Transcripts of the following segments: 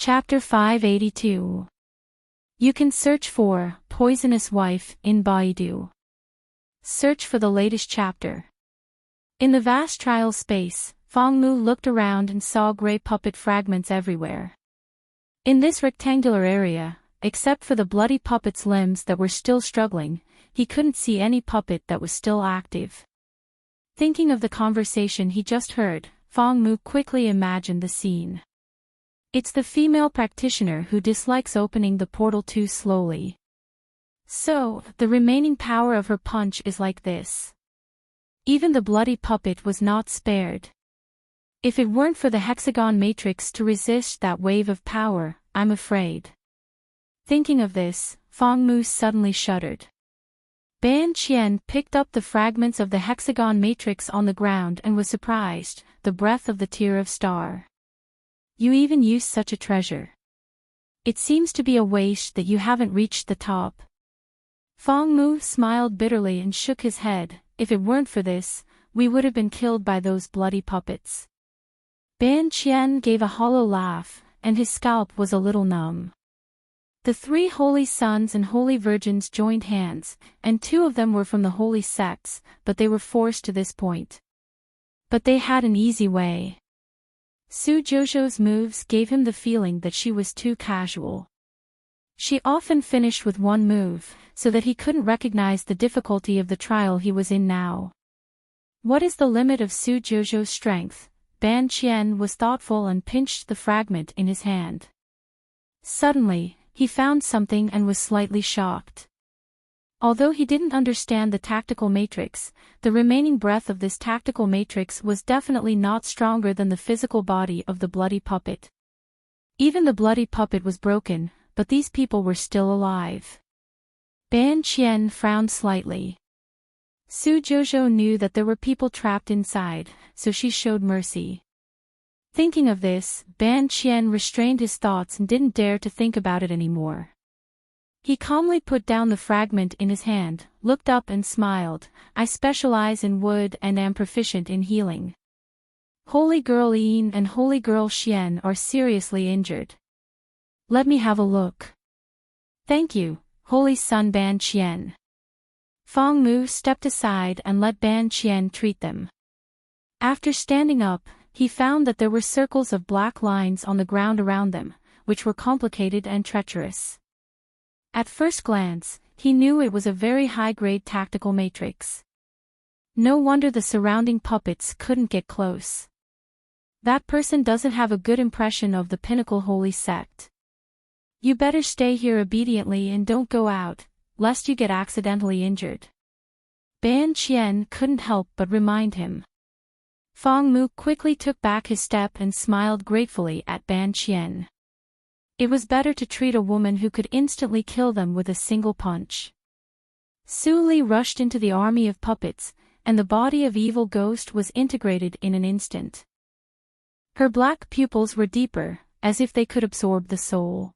Chapter 582. You can search for Poisonous Wife in Baidu. Search for the latest chapter. In the vast trial space, Fangmu looked around and saw gray puppet fragments everywhere. In this rectangular area, except for the bloody puppet's limbs that were still struggling, he couldn't see any puppet that was still active. Thinking of the conversation he just heard, Fangmu quickly imagined the scene. It's the female practitioner who dislikes opening the portal too slowly. So, the remaining power of her punch is like this. Even the bloody puppet was not spared. If it weren't for the hexagon matrix to resist that wave of power, I'm afraid. Thinking of this, Fangmu suddenly shuddered. Ban Qian picked up the fragments of the hexagon matrix on the ground and was surprised, the breath of the tear of star. You even use such a treasure. It seems to be a waste that you haven't reached the top. Fangmu smiled bitterly and shook his head. If it weren't for this, we would have been killed by those bloody puppets. Ban Qian gave a hollow laugh, and his scalp was a little numb. The 3 holy sons and holy virgins joined hands, and 2 of them were from the holy sects, but they were forced to this point. But they had an easy way. Su Jojo's moves gave him the feeling that she was too casual. She often finished with one move, so that he couldn't recognize the difficulty of the trial he was in now. What is the limit of Su Jojo's strength? Ban Qian was thoughtful and pinched the fragment in his hand. Suddenly, he found something and was slightly shocked. Although he didn't understand the tactical matrix, the remaining breath of this tactical matrix was definitely not stronger than the physical body of the bloody puppet. Even the bloody puppet was broken, but these people were still alive. Ban Qian frowned slightly. Su Jojo knew that there were people trapped inside, so she showed mercy. Thinking of this, Ban Qian restrained his thoughts and didn't dare to think about it anymore. He calmly put down the fragment in his hand, looked up and smiled. I specialize in wood and am proficient in healing. Holy Girl Yin and Holy Girl Xian are seriously injured. Let me have a look. Thank you, Holy Son Ban Qian. Fangmu stepped aside and let Ban Qian treat them. After standing up, he found that there were circles of black lines on the ground around them, which were complicated and treacherous. At first glance, he knew it was a very high-grade tactical matrix. No wonder the surrounding puppets couldn't get close. That person doesn't have a good impression of the Pinnacle Holy Sect. You better stay here obediently and don't go out, lest you get accidentally injured. Ban Qian couldn't help but remind him. Fangmu quickly took back his step and smiled gratefully at Ban Qian. It was better to treat a woman who could instantly kill them with a single punch. Su Li rushed into the army of puppets, and the body of Evil Ghost was integrated in an instant. Her black pupils were deeper, as if they could absorb the soul.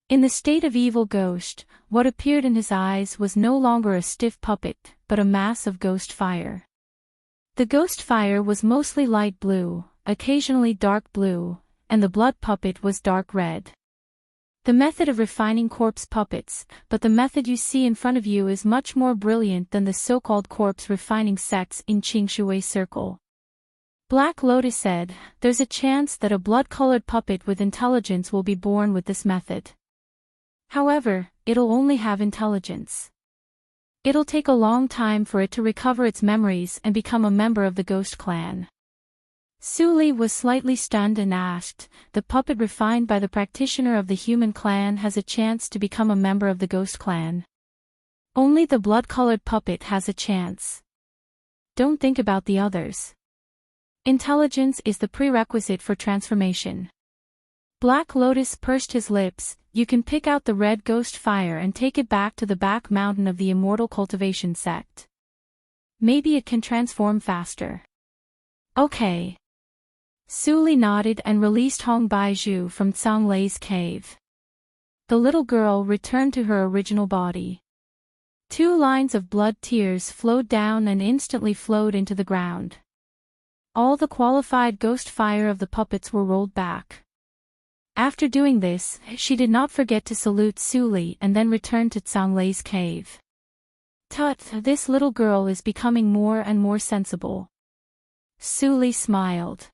In the state of Evil Ghost, what appeared in his eyes was no longer a stiff puppet, but a mass of ghost fire. The ghost fire was mostly light blue, occasionally dark blue, and the blood puppet was dark red. The method of refining corpse puppets, but the method you see in front of you is much more brilliant than the so-called corpse refining sects in Qingshui Circle. Black Lotus said, there's a chance that a blood-colored puppet with intelligence will be born with this method. However, it'll only have intelligence. It'll take a long time for it to recover its memories and become a member of the Ghost Clan. Su Li was slightly stunned and asked, the puppet refined by the practitioner of the human clan has a chance to become a member of the Ghost Clan. Only the blood-colored puppet has a chance. Don't think about the others. Intelligence is the prerequisite for transformation. Black Lotus pursed his lips. You can pick out the red ghost fire and take it back to the back mountain of the Immortal Cultivation Sect. Maybe it can transform faster. Okay. Su Li nodded and released Hong Baizhu from Tsang Lei's cave. The little girl returned to her original body. 2 lines of blood tears flowed down and instantly flowed into the ground. All the qualified ghost fire of the puppets were rolled back. After doing this, she did not forget to salute Su Li and then returned to Zhanglei's cave. Tut, this little girl is becoming more and more sensible. Su Li smiled.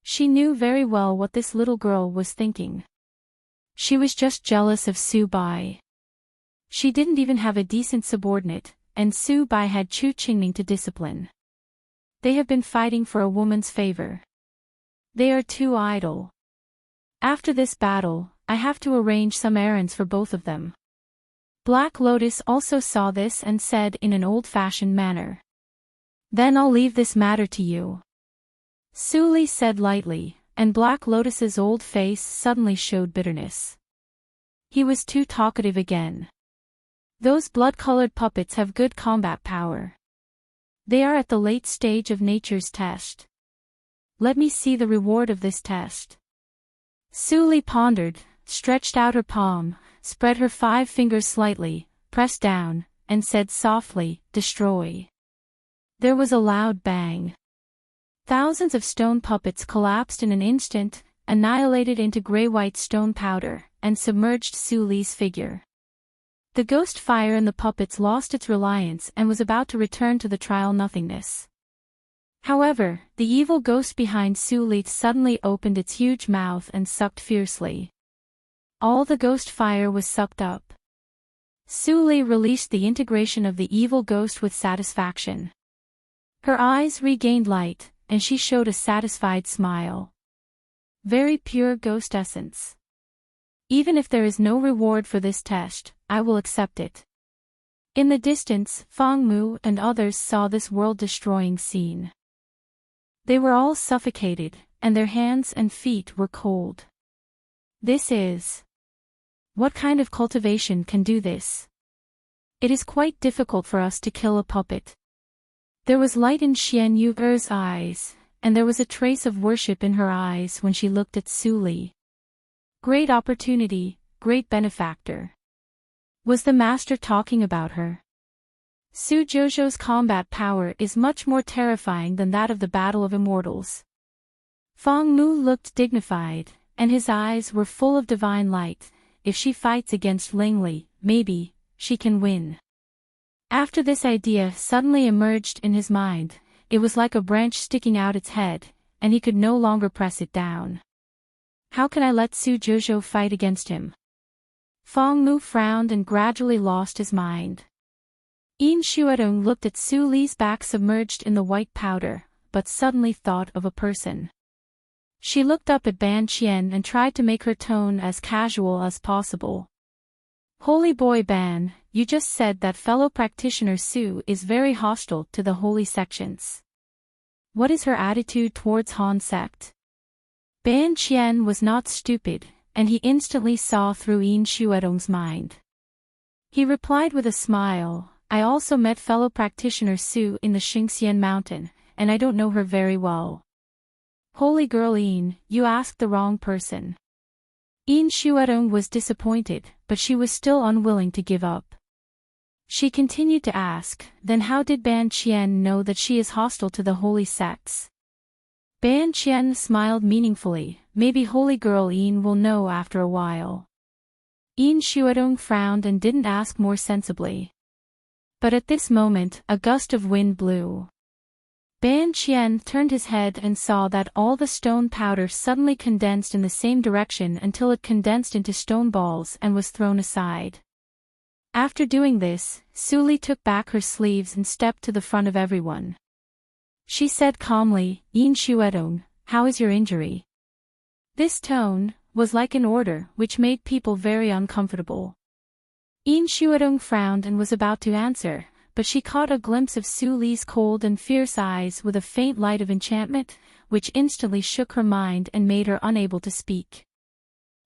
She knew very well what this little girl was thinking. She was just jealous of Su Bai. She didn't even have a decent subordinate, and Su Bai had Chu Qingming to discipline. They have been fighting for a woman's favor. They are too idle. After this battle, I have to arrange some errands for both of them. Black Lotus also saw this and said in an old-fashioned manner. Then I'll leave this matter to you. Su Li said lightly, and Black Lotus's old face suddenly showed bitterness. He was too talkative again. Those blood-colored puppets have good combat power. They are at the late stage of nature's test. Let me see the reward of this test. Su Li pondered, stretched out her palm, spread her 5 fingers slightly, pressed down, and said softly, "Destroy." There was a loud bang. Thousands of stone puppets collapsed in an instant, annihilated into gray-white stone powder, and submerged Su Li's figure. The ghost fire in the puppets lost its reliance and was about to return to the trial nothingness. However, the evil ghost behind Su Li suddenly opened its huge mouth and sucked fiercely. All the ghost fire was sucked up. Su Li released the integration of the evil ghost with satisfaction. Her eyes regained light, and she showed a satisfied smile. Very pure ghost essence. Even if there is no reward for this test, I will accept it. In the distance, Fang Mu and others saw this world-destroying scene. They were all suffocated, and their hands and feet were cold. This is... What kind of cultivation can do this? It is quite difficult for us to kill a puppet. There was light in Xian Yu's eyes, and there was a trace of worship in her eyes when she looked at Su Li. Great opportunity, great benefactor. Was the master talking about her? Su Jojo's combat power is much more terrifying than that of the Battle of Immortals. Fang Mu looked dignified, and his eyes were full of divine light. If she fights against Ling Li, maybe she can win. After this idea suddenly emerged in his mind, it was like a branch sticking out its head, and he could no longer press it down. How can I let Su Jojo fight against him? Fang Mu frowned and gradually lost his mind. Yin Xuedong looked at Su Li's back submerged in the white powder, but suddenly thought of a person. She looked up at Ban Qian and tried to make her tone as casual as possible. Holy boy Ban, you just said that fellow practitioner Su is very hostile to the holy sections. What is her attitude towards Han sect? Ban Qian was not stupid, and he instantly saw through Yin Xuedong's mind. He replied with a smile, I also met fellow practitioner Su in the Xingxian mountain, and I don't know her very well. Holy girl Yin, you asked the wrong person. Yin Xuedong was disappointed, but she was still unwilling to give up. She continued to ask, then how did Ban Qian know that she is hostile to the holy sects? Ban Qian smiled meaningfully, maybe holy girl Yin will know after a while. Yin Xuedong frowned and didn't ask more sensibly. But at this moment, a gust of wind blew. Ban Qian turned his head and saw that all the stone powder suddenly condensed in the same direction until it condensed into stone balls and was thrown aside. After doing this, Su Li took back her sleeves and stepped to the front of everyone. She said calmly, Yin Xuedong, how is your injury? This tone was like an order which made people very uncomfortable. Yin Xuedong frowned and was about to answer, but she caught a glimpse of Su Li's cold and fierce eyes with a faint light of enchantment, which instantly shook her mind and made her unable to speak.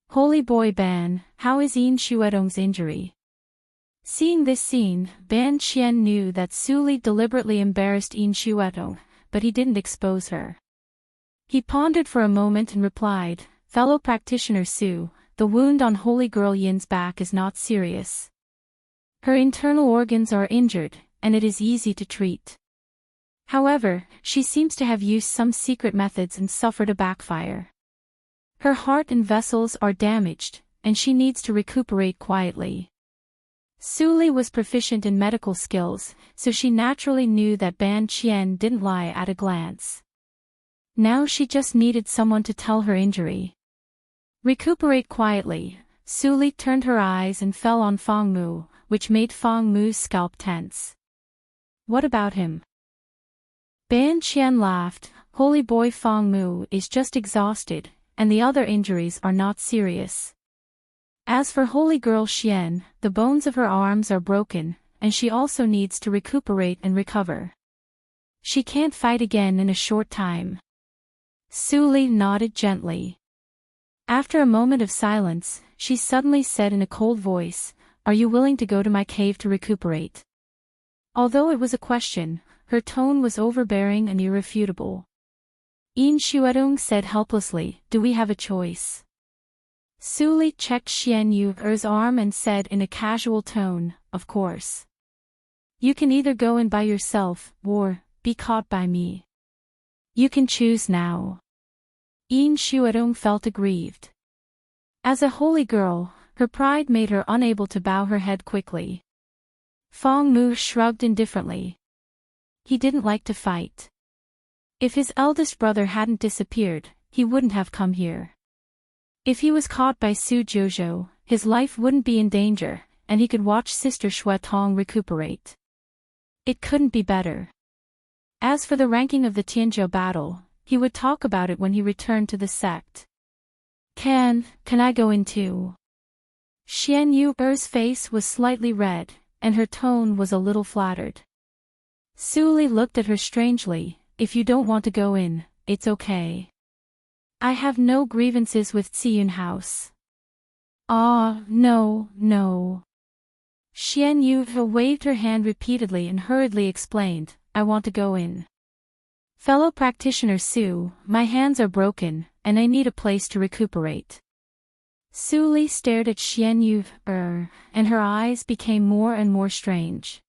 Holy boy Ban, how is Yin Xuedong's injury? Seeing this scene, Ban Qian knew that Su Li deliberately embarrassed Yin Xuedong, but he didn't expose her. He pondered for a moment and replied, fellow practitioner Su, the wound on holy girl Yin's back is not serious. Her internal organs are injured, and it is easy to treat. However, she seems to have used some secret methods and suffered a backfire. Her heart and vessels are damaged, and she needs to recuperate quietly. Suli was proficient in medical skills, so she naturally knew that Ban Qian didn't lie at a glance. Now she just needed someone to tell her injury. Recuperate quietly. Suli turned her eyes and fell on Feng Mu, which made Feng Mu's scalp tense. What about him? Ban Qian laughed. Holy boy Feng Mu is just exhausted, and the other injuries are not serious. As for holy girl Xian, the bones of her arms are broken, and she also needs to recuperate and recover. She can't fight again in a short time. Suli nodded gently. After a moment of silence, she suddenly said in a cold voice, "Are you willing to go to my cave to recuperate?" Although it was a question, her tone was overbearing and irrefutable. Yin Xuedong said helplessly, "Do we have a choice?" Suli checked Xian Yu's arm and said in a casual tone, "Of course. You can either go in by yourself, or be caught by me. You can choose now." Yin Xuedong felt aggrieved. As a holy girl, her pride made her unable to bow her head quickly. Feng Mu shrugged indifferently. He didn't like to fight. If his eldest brother hadn't disappeared, he wouldn't have come here. If he was caught by Su Jouzhou, his life wouldn't be in danger, and he could watch Sister Shui Tong recuperate. It couldn't be better. As for the ranking of the Tianzhou battle, he would talk about it when he returned to the sect. Can I go in too?" Xian Yu's face was slightly red, and her tone was a little flattered. Suli looked at her strangely. "If you don't want to go in, it's okay. I have no grievances with Ziyun House." No. Xian Yu waved her hand repeatedly and hurriedly explained, "I want to go in. Fellow practitioner Su, my hands are broken, and I need a place to recuperate." Suli stared at Xian Yu, and her eyes became more and more strange.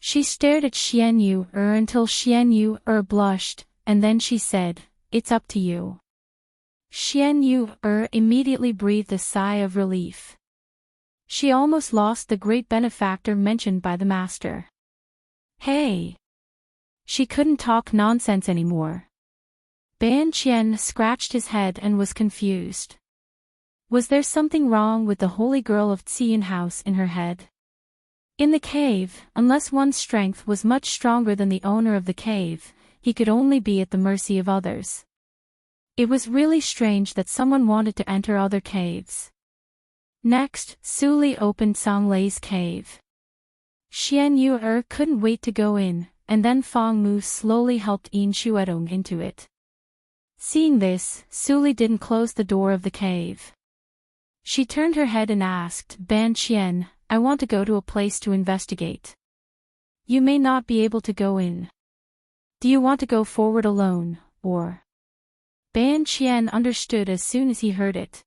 She stared at Xian Yu until Xian Yu blushed, and then she said, "It's up to you." Xian Yu immediately breathed a sigh of relief. She almost lost the great benefactor mentioned by the master. Hey! She couldn't talk nonsense anymore. Ban Qian scratched his head and was confused. Was there something wrong with the holy girl of Ziyun House in her head? In the cave, unless one's strength was much stronger than the owner of the cave, he could only be at the mercy of others. It was really strange that someone wanted to enter other caves. Next, Suli opened Songlei's cave. Xian Yu couldn't wait to go in, and then Feng Mu slowly helped Yin Xuedong into it. Seeing this, Suli didn't close the door of the cave. She turned her head and asked, "Ban Qian, I want to go to a place to investigate. You may not be able to go in. Do you want to go forward alone, or?" Ban Qian understood as soon as he heard it.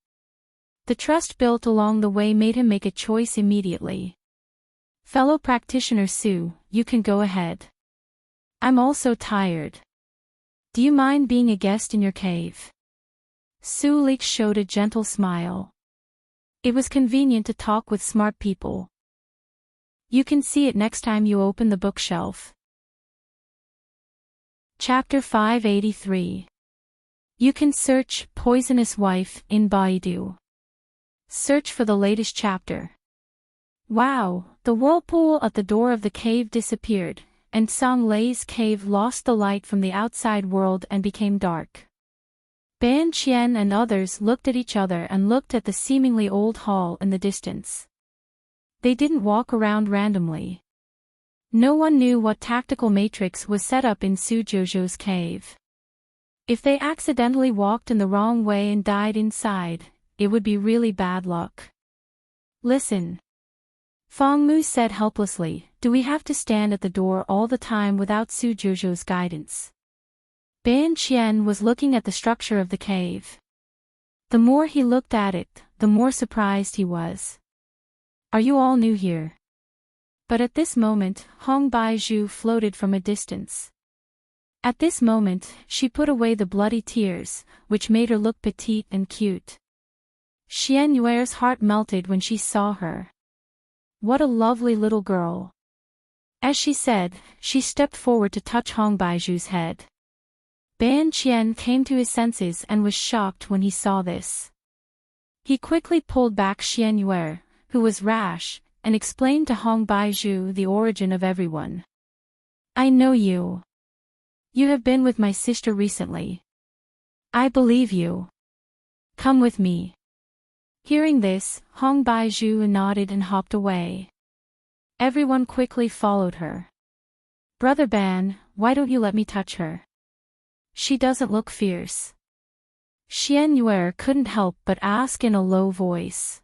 The trust built along the way made him make a choice immediately. "Fellow practitioner Su, you can go ahead. I'm also tired. Do you mind being a guest in your cave?" Su Lik showed a gentle smile. It was convenient to talk with smart people. You can see it next time you open the bookshelf. Chapter 583. You can search Poisonous Wife in Baidu. Search for the latest chapter. Wow, the whirlpool at the door of the cave disappeared, and Songlei's cave lost the light from the outside world and became dark. Ban Qian and others looked at each other and looked at the seemingly old hall in the distance. They didn't walk around randomly. No one knew what tactical matrix was set up in Su Jouzhou's cave. If they accidentally walked in the wrong way and died inside, it would be really bad luck. "Listen," Feng Mu said helplessly, "do we have to stand at the door all the time without Su Jouzhou's guidance?" Ban Qian was looking at the structure of the cave. The more he looked at it, the more surprised he was. "Are you all new here?" But at this moment, Hong Baizhu floated from a distance. At this moment, she put away the bloody tears, which made her look petite and cute. Xian Yuer's heart melted when she saw her. What a lovely little girl. As she said, she stepped forward to touch Hong Baiju's head. Ban Qian came to his senses and was shocked when he saw this. He quickly pulled back Xian Yuer, who was rash, and explained to Hong Baiju the origin of everyone. I know you. You have been with my sister recently. I believe you. Come with me. Hearing this, Hong Baiju nodded and hopped away. Everyone quickly followed her. Brother Ban, why don't you let me touch her? She doesn't look fierce. Xian Yuer couldn't help but ask in a low voice.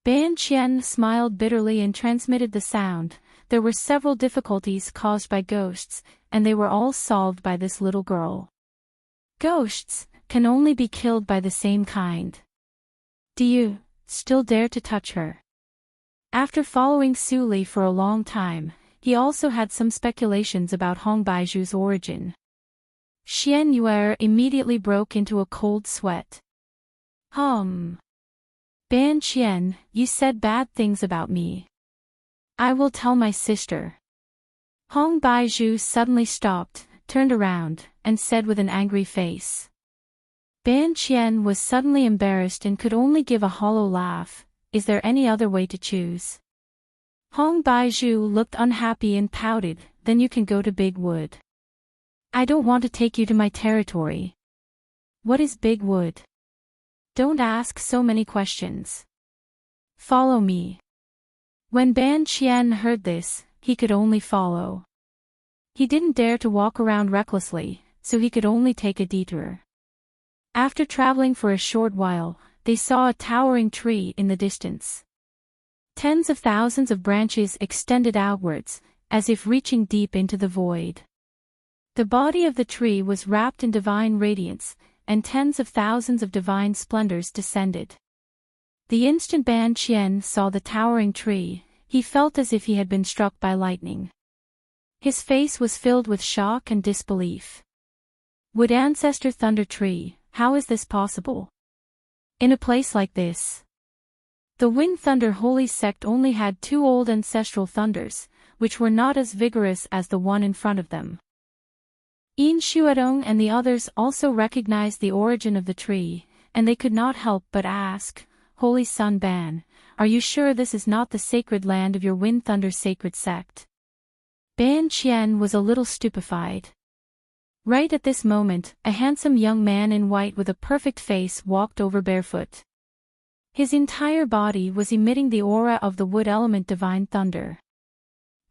Ban Qian smiled bitterly and transmitted the sound. There were several difficulties caused by ghosts, and they were all solved by this little girl. Ghosts can only be killed by the same kind. Do you still dare to touch her? After following Su Li for a long time, he also had some speculations about Hong Baiju's origin. Xian Yuer immediately broke into a cold sweat. Ban Qian, you said bad things about me. I will tell my sister. Hong Baiju suddenly stopped, turned around, and said with an angry face. Ban Qian was suddenly embarrassed and could only give a hollow laugh. Is there any other way to choose? Hong Baiju looked unhappy and pouted. Then you can go to Big Wood. I don't want to take you to my territory. What is Big Wood? Don't ask so many questions. Follow me. When Ban Qian heard this, he could only follow. He didn't dare to walk around recklessly, so he could only take a detour. After traveling for a short while, they saw a towering tree in the distance. Tens of thousands of branches extended outwards, as if reaching deep into the void. The body of the tree was wrapped in divine radiance, and tens of thousands of divine splendors descended. The instant Ban Qian saw the towering tree, he felt as if he had been struck by lightning. His face was filled with shock and disbelief. Wood Ancestor Thunder Tree, how is this possible? In a place like this? The Wind Thunder Holy Sect only had 2 old ancestral thunders, which were not as vigorous as the one in front of them. Yin Shuadong and the others also recognized the origin of the tree, and they could not help but ask, Holy Sun Ban, are you sure this is not the sacred land of your Wind Thunder sacred sect? Ban Qian was a little stupefied. Right at this moment, a handsome young man in white with a perfect face walked over barefoot. His entire body was emitting the aura of the wood element divine thunder.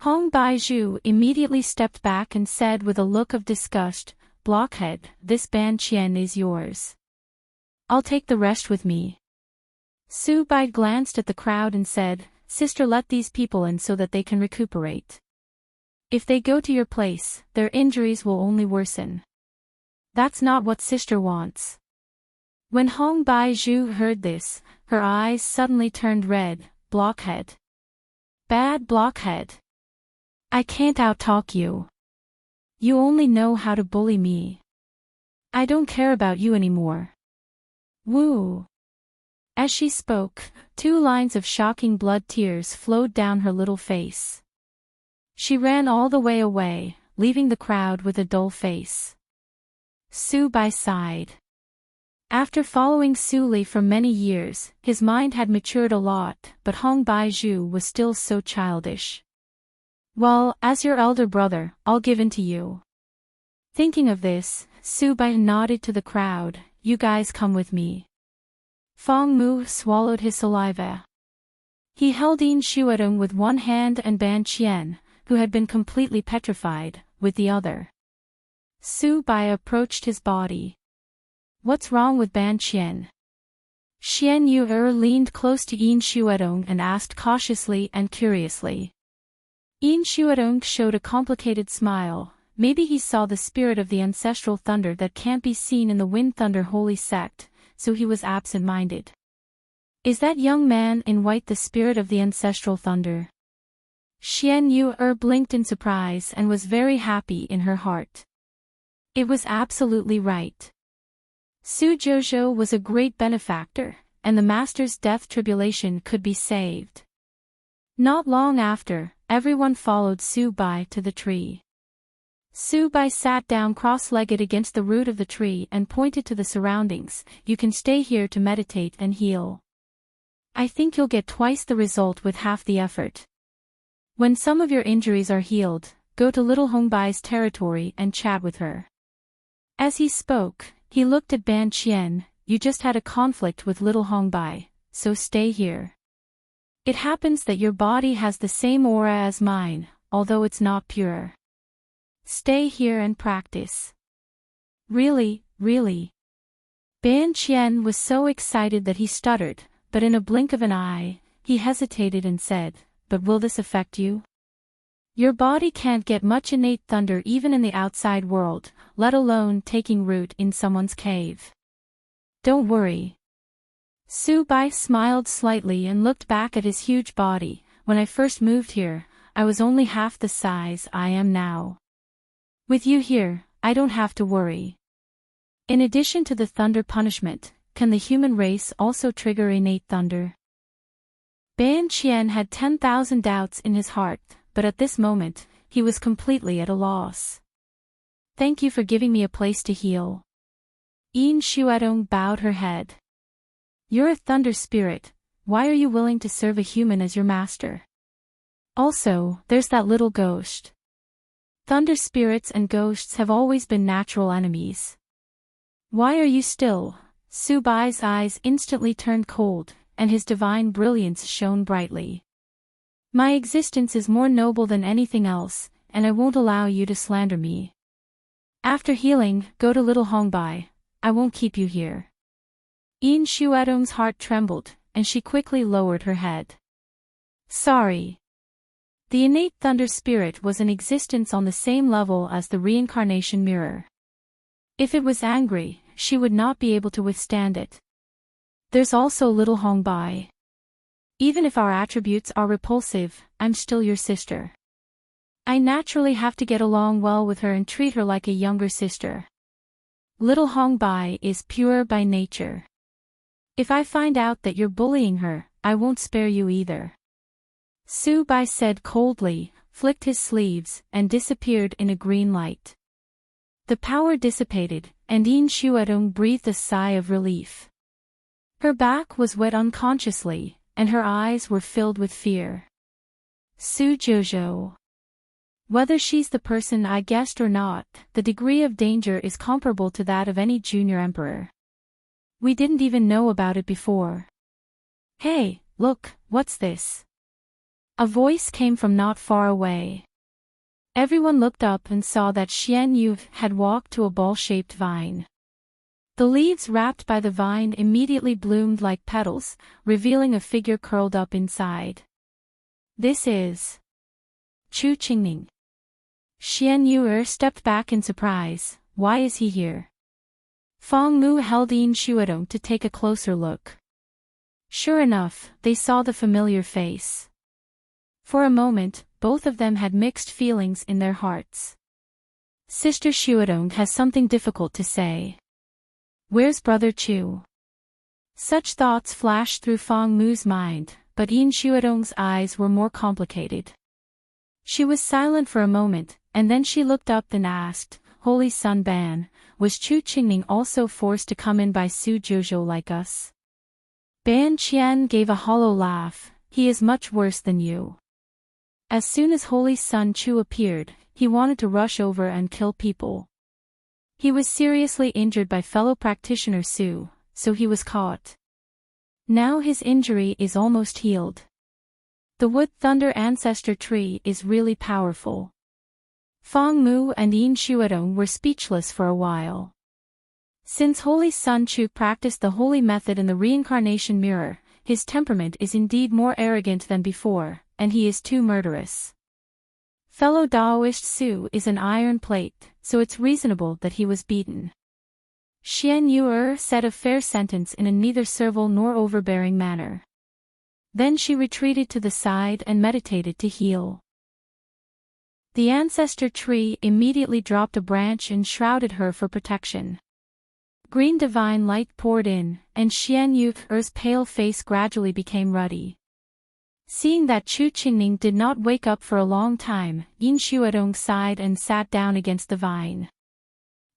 Hong Baiju immediately stepped back and said with a look of disgust, Blockhead, this Ban Qian is yours. I'll take the rest with me. Su Bai glanced at the crowd and said, Sister, let these people in so that they can recuperate. If they go to your place, their injuries will only worsen. That's not what Sister wants. When Hong Baiju heard this, her eyes suddenly turned red. Blockhead. Bad blockhead. I can't outtalk you. You only know how to bully me. I don't care about you anymore. Woo. As she spoke, 2 lines of shocking blood tears flowed down her little face. She ran all the way away, leaving the crowd with a dull face. Su Bai sighed. After following Su Li for many years, his mind had matured a lot, but Hong Baiju was still so childish. Well, as your elder brother, I'll give in to you. Thinking of this, Su Bai nodded to the crowd, you guys come with me. Fong Mu swallowed his saliva. He held Yin Shuadong with one hand and Ban Qian, who had been completely petrified, with the other. Su Bai approached his body. What's wrong with Ban Qian? Xian Yu leaned close to Yin Shuadong and asked cautiously and curiously. Yin Shuadong showed a complicated smile. Maybe he saw the spirit of the ancestral thunder that can't be seen in the Wind Thunder Holy Sect, so he was absent-minded. Is that young man in white the spirit of the ancestral thunder? Xian Yu blinked in surprise and was very happy in her heart. It was absolutely right. Su Jojo was a great benefactor, and the master's death tribulation could be saved. Not long after, everyone followed Su Bai to the tree. Su Bai sat down cross-legged against the root of the tree and pointed to the surroundings. "You can stay here to meditate and heal. I think you'll get twice the result with half the effort. When some of your injuries are healed, go to little Hongbai's territory and chat with her." As he spoke, he looked at Ban Qian. "You just had a conflict with little Hongbai, so stay here. It happens that your body has the same aura as mine, although it's not pure. Stay here and practice." "Really, really?" Ban Qian was so excited that he stuttered, but in a blink of an eye, he hesitated and said, "But will this affect you? Your body can't get much innate thunder even in the outside world, let alone taking root in someone's cave. Don't worry." Su Bai smiled slightly and looked back at his huge body. "When I first moved here, I was only half the size I am now. With you here, I don't have to worry. In addition to the thunder punishment, can the human race also trigger innate thunder?" Ban Qian had 10,000 doubts in his heart, but at this moment, he was completely at a loss. "Thank you for giving me a place to heal." Yin Shuadong bowed her head. "You're a thunder spirit, why are you willing to serve a human as your master? Also, there's that little ghost. Thunder spirits and ghosts have always been natural enemies. Why are you still?" Su Bai's eyes instantly turned cold, and his divine brilliance shone brightly. "My existence is more noble than anything else, and I won't allow you to slander me. After healing, go to little Hongbai. I won't keep you here." Yin Shuadong's heart trembled, and she quickly lowered her head. "Sorry." The innate thunder spirit was in existence on the same level as the reincarnation mirror. If it was angry, she would not be able to withstand it. "There's also little Hongbai. Even if our attributes are repulsive, I'm still your sister. I naturally have to get along well with her and treat her like a younger sister. Little Hongbai is pure by nature. If I find out that you're bullying her, I won't spare you either." Su Bai said coldly, flicked his sleeves, and disappeared in a green light. The power dissipated, and Yin Shuadong breathed a sigh of relief. Her back was wet unconsciously, and her eyes were filled with fear. Su Jojo. Whether she's the person I guessed or not, the degree of danger is comparable to that of any junior emperor. We didn't even know about it before. "Hey, look, what's this?" A voice came from not far away. Everyone looked up and saw that Xian Yu had walked to a ball-shaped vine. The leaves wrapped by the vine immediately bloomed like petals, revealing a figure curled up inside. "This is Chu Qingning." Xian Yu stepped back in surprise. "Why is he here?" Fong Mu held Yin Shuadong to take a closer look. Sure enough, they saw the familiar face. For a moment, both of them had mixed feelings in their hearts. Sister Shuadong has something difficult to say. Where's Brother Chu? Such thoughts flashed through Fong Mu's mind, but Yin Shuadong's eyes were more complicated. She was silent for a moment, and then she looked up and asked, "Holy Sun Ban, was Chu Qingning also forced to come in by Su Jojo like us?" Ban Qian gave a hollow laugh. "He is much worse than you. As soon as Holy Sun Chu appeared, he wanted to rush over and kill people. He was seriously injured by fellow practitioner Su, so he was caught. Now his injury is almost healed. The Wood Thunder Ancestor Tree is really powerful." Fong Mu and Yin Shuadong were speechless for a while. Since Holy Sun Chu practiced the holy method in the reincarnation mirror, his temperament is indeed more arrogant than before, and he is too murderous. Fellow Daoist Su is an iron plate, so it's reasonable that he was beaten. Xian Yu said a fair sentence in a neither servile nor overbearing manner. Then she retreated to the side and meditated to heal. The ancestor tree immediately dropped a branch and shrouded her for protection. Green divine light poured in, and Xian Yu's pale face gradually became ruddy. Seeing that Chu Qingning did not wake up for a long time, Yin Xuedong sighed and sat down against the vine.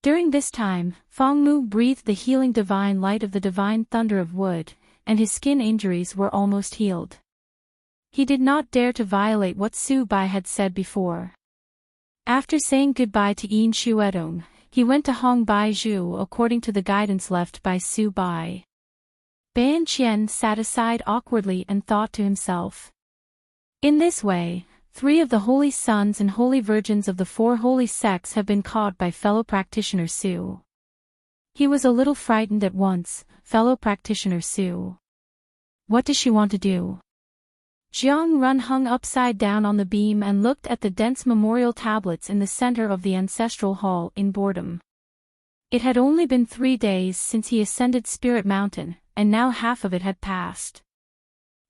During this time, Feng Mu breathed the healing divine light of the divine thunder of wood, and his skin injuries were almost healed. He did not dare to violate what Su Bai had said before. After saying goodbye to Yin Xuedong, he went to Hong Baizhu according to the guidance left by Su Bai. Ban Qian sat aside awkwardly and thought to himself. In this way, 3 of the holy sons and holy virgins of the 4 holy sects have been caught by fellow practitioner Su. He was a little frightened at once. Fellow practitioner Su. What does she want to do? Jiang Run hung upside down on the beam and looked at the dense memorial tablets in the center of the ancestral hall in boredom. It had only been 3 days since he ascended Spirit Mountain, and now half of it had passed.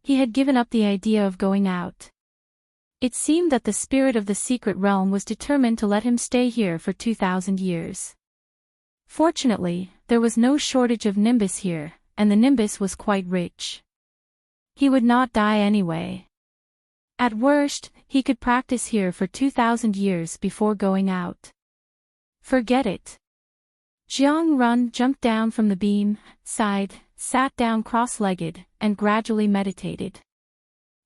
He had given up the idea of going out. It seemed that the spirit of the secret realm was determined to let him stay here for 2,000 years. Fortunately, there was no shortage of nimbus here, and the nimbus was quite rich. He would not die anyway. At worst, he could practice here for 2,000 years before going out. Forget it. Jiang Run jumped down from the beam, sighed, sat down cross-legged, and gradually meditated.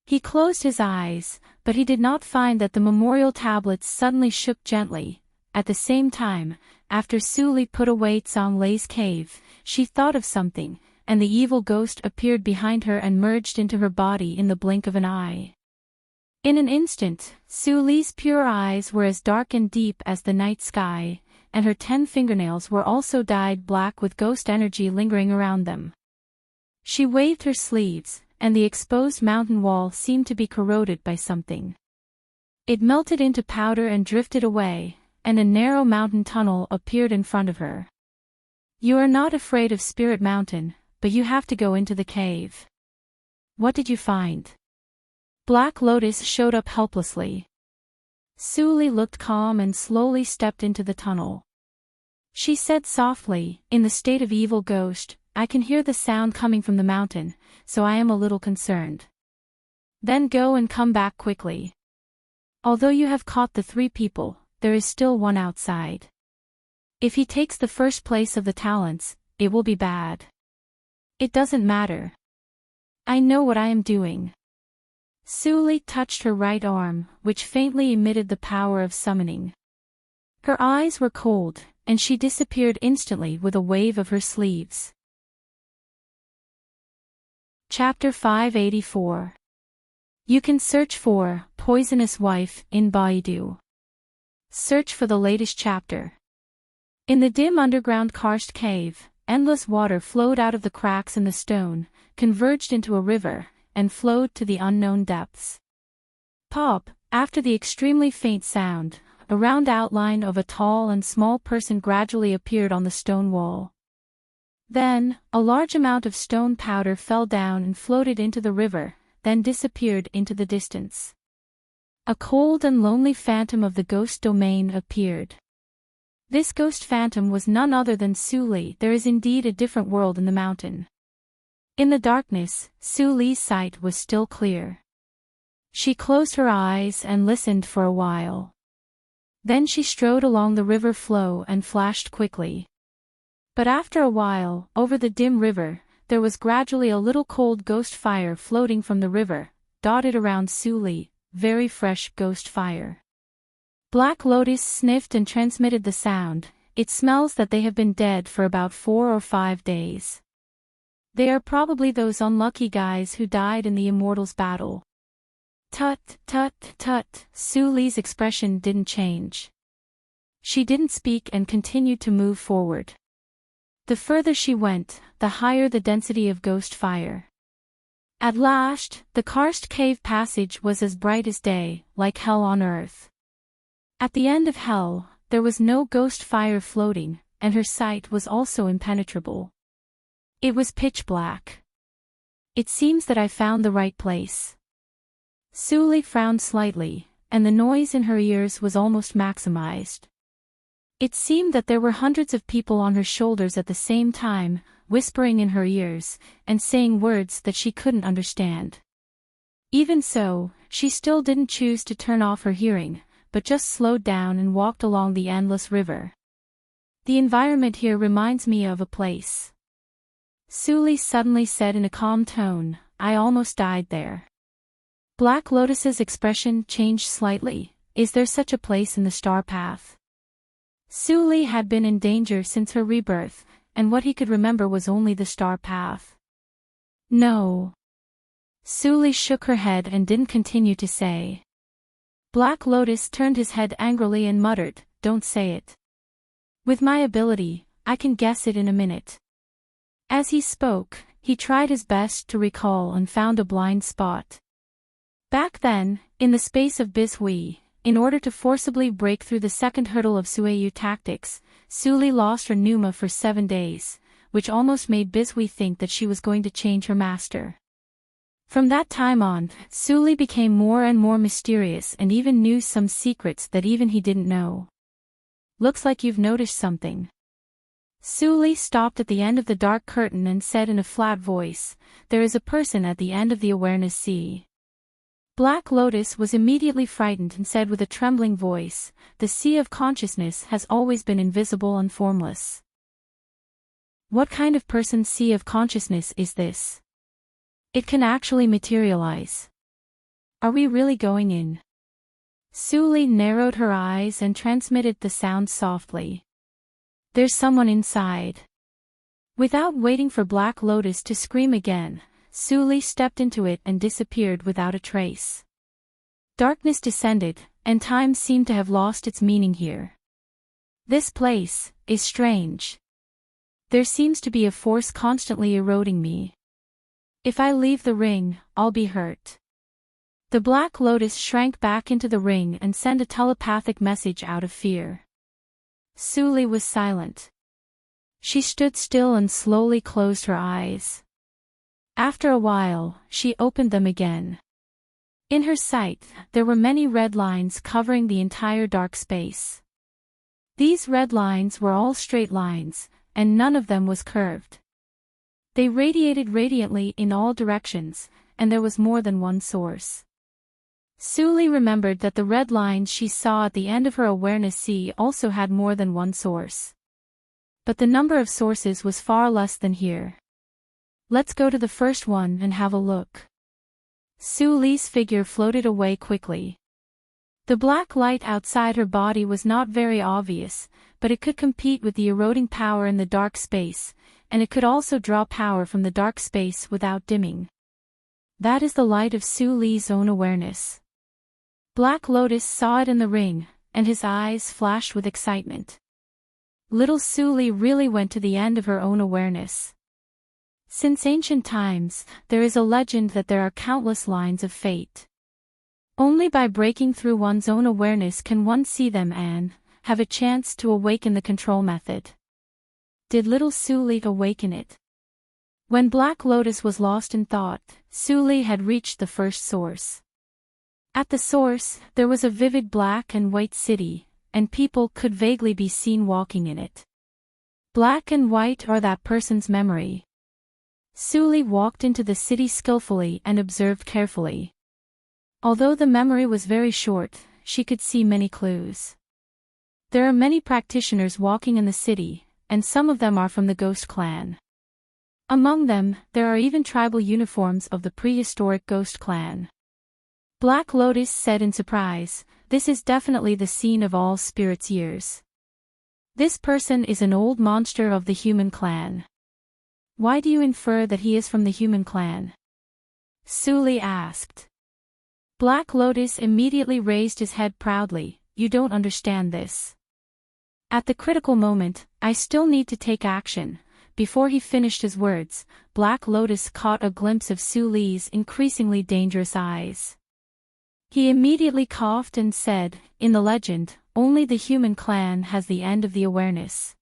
He closed his eyes, but he did not find that the memorial tablets suddenly shook gently. At the same time, after Su Li put away Zhang Lei's cave, she thought of something, and the evil ghost appeared behind her and merged into her body in the blink of an eye. In an instant, Su Li's pure eyes were as dark and deep as the night sky, and her 10 fingernails were also dyed black with ghost energy lingering around them. She waved her sleeves, and the exposed mountain wall seemed to be corroded by something. It melted into powder and drifted away, and a narrow mountain tunnel appeared in front of her. You are not afraid of Spirit Mountain, but you have to go into the cave. What did you find? Black Lotus showed up helplessly. Su Li looked calm and slowly stepped into the tunnel. She said softly, in the state of evil ghost, I can hear the sound coming from the mountain, so I am a little concerned. Then go and come back quickly. Although you have caught the 3 people, there is still one outside. If he takes the first place of the talents, it will be bad. It doesn't matter. I know what I am doing. Su Li touched her right arm, which faintly emitted the power of summoning. Her eyes were cold, and she disappeared instantly with a wave of her sleeves. Chapter 584. You can search for Poisonous Wife in Baidu. Search for the latest chapter. In the dim underground karst cave, endless water flowed out of the cracks in the stone, converged into a river, and flowed to the unknown depths. Pop, after the extremely faint sound, a round outline of a tall and small person gradually appeared on the stone wall. Then, a large amount of stone powder fell down and floated into the river, then disappeared into the distance. A cold and lonely phantom of the ghost domain appeared. This ghost phantom was none other than Su Li. There is indeed a different world in the mountain. In the darkness, Su Li's sight was still clear. She closed her eyes and listened for a while. Then she strode along the river flow and flashed quickly. But after a while, over the dim river, there was gradually a little cold ghost fire floating from the river, dotted around Su Li, very fresh ghost fire. Black Lotus sniffed and transmitted the sound. It smells that they have been dead for about 4 or 5 days. They are probably those unlucky guys who died in the Immortals battle. Tut, tut, tut, Su Li's expression didn't change. She didn't speak and continued to move forward. The further she went, the higher the density of ghost fire. At last, the karst cave passage was as bright as day, like hell on earth. At the end of hell, there was no ghost fire floating, and her sight was also impenetrable. It was pitch black. It seems that I found the right place. Su Li frowned slightly, and the noise in her ears was almost maximized. It seemed that there were hundreds of people on her shoulders at the same time, whispering in her ears, and saying words that she couldn't understand. Even so, she still didn't choose to turn off her hearing, but just slowed down and walked along the endless river. The environment here reminds me of a place. Suli suddenly said in a calm tone, I almost died there. Black Lotus's expression changed slightly. Is there such a place in the star path? Suli had been in danger since her rebirth, and what he could remember was only the star path. No. Suli shook her head and didn't continue to say. Black Lotus turned his head angrily and muttered, Don't say it. With my ability, I can guess it in a minute. As he spoke, he tried his best to recall and found a blind spot. Back then, in the space of Bishui, in order to forcibly break through the second hurdle of Sueyu tactics, Suli lost her Numa for 7 days, which almost made Bishui think that she was going to change her master. From that time on, Suli became more and more mysterious and even knew some secrets that even he didn't know. Looks like you've noticed something. Suli stopped at the end of the dark curtain and said in a flat voice, There is a person at the end of the awareness sea. Black Lotus was immediately frightened and said with a trembling voice, The sea of consciousness has always been invisible and formless. What kind of person's sea of consciousness is this? It can actually materialize. Are we really going in? Suli narrowed her eyes and transmitted the sound softly. There's someone inside. Without waiting for Black Lotus to scream again, Suli stepped into it and disappeared without a trace. Darkness descended, and time seemed to have lost its meaning here. This place is strange. There seems to be a force constantly eroding me. If I leave the ring, I'll be hurt. The Black Lotus shrank back into the ring and sent a telepathic message out of fear. Suli was silent. She stood still and slowly closed her eyes. After a while, she opened them again. In her sight, there were many red lines covering the entire dark space. These red lines were all straight lines, and none of them was curved. They radiated radiantly in all directions, and there was more than one source. Suli remembered that the red lines she saw at the end of her awareness sea also had more than one source. But the number of sources was far less than here. Let's go to the first one and have a look. Suli's figure floated away quickly. The black light outside her body was not very obvious, but it could compete with the eroding power in the dark space, and it could also draw power from the dark space without dimming. That is the light of Suli's own awareness. Black Lotus saw it in the ring, and his eyes flashed with excitement. Little Suli really went to the end of her own awareness. Since ancient times, there is a legend that there are countless lines of fate. Only by breaking through one's own awareness can one see them and have a chance to awaken the control method. Did little Suli awaken it? When Black Lotus was lost in thought, Suli had reached the first source. At the source, there was a vivid black and white city, and people could vaguely be seen walking in it. Black and white are that person's memory. Suli walked into the city skillfully and observed carefully. Although the memory was very short, she could see many clues. There are many practitioners walking in the city, and some of them are from the Ghost Clan. Among them, there are even tribal uniforms of the prehistoric Ghost Clan. Black Lotus said in surprise, "This is definitely the scene of all spirits' years. This person is an old monster of the human clan." "Why do you infer that he is from the human clan?" Suli asked. Black Lotus immediately raised his head proudly. "You don't understand this. At the critical moment, I still need to take action." Before he finished his words, Black Lotus caught a glimpse of Suli's increasingly dangerous eyes. He immediately coughed and said, "In the legend, only the human clan has the end of the awareness.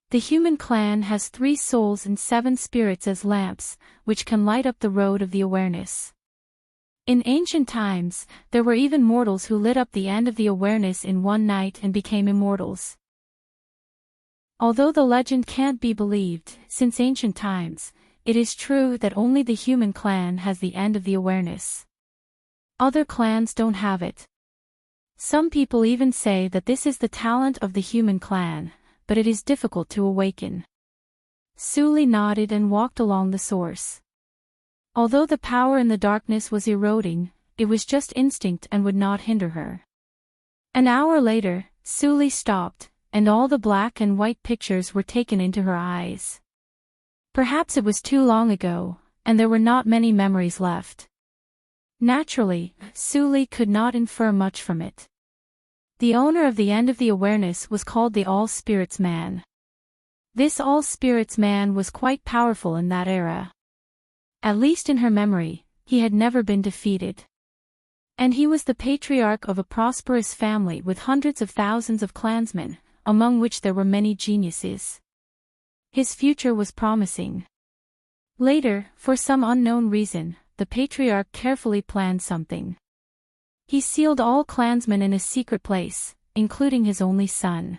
The human clan has 3 souls and 7 spirits as lamps, which can light up the road of the awareness. In ancient times, there were even mortals who lit up the end of the awareness in one night and became immortals. Although the legend can't be believed, since ancient times, it is true that only the human clan has the end of the awareness. Other clans don't have it. Some people even say that this is the talent of the human clan, but it is difficult to awaken. Suli nodded and walked along the source. Although the power in the darkness was eroding, it was just instinct and would not hinder her. An hour later, Suli stopped, and all the black and white pictures were taken into her eyes. Perhaps it was too long ago, and there were not many memories left. Naturally, Suli could not infer much from it. The owner of the end of the awareness was called the All-Spirits Man. This All-Spirits Man was quite powerful in that era. At least in her memory, he had never been defeated. And he was the patriarch of a prosperous family with hundreds of thousands of clansmen, among which there were many geniuses. His future was promising. Later, for some unknown reason, the patriarch carefully planned something. He sealed all clansmen in a secret place, including his only son.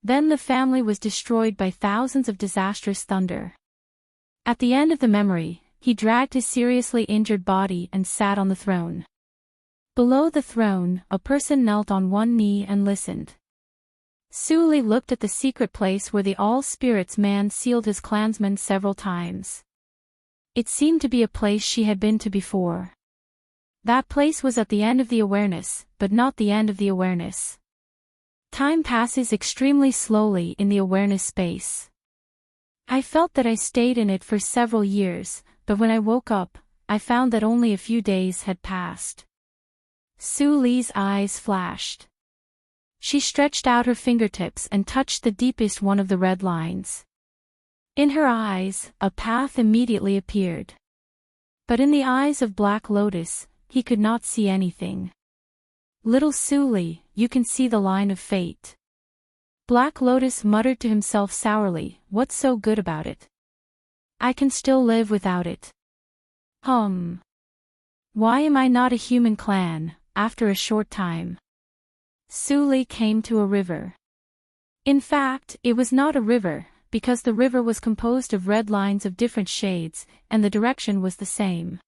Then the family was destroyed by thousands of disastrous thunder. At the end of the memory, he dragged his seriously injured body and sat on the throne. Below the throne, a person knelt on one knee and listened. Suli looked at the secret place where the All-Spirits Man sealed his clansmen several times. It seemed to be a place she had been to before. That place was at the end of the awareness, but not the end of the awareness. Time passes extremely slowly in the awareness space. I felt that I stayed in it for several years, but when I woke up, I found that only a few days had passed. Suli's eyes flashed. She stretched out her fingertips and touched the deepest one of the red lines. In her eyes, a path immediately appeared. But in the eyes of Black Lotus, he could not see anything. Little Suli, you can see the line of fate. Black Lotus muttered to himself sourly, what's so good about it? I can still live without it. Why am I not a human clan, after a short time? Suli came to a river. In fact, it was not a river, because the river was composed of red lines of different shades, and the direction was the same.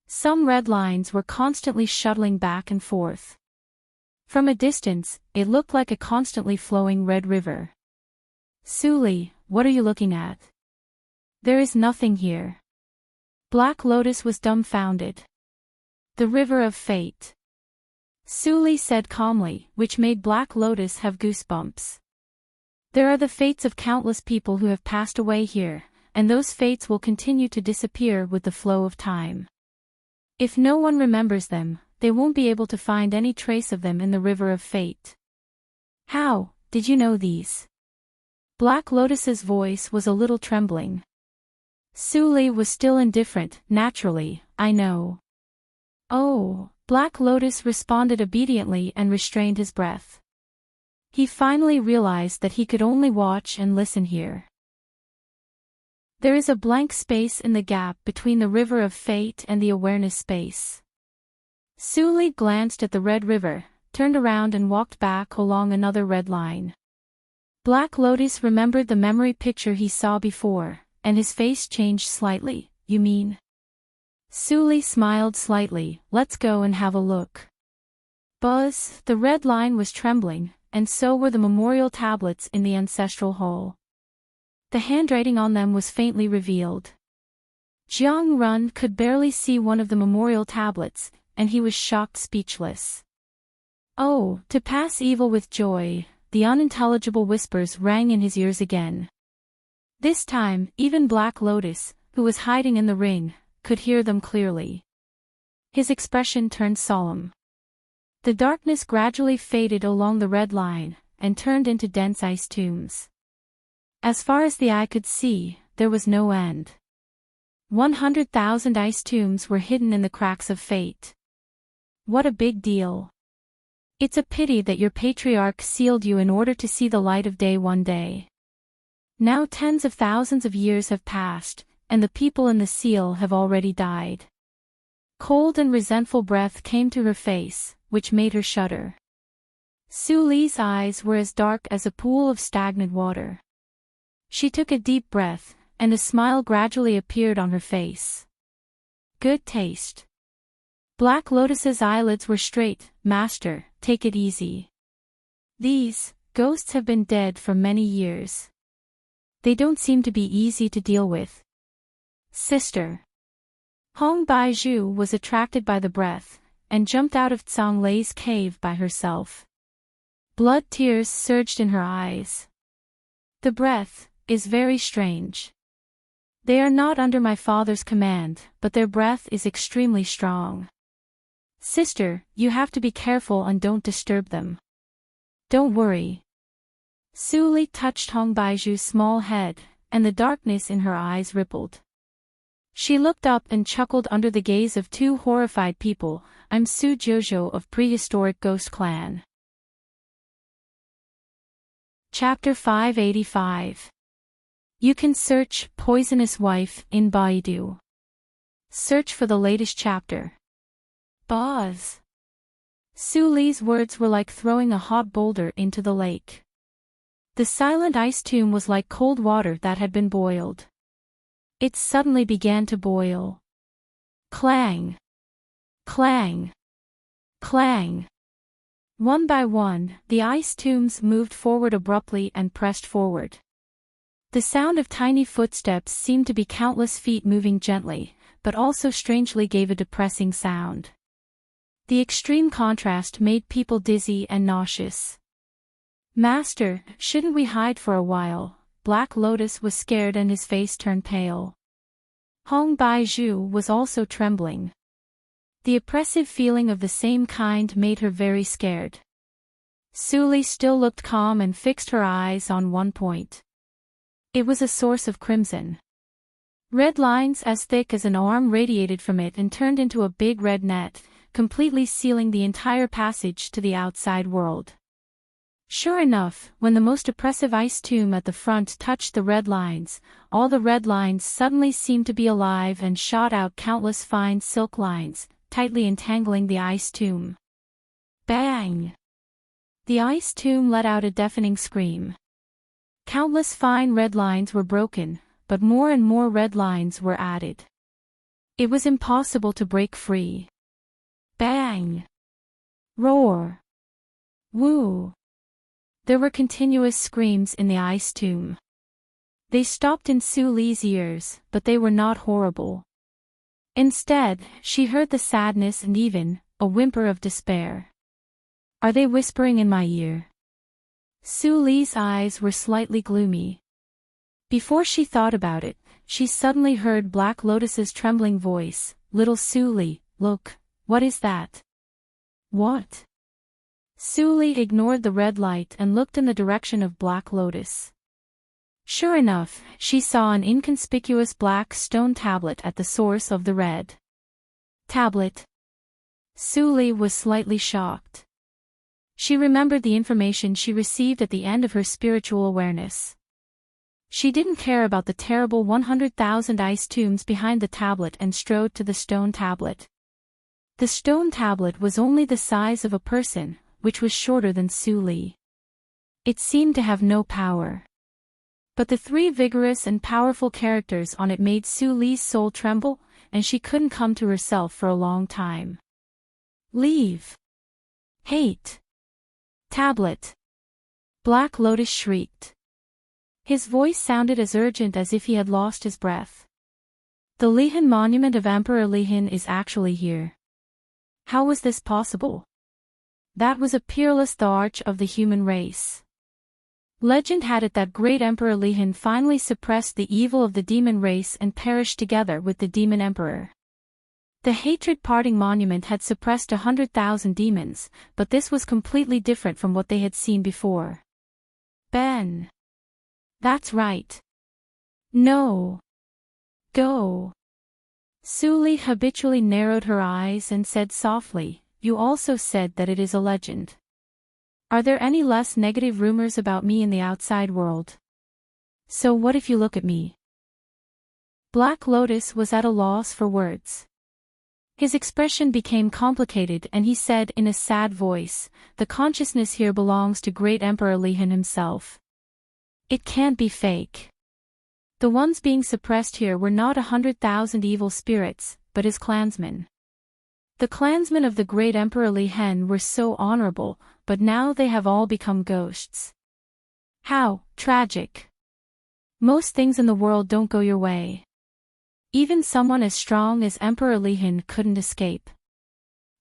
Some red lines were constantly shuttling back and forth. From a distance, it looked like a constantly flowing red river. Suli, what are you looking at? There is nothing here. Black Lotus was dumbfounded. The river of fate. Suli said calmly, which made Black Lotus have goosebumps. There are the fates of countless people who have passed away here, and those fates will continue to disappear with the flow of time. If no one remembers them, they won't be able to find any trace of them in the river of fate. How did you know these? Black Lotus's voice was a little trembling. Suli was still indifferent. Naturally, I know. Oh, Black Lotus responded obediently and restrained his breath. He finally realized that he could only watch and listen here. There is a blank space in the gap between the river of fate and the awareness space. Suli glanced at the red river, turned around and walked back along another red line. Black Lotus remembered the memory picture he saw before, and his face changed slightly. You mean? Suli smiled slightly. Let's go and have a look. Buzz, the red line was trembling, and so were the memorial tablets in the ancestral hall. The handwriting on them was faintly revealed. Jiang Run could barely see one of the memorial tablets, and he was shocked speechless. Oh, to pass evil with joy, the unintelligible whispers rang in his ears again. This time, even Black Lotus, who was hiding in the ring, could hear them clearly. His expression turned solemn. The darkness gradually faded along the red line, and turned into dense ice tombs. As far as the eye could see, there was no end. 100,000 ice tombs were hidden in the cracks of fate. What a big deal. It's a pity that your patriarch sealed you in order to see the light of day one day. Now tens of thousands of years have passed, and the people in the seal have already died. Cold and resentful breath came to her face, which made her shudder. Su Li's eyes were as dark as a pool of stagnant water. She took a deep breath, and a smile gradually appeared on her face. Good taste. Black Lotus's eyelids were straight. Master, take it easy. These ghosts have been dead for many years. They don't seem to be easy to deal with. Sister. Hong Baizhu was attracted by the breath, and jumped out of Tsang Lei's cave by herself. Blood tears surged in her eyes. The breath is very strange. They are not under my father's command, but their breath is extremely strong. Sister, you have to be careful and don't disturb them. Don't worry. Su Li touched Hong Baiju's small head, and the darkness in her eyes rippled. She looked up and chuckled under the gaze of two horrified people. I'm Su Jojo of Prehistoric Ghost Clan. Chapter 585. You can search Poisonous Wife in Baidu. Search for the latest chapter. Boz. Su Li's words were like throwing a hot boulder into the lake. The silent ice tomb was like cold water that had been boiled. It suddenly began to boil. Clang. Clang. Clang. One by one, the ice tombs moved forward abruptly and pressed forward. The sound of tiny footsteps seemed to be countless feet moving gently, but also strangely gave a depressing sound. The extreme contrast made people dizzy and nauseous. Master, shouldn't we hide for a while? Black Lotus was scared and his face turned pale. Hong Baizhu was also trembling. The oppressive feeling of the same kind made her very scared. Su Li still looked calm and fixed her eyes on one point. It was a source of crimson. Red lines as thick as an arm radiated from it and turned into a big red net, completely sealing the entire passage to the outside world. Sure enough, when the most oppressive ice tomb at the front touched the red lines, all the red lines suddenly seemed to be alive and shot out countless fine silk lines, tightly entangling the ice tomb. Bang! The ice tomb let out a deafening scream. Countless fine red lines were broken, but more and more red lines were added. It was impossible to break free. Bang! Roar! Woo! There were continuous screams in the ice tomb. They stopped in Su Li's ears, but they were not horrible. Instead, she heard the sadness and even a whimper of despair. Are they whispering in my ear? Su Li's eyes were slightly gloomy. Before she thought about it, she suddenly heard Black Lotus's trembling voice, "Little Su Li, look, what is that?" What? Su Li ignored the red light and looked in the direction of Black Lotus. Sure enough, she saw an inconspicuous black stone tablet at the source of the red tablet. Su Li was slightly shocked. She remembered the information she received at the end of her spiritual awareness. She didn't care about the terrible 100,000 ice tombs behind the tablet and strode to the stone tablet. The stone tablet was only the size of a person, which was shorter than Su Li. It seemed to have no power. But the three vigorous and powerful characters on it made Su Li's soul tremble, and she couldn't come to herself for a long time. Leave. Hate. Tablet. Black Lotus shrieked. His voice sounded as urgent as if he had lost his breath. The Lihin monument of Emperor Lihin is actually here. How was this possible? That was a peerless arch of the human race. Legend had it that great Emperor Lihin finally suppressed the evil of the demon race and perished together with the demon emperor. The hatred-parting monument had suppressed 100,000 demons, but this was completely different from what they had seen before. Ben. That's right. No. Go. Su Li habitually narrowed her eyes and said softly, "You also said that it is a legend. Are there any less negative rumors about me in the outside world? So what if you look at me?" Black Lotus was at a loss for words. His expression became complicated and he said in a sad voice, "The consciousness here belongs to great Emperor Lihan himself. It can't be fake. The ones being suppressed here were not 100,000 evil spirits, but his clansmen. The clansmen of the great Emperor Lihan were so honorable, but now they have all become ghosts. How tragic. Most things in the world don't go your way. Even someone as strong as Emperor Lihan couldn't escape."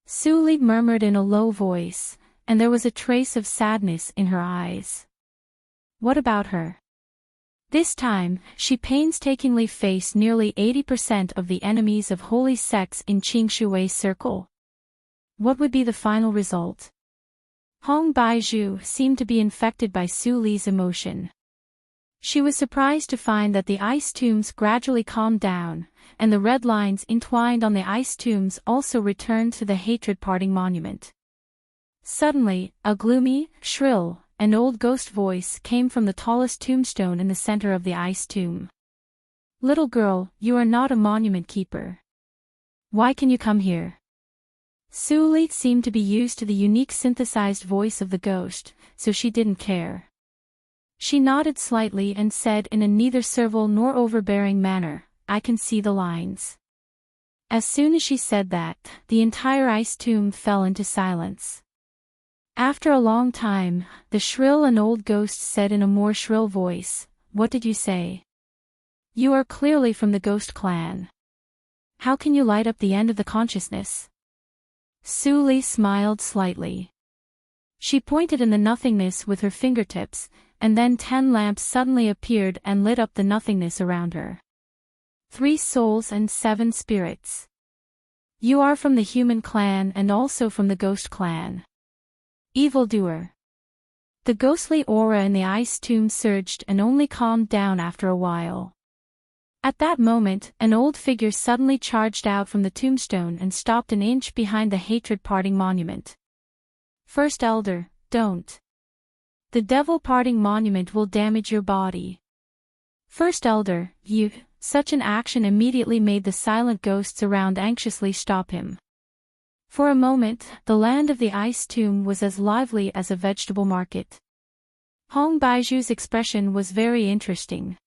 Su Li murmured in a low voice, and there was a trace of sadness in her eyes. What about her? This time, she painstakingly faced nearly 80% of the enemies of holy sects in Qingshui's circle. What would be the final result? Hong Baizhu seemed to be infected by Su Li's emotion. She was surprised to find that the ice tombs gradually calmed down, and the red lines entwined on the ice tombs also returned to the hatred-parting monument. Suddenly, a gloomy, shrill, an old ghost voice came from the tallest tombstone in the center of the ice tomb. "Little girl, you are not a monument keeper. Why can you come here?" Su Li seemed to be used to the unique synthesized voice of the ghost, so she didn't care. She nodded slightly and said in a neither servile nor overbearing manner, "I can see the lines." As soon as she said that, the entire ice tomb fell into silence. After a long time, the shrill and old ghost said in a more shrill voice, "What did you say? You are clearly from the ghost clan. How can you light up the end of the consciousness?" Su Li smiled slightly. She pointed in the nothingness with her fingertips, and then 10 lamps suddenly appeared and lit up the nothingness around her. 3 souls and 7 spirits. You are from the human clan and also from the ghost clan. Evildoer. The ghostly aura in the ice tomb surged and only calmed down after a while. At that moment, an old figure suddenly charged out from the tombstone and stopped an inch behind the hatred-parting monument. "First Elder, don't. The devil-parting monument will damage your body." "First Elder, you..." Such an action immediately made the silent ghosts around anxiously stop him. For a moment, the land of the ice tomb was as lively as a vegetable market. Hong Baizhu's expression was very interesting.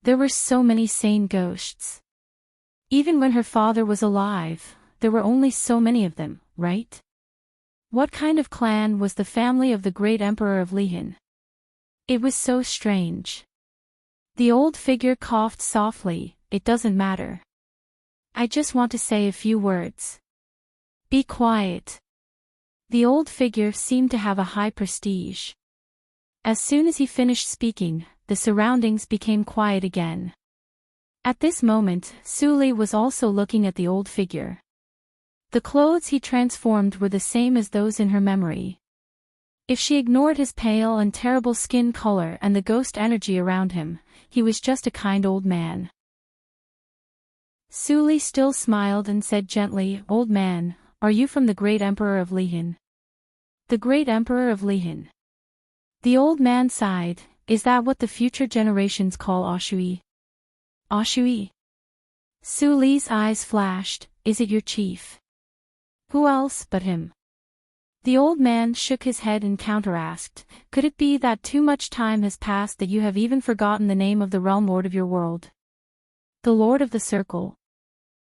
There were so many sane ghosts. Even when her father was alive, there were only so many of them, right? What kind of clan was the family of the great Emperor of Lihan? It was so strange. The old figure coughed softly. "It doesn't matter. I just want to say a few words." "Be quiet." The old figure seemed to have a high prestige. As soon as he finished speaking, the surroundings became quiet again. At this moment, Su Li was also looking at the old figure. The clothes he transformed were the same as those in her memory. If she ignored his pale and terrible skin color and the ghost energy around him, he was just a kind old man. Su Li still smiled and said gently, "Old man, are you from the great Emperor of Lihan?" "The great Emperor of Lihan." The old man sighed. "Is that what the future generations call Oshui?" "Oshui?" Su Li's eyes flashed. "Is it your chief?" "Who else but him?" The old man shook his head and counter-asked, "Could it be that too much time has passed that you have even forgotten the name of the realm lord of your world?" "The lord of the circle."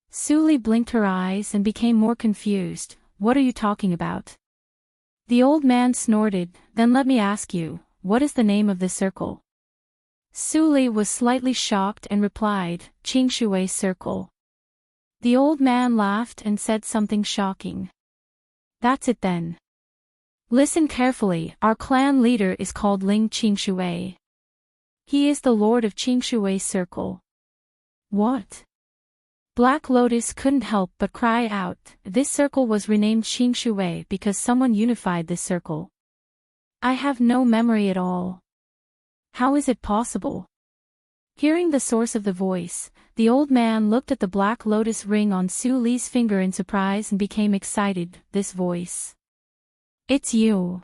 Su Li blinked her eyes and became more confused. "What are you talking about?" The old man snorted. "Then let me ask you, what is the name of this circle?" Su Li was slightly shocked and replied, "Qingshui Circle." The old man laughed and said something shocking. "That's it then. Listen carefully, our clan leader is called Ling Qingshui. He is the lord of Qingshui Circle." "What?" Black Lotus couldn't help but cry out. This circle was renamed Qingshui because someone unified this circle. "I have no memory at all. How is it possible?" Hearing the source of the voice, the old man looked at the Black Lotus ring on Su Li's finger in surprise and became excited. "This voice. It's you.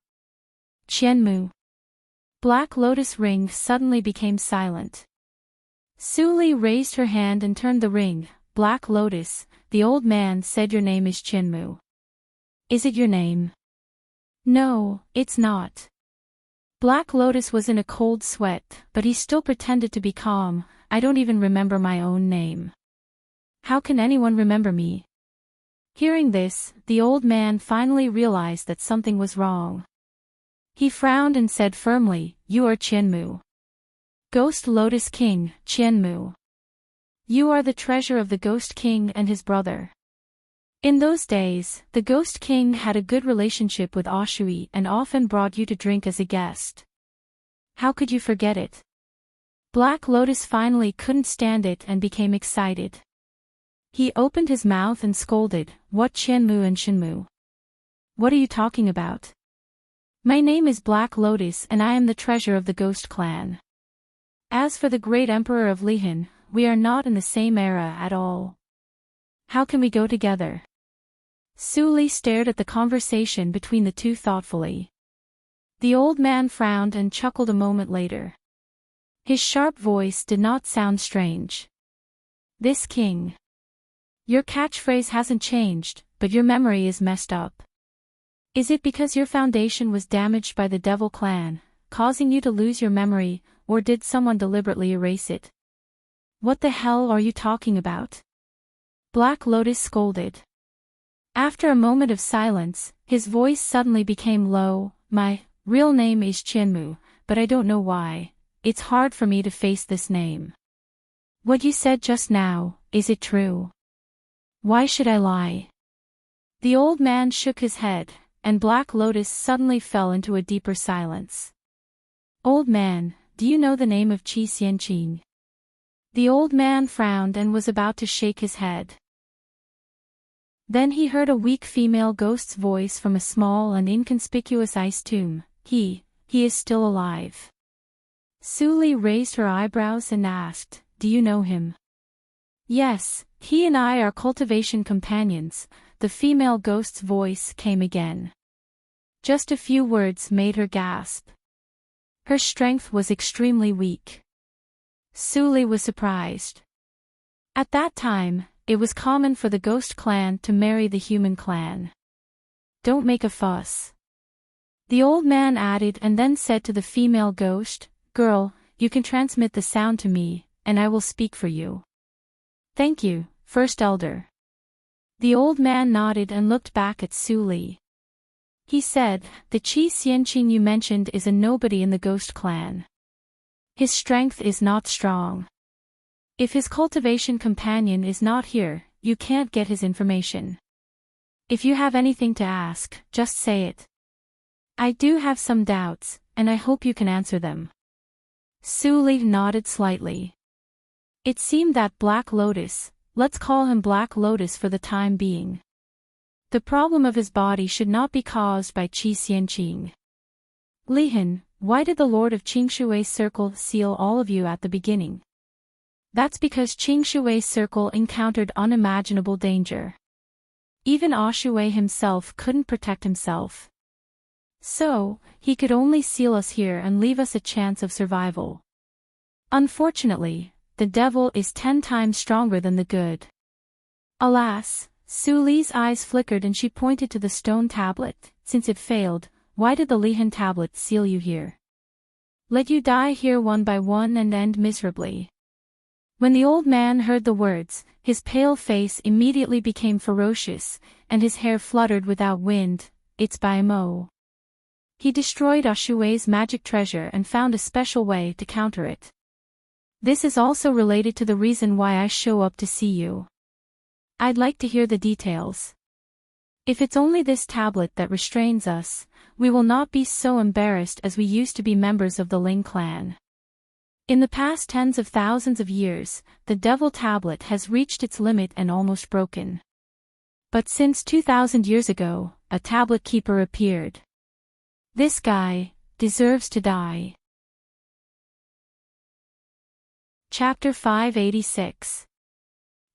Qianmu." Black Lotus ring suddenly became silent. Su Li raised her hand and turned the ring. "Black Lotus, the old man said your name is Chinmu. Is it your name? No, it's not. Black Lotus was in a cold sweat, but he still pretended to be calm. I don't even remember my own name. How can anyone remember me? Hearing this, the old man finally realized that something was wrong. He frowned and said firmly, "You are Chinmu. Ghost Lotus King, Chinmu. You are the treasure of the Ghost King and his brother." In those days, the Ghost King had a good relationship with Oshui and often brought you to drink as a guest. How could you forget it? Black Lotus finally couldn't stand it and became excited. He opened his mouth and scolded, "What Chinmu and Shinmu? What are you talking about? My name is Black Lotus and I am the treasure of the Ghost Clan. As for the great Emperor of Lihan, we are not in the same era at all. How can we go together?" Su Li stared at the conversation between the two thoughtfully. The old man frowned and chuckled a moment later. His sharp voice did not sound strange. "This king. Your catchphrase hasn't changed, but your memory is messed up. Is it because your foundation was damaged by the Devil Clan, causing you to lose your memory, or did someone deliberately erase it? What the hell are you talking about?" Black Lotus scolded. After a moment of silence, his voice suddenly became low. "My real name is Chinmu, but I don't know why. It's hard for me to face this name. What you said just now, is it true? Why should I lie?" The old man shook his head, and Black Lotus suddenly fell into a deeper silence. "Old man, do you know the name of Qi Xianqing?" The old man frowned and was about to shake his head. Then he heard a weak female ghost's voice from a small and inconspicuous ice tomb. He is still alive." Su Li raised her eyebrows and asked, "Do you know him?" "Yes, he and I are cultivation companions," the female ghost's voice came again. Just a few words made her gasp. Her strength was extremely weak. Su Li was surprised. At that time, it was common for the Ghost Clan to marry the human clan. "Don't make a fuss," the old man added, and then said to the female ghost, "Girl, you can transmit the sound to me, and I will speak for you." "Thank you, First Elder." The old man nodded and looked back at Su Li. He said, "The Qi Xianqing you mentioned is a nobody in the Ghost Clan. His strength is not strong. If his cultivation companion is not here, you can't get his information. If you have anything to ask, just say it. I do have some doubts, and I hope you can answer them." Su Li nodded slightly. It seemed that Black Lotus, let's call him Black Lotus for the time being. The problem of his body should not be caused by Qi Xianqing. "Lihan, why did the Lord of Qingshui's circle seal all of you at the beginning?" "That's because Qingshui's circle encountered unimaginable danger. Even Oshui himself couldn't protect himself. So, he could only seal us here and leave us a chance of survival. Unfortunately, the devil is 10 times stronger than the good." Alas, Su Li's eyes flickered and she pointed to the stone tablet. "Since it failed, why did the Lihan tablet seal you here? Let you die here one by one and end miserably." When the old man heard the words, his pale face immediately became ferocious, and his hair fluttered without wind. "It's by Mo. He destroyed Oshui's magic treasure and found a special way to counter it. This is also related to the reason why I show up to see you. I'd like to hear the details. If it's only this tablet that restrains us, we will not be so embarrassed as we used to be members of the Ling clan. In the past tens of thousands of years, the Devil Tablet has reached its limit and almost broken. But since 2000 years ago, a tablet keeper appeared. This guy deserves to die." Chapter 586.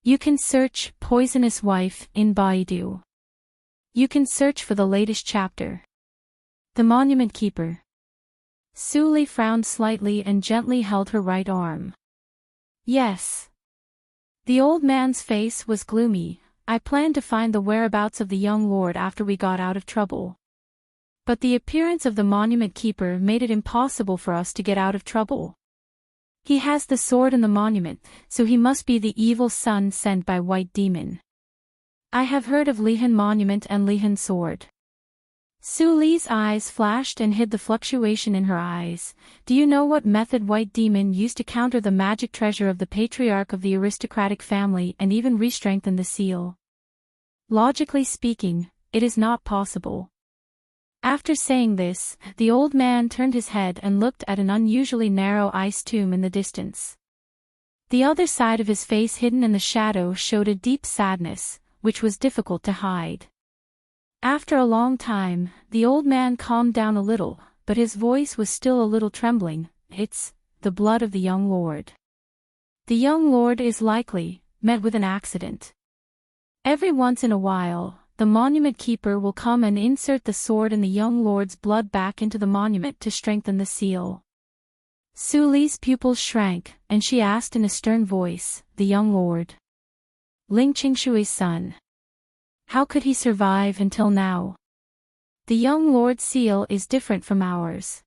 You can search Poisonous Wife in Baidu. You can search for the latest chapter. The Monument Keeper. Su Li frowned slightly and gently held her right arm. "Yes." The old man's face was gloomy. I planned to find the whereabouts of the young lord after we got out of trouble. But the appearance of the monument keeper made it impossible for us to get out of trouble. He has the sword and the monument, so he must be the evil son sent by White Demon. I have heard of Lihan monument and Lihan sword. Su Li's eyes flashed and hid the fluctuation in her eyes. Do you know what method White Demon used to counter the magic treasure of the patriarch of the aristocratic family and even re-strengthen the seal? Logically speaking, it is not possible. After saying this, the old man turned his head and looked at an unusually narrow ice tomb in the distance. The other side of his face hidden in the shadow showed a deep sadness, which was difficult to hide. After a long time, the old man calmed down a little, but his voice was still a little trembling. It's the blood of the young lord. The young lord is likely met with an accident. Every once in a while, the monument keeper will come and insert the sword and the young lord's blood back into the monument to strengthen the seal. Su Li's pupils shrank, and she asked in a stern voice, the young lord. Ling Qingshui's son. How could he survive until now? The young lord's seal is different from ours.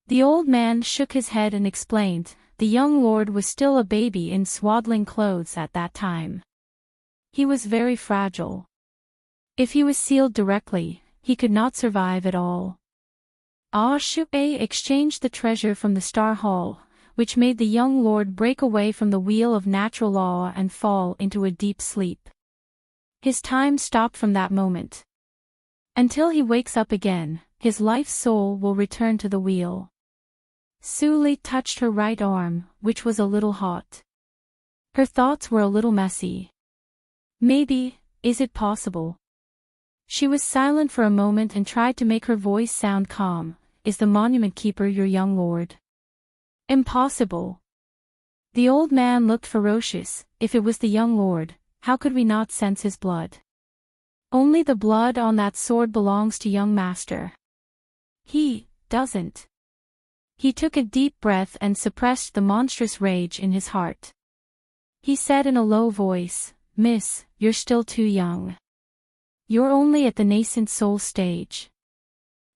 The old man shook his head and explained, the young lord was still a baby in swaddling clothes at that time. He was very fragile. If he was sealed directly, he could not survive at all. Shui exchanged the treasure from the Star Hall, which made the young lord break away from the wheel of natural law and fall into a deep sleep. His time stopped from that moment. Until he wakes up again, his life's soul will return to the wheel. Su Li touched her right arm, which was a little hot. Her thoughts were a little messy. Maybe, is it possible? She was silent for a moment and tried to make her voice sound calm. Is the monument keeper your young lord? Impossible. The old man looked ferocious. If it was the young lord, how could we not sense his blood? Only the blood on that sword belongs to young master. He doesn't. He took a deep breath and suppressed the monstrous rage in his heart. He said in a low voice, Miss, you're still too young. You're only at the nascent soul stage.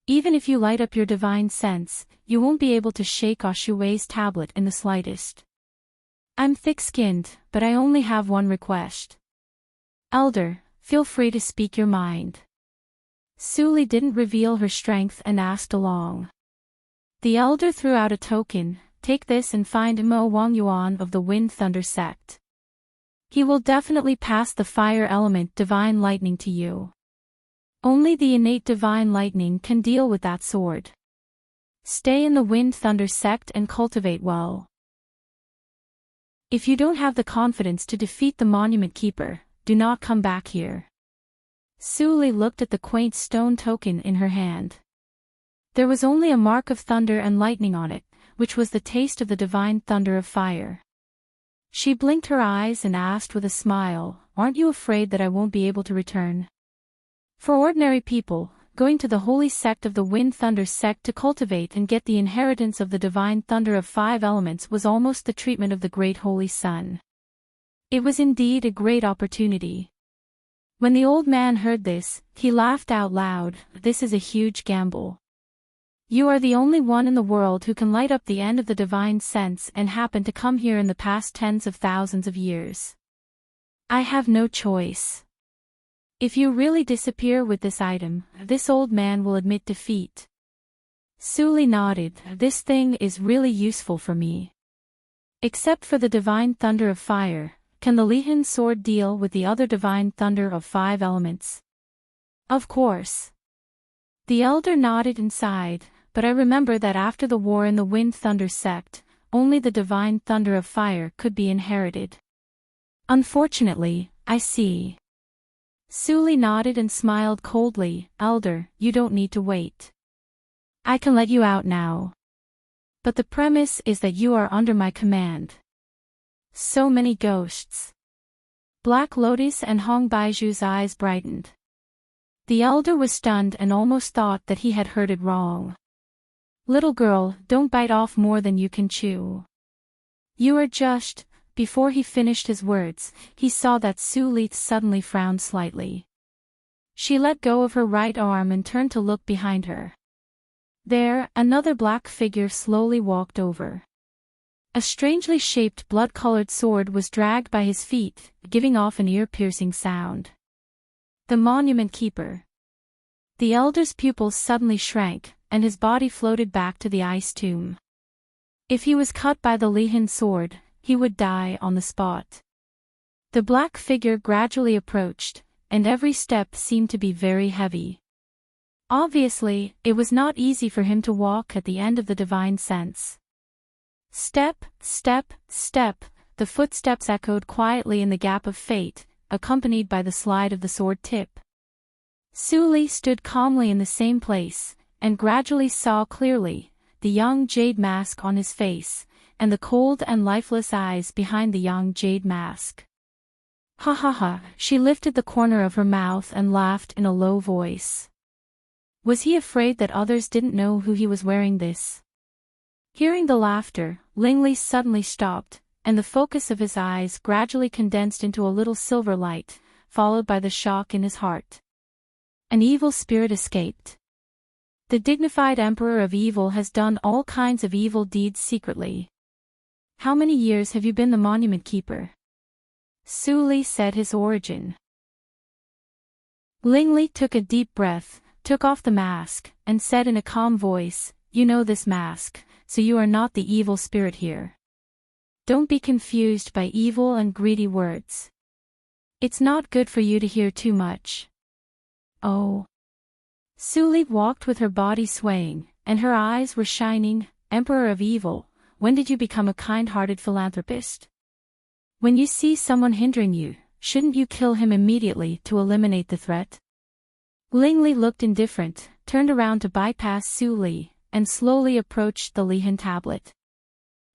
Even if you light up your divine sense, you won't be able to shake Shui's tablet in the slightest. I'm thick-skinned, but I only have one request. Elder, feel free to speak your mind. Su Li didn't reveal her strength and asked along. The elder threw out a token. Take this and find Mo Wang Yuan of the Wind Thunder sect. He will definitely pass the fire element divine lightning to you. Only the innate divine lightning can deal with that sword. Stay in the Wind Thunder sect and cultivate well. If you don't have the confidence to defeat the monument keeper, do not come back here. Su Li looked at the quaint stone token in her hand. There was only a mark of thunder and lightning on it, which was the taste of the divine thunder of fire. She blinked her eyes and asked with a smile, aren't you afraid that I won't be able to return? For ordinary people, going to the holy sect of the Wind Thunder sect to cultivate and get the inheritance of the divine thunder of 5 elements was almost the treatment of the great holy sun. It was indeed a great opportunity. When the old man heard this, he laughed out loud. This is a huge gamble. You are the only one in the world who can light up the end of the divine sense and happen to come here in the past tens of thousands of years. I have no choice. If you really disappear with this item, this old man will admit defeat. Su Li nodded. This thing is really useful for me. Except for the divine thunder of fire, can the Lihan sword deal with the other divine thunder of 5 elements? Of course. The elder nodded and sighed. But I remember that after the war in the Wind Thunder sect, only the divine thunder of fire could be inherited. Unfortunately, I see. Su Li nodded and smiled coldly. Elder, you don't need to wait. I can let you out now. But the premise is that you are under my command. So many ghosts. Black Lotus and Hong Baiju's eyes brightened. The elder was stunned and almost thought that he had heard it wrong. Little girl, don't bite off more than you can chew. You are just before he finished his words, he saw that Su Li suddenly frowned slightly. She let go of her right arm and turned to look behind her. There, another black figure slowly walked over. A strangely shaped blood-colored sword was dragged by his feet, giving off an ear-piercing sound. The Monument Keeper. The elder's pupils suddenly shrank, and his body floated back to the ice tomb. If he was cut by the Lihin sword, he would die on the spot. The black figure gradually approached, and every step seemed to be very heavy. Obviously, it was not easy for him to walk at the end of the divine sense. Step, step, step, the footsteps echoed quietly in the gap of fate, accompanied by the slide of the sword tip. Su Li stood calmly in the same place, and gradually saw clearly, the young jade mask on his face, and the cold and lifeless eyes behind the young jade mask. Ha ha ha, she lifted the corner of her mouth and laughed in a low voice. Was he afraid that others didn't know who he was wearing this? Hearing the laughter, Lingli suddenly stopped, and the focus of his eyes gradually condensed into a little silver light, followed by the shock in his heart. An evil spirit escaped. The dignified Emperor of Evil has done all kinds of evil deeds secretly. How many years have you been the Monument Keeper? Su Li said his origin. Lingli took a deep breath, took off the mask, and said in a calm voice, "You know this mask, so you are not the evil spirit here. Don't be confused by evil and greedy words. It's not good for you to hear too much." Oh. Su Li walked with her body swaying, and her eyes were shining. Emperor of Evil, when did you become a kind-hearted philanthropist? When you see someone hindering you, shouldn't you kill him immediately to eliminate the threat? Lingli looked indifferent, turned around to bypass Su Li, and slowly approached the Lihin tablet.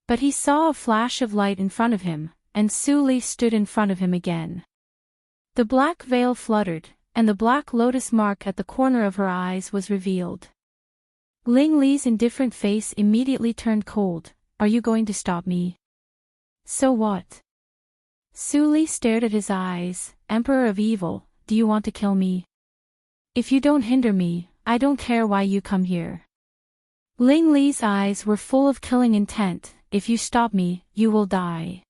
But he saw a flash of light in front of him, and Su Li stood in front of him again. The black veil fluttered, and the black lotus mark at the corner of her eyes was revealed. Ling Li's indifferent face immediately turned cold. "Are you going to stop me?" "So what?" Su Li stared at his eyes. "Emperor of Evil, do you want to kill me? If you don't hinder me, I don't care why you come here." Ling Li's eyes were full of killing intent. "If you stop me, you will die."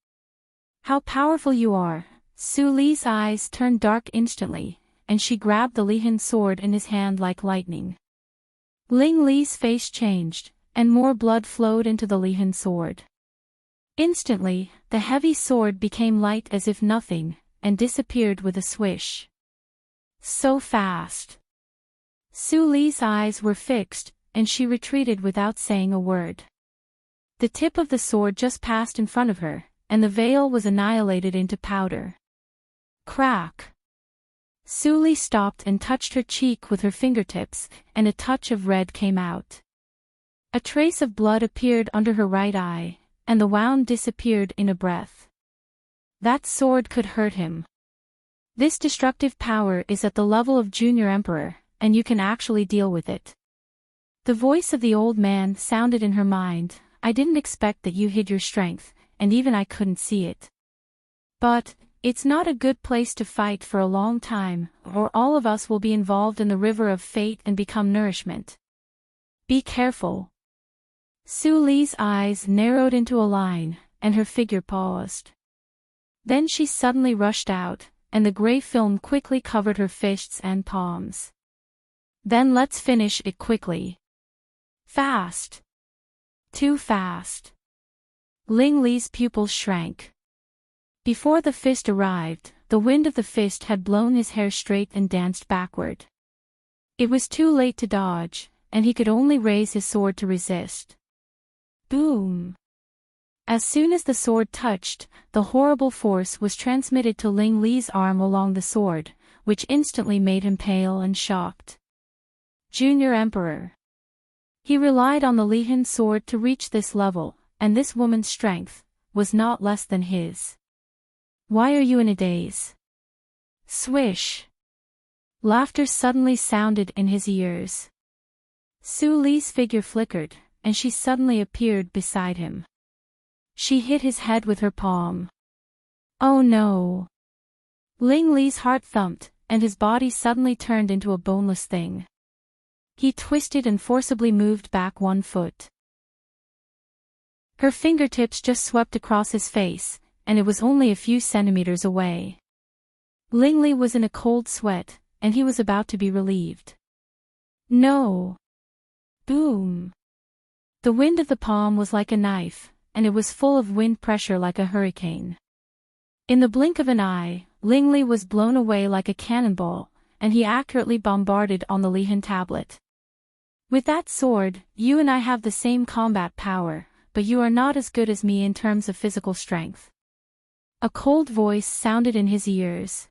"How powerful you are!" Su Li's eyes turned dark instantly, and she grabbed the Lihin sword in his hand like lightning. Ling Li's face changed, and more blood flowed into the Lihin sword. Instantly, the heavy sword became light as if nothing, and disappeared with a swish. So fast. Su Li's eyes were fixed, and she retreated without saying a word. The tip of the sword just passed in front of her, and the veil was annihilated into powder. Crack! Su Li stopped and touched her cheek with her fingertips, and a touch of red came out. A trace of blood appeared under her right eye, and the wound disappeared in a breath. That sword could hurt him. This destructive power is at the level of Junior Emperor, and you can actually deal with it. The voice of the old man sounded in her mind. "I didn't expect that you hid your strength, and even I couldn't see it. But it's not a good place to fight for a long time, or all of us will be involved in the river of fate and become nourishment. Be careful." Su Li's eyes narrowed into a line, and her figure paused. Then she suddenly rushed out, and the gray film quickly covered her fists and palms. "Then let's finish it quickly." "Fast." "Too fast." Ling Li's pupils shrank. Before the fist arrived, the wind of the fist had blown his hair straight and danced backward. It was too late to dodge, and he could only raise his sword to resist. Boom! As soon as the sword touched, the horrible force was transmitted to Ling Li's arm along the sword, which instantly made him pale and shocked. Junior Emperor. He relied on the Lihin sword to reach this level, and this woman's strength was not less than his. "Why are you in a daze?" Swish! Laughter suddenly sounded in his ears. Su Li's figure flickered, and she suddenly appeared beside him. She hit his head with her palm. Oh no. Ling Li's heart thumped, and his body suddenly turned into a boneless thing. He twisted and forcibly moved back 1 foot. Her fingertips just swept across his face, and it was only a few centimeters away. Ling Li was in a cold sweat, and he was about to be relieved. No. Boom. The wind of the palm was like a knife, and it was full of wind pressure like a hurricane. In the blink of an eye, Ling Li was blown away like a cannonball, and he accurately bombarded on the Lihan tablet. With that sword, you and I have the same combat power, but you are not as good as me in terms of physical strength. A cold voice sounded in his ears.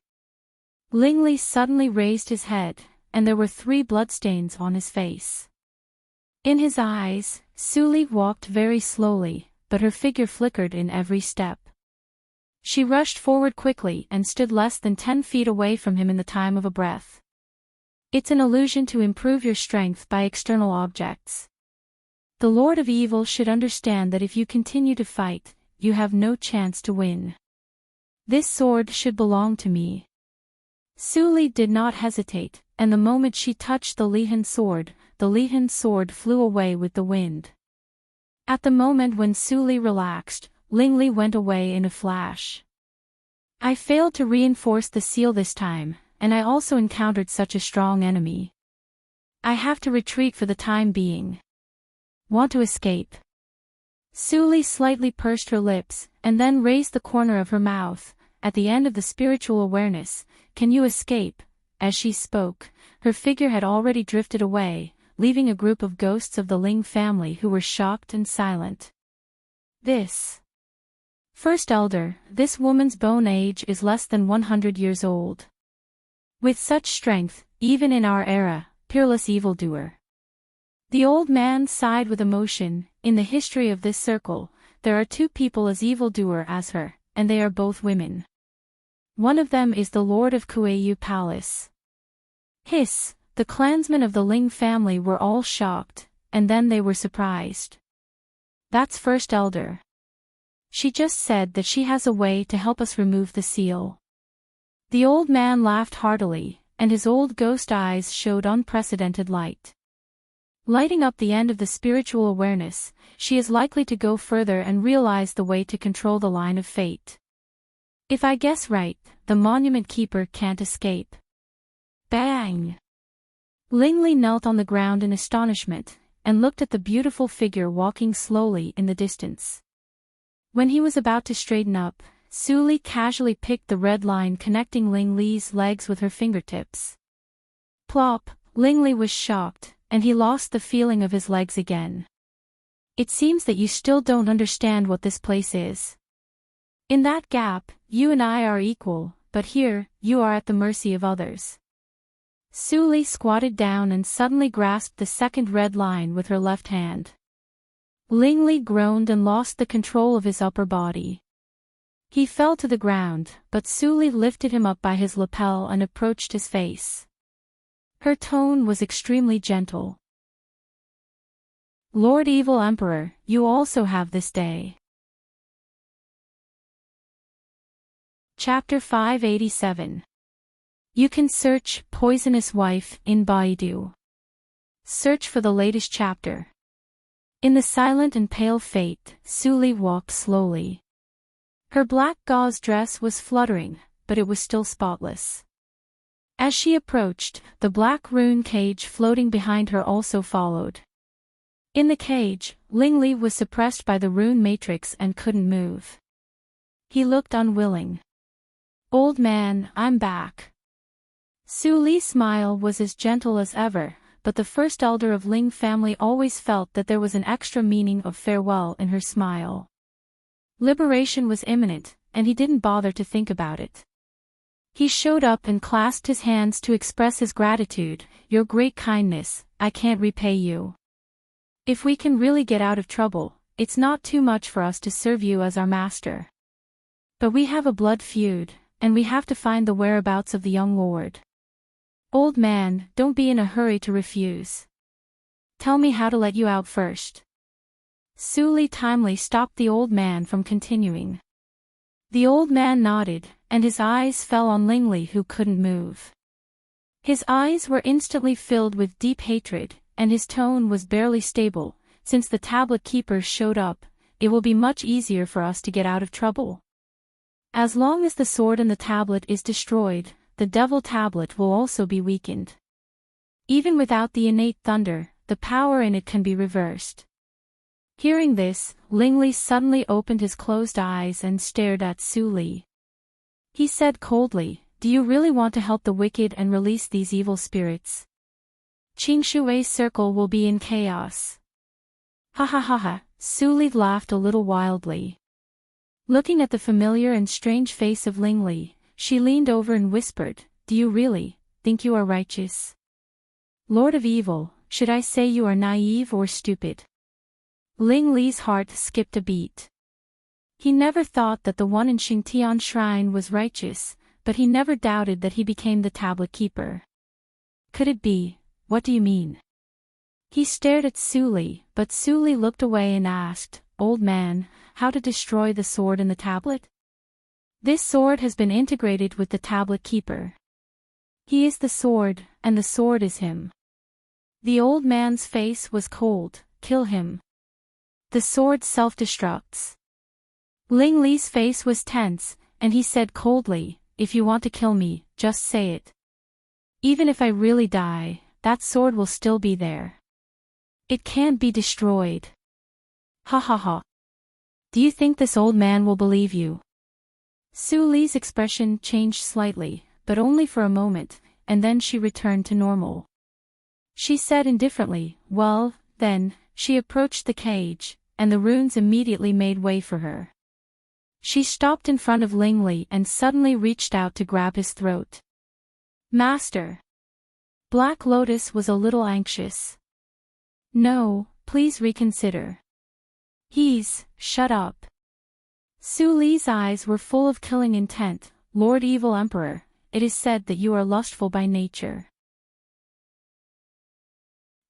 Ling Li suddenly raised his head, and there were 3 bloodstains on his face. In his eyes, Su Li walked very slowly, but her figure flickered in every step. She rushed forward quickly and stood less than 10 feet away from him in the time of a breath. It's an illusion to improve your strength by external objects. The Lord of Evil should understand that if you continue to fight, you have no chance to win. This sword should belong to me. Su Li did not hesitate, and the moment she touched the Lihan sword flew away with the wind. At the moment when Su Li relaxed, Ling Li went away in a flash. I failed to reinforce the seal this time, and I also encountered such a strong enemy. I have to retreat for the time being. Want to escape? Su Li slightly pursed her lips, and then raised the corner of her mouth, at the end of the spiritual awareness. Can you escape? As she spoke, her figure had already drifted away, leaving a group of ghosts of the Ling family who were shocked and silent. This First Elder, this woman's bone age is less than 100 years old. With such strength, even in our era, peerless evildoer. The old man sighed with emotion. In the history of this circle, there are 2 people as evildoer as her, and they are both women. One of them is the Lord of Kueyu Palace. Hiss, the clansmen of the Ling family were all shocked, and then they were surprised. That's First Elder. She just said that she has a way to help us remove the seal. The old man laughed heartily, and his old ghost eyes showed unprecedented light. Lighting up the end of the spiritual awareness, she is likely to go further and realize the way to control the line of fate. If I guess right, the monument keeper can't escape. Bang! Ling Li knelt on the ground in astonishment, and looked at the beautiful figure walking slowly in the distance. When he was about to straighten up, Su Li casually picked the red line connecting Ling Li's legs with her fingertips. Plop! Ling Li was shocked, and he lost the feeling of his legs again. It seems that you still don't understand what this place is. In that gap, you and I are equal, but here, you are at the mercy of others. Su Li squatted down and suddenly grasped the second red line with her left hand. Ling Li groaned and lost the control of his upper body. He fell to the ground, but Su Li lifted him up by his lapel and approached his face. Her tone was extremely gentle. Lord Evil Emperor, you also have this day. Chapter 587. You can search Poisonous Wife in Baidu. Search for the latest chapter. In the silent and pale fate, Su Li walked slowly. Her black gauze dress was fluttering, but it was still spotless. As she approached, the black rune cage floating behind her also followed. In the cage, Ling Li was suppressed by the rune matrix and couldn't move. He looked unwilling. Old man, I'm back. Su Li's smile was as gentle as ever, but the first elder of Ling family always felt that there was an extra meaning of farewell in her smile. Liberation was imminent, and he didn't bother to think about it. He showed up and clasped his hands to express his gratitude. Your great kindness, I can't repay you. If we can really get out of trouble, it's not too much for us to serve you as our master. But we have a blood feud, and we have to find the whereabouts of the young lord. Old man, don't be in a hurry to refuse. Tell me how to let you out first. Su Li timely stopped the old man from continuing. The old man nodded, and his eyes fell on Lingli, who couldn't move. His eyes were instantly filled with deep hatred, and his tone was barely stable. Since the tablet keeper showed up, it will be much easier for us to get out of trouble. As long as the sword and the tablet is destroyed, the devil tablet will also be weakened. Even without the innate thunder, the power in it can be reversed. Hearing this, Lingli suddenly opened his closed eyes and stared at Su Li. He said coldly, "Do you really want to help the wicked and release these evil spirits? Qing Shui's circle will be in chaos." Ha ha ha ha, Su Li laughed a little wildly. Looking at the familiar and strange face of Lingli, she leaned over and whispered, "Do you really think you are righteous? Lord of Evil, should I say you are naive or stupid?" Lingli's heart skipped a beat. He never thought that the one in Xingtian Shrine was righteous, but he never doubted that he became the tablet keeper. Could it be? What do you mean? He stared at Su Li, but Su Li looked away and asked, "Old man, how to destroy the sword and the tablet?" "This sword has been integrated with the tablet keeper. He is the sword, and the sword is him." The old man's face was cold. "Kill him. The sword self-destructs." Lingli's face was tense, and he said coldly, "If you want to kill me, just say it. Even if I really die, that sword will still be there. It can't be destroyed." Ha ha ha. "Do you think this old man will believe you?" Su Li's expression changed slightly, but only for a moment, and then she returned to normal. She said indifferently, "Well, then." She approached the cage, and the runes immediately made way for her. She stopped in front of Lingli and suddenly reached out to grab his throat. "Master." Black Lotus was a little anxious. "No, please reconsider." Shut up." Su Li's eyes were full of killing intent. "Lord Evil Emperor, it is said that you are lustful by nature.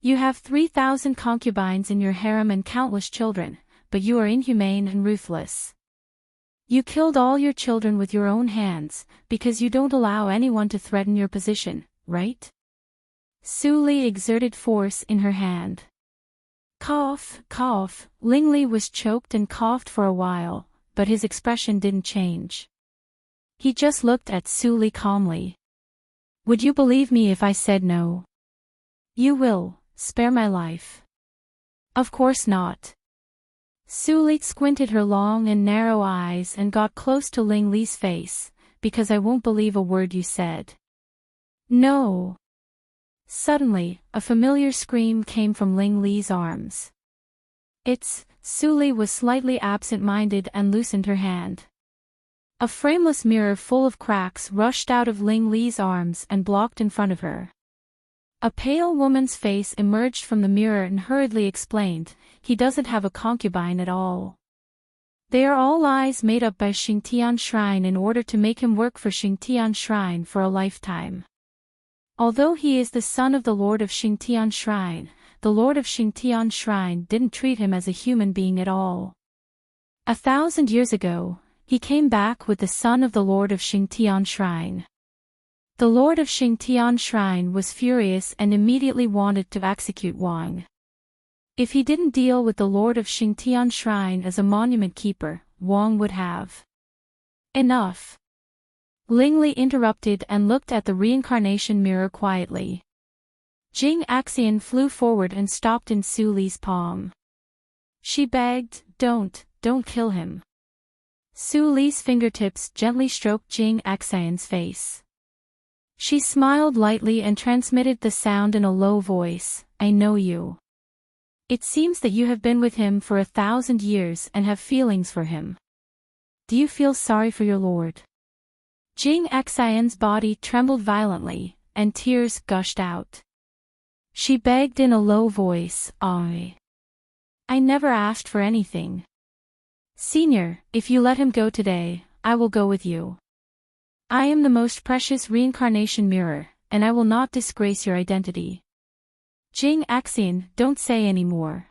You have 3,000 concubines in your harem and countless children, but you are inhumane and ruthless. You killed all your children with your own hands, because you don't allow anyone to threaten your position, right?" Su Li exerted force in her hand. Cough, cough. Lingli was choked and coughed for a while, but his expression didn't change. He just looked at Su Li calmly. "Would you believe me if I said no?" "You will spare my life." "Of course not." Su Li squinted her long and narrow eyes and got close to Lingli's face, "Because I won't believe a word you said." "No." Suddenly, a familiar scream came from Lingli's arms. Su Li was slightly absent-minded and loosened her hand. A frameless mirror full of cracks rushed out of Lingli's arms and blocked in front of her. A pale woman's face emerged from the mirror and hurriedly explained, "He doesn't have a concubine at all. They are all lies made up by Xingtian Shrine in order to make him work for Xingtian Shrine for a lifetime. Although he is the son of the Lord of Xingtian Shrine, the Lord of Xingtian Shrine didn't treat him as a human being at all. 1,000 years ago, he came back with the son of the Lord of Xingtian Shrine. The Lord of Xingtian Shrine was furious and immediately wanted to execute Wang. If he didn't deal with the Lord of Xingtian Shrine as a monument keeper, Wang would have." "Enough." Lingli interrupted and looked at the reincarnation mirror quietly. Jing Axian flew forward and stopped in Su Li's palm. She begged, don't kill him." Su Li's fingertips gently stroked Jing Axian's face. She smiled lightly and transmitted the sound in a low voice, "I know you. It seems that you have been with him for 1,000 years and have feelings for him. Do you feel sorry for your lord?" Jing Xian's body trembled violently, and tears gushed out. She begged in a low voice, I never asked for anything. Senior, if you let him go today, I will go with you. I am the most precious reincarnation mirror, and I will not disgrace your identity." Jing Axian, don't say any more.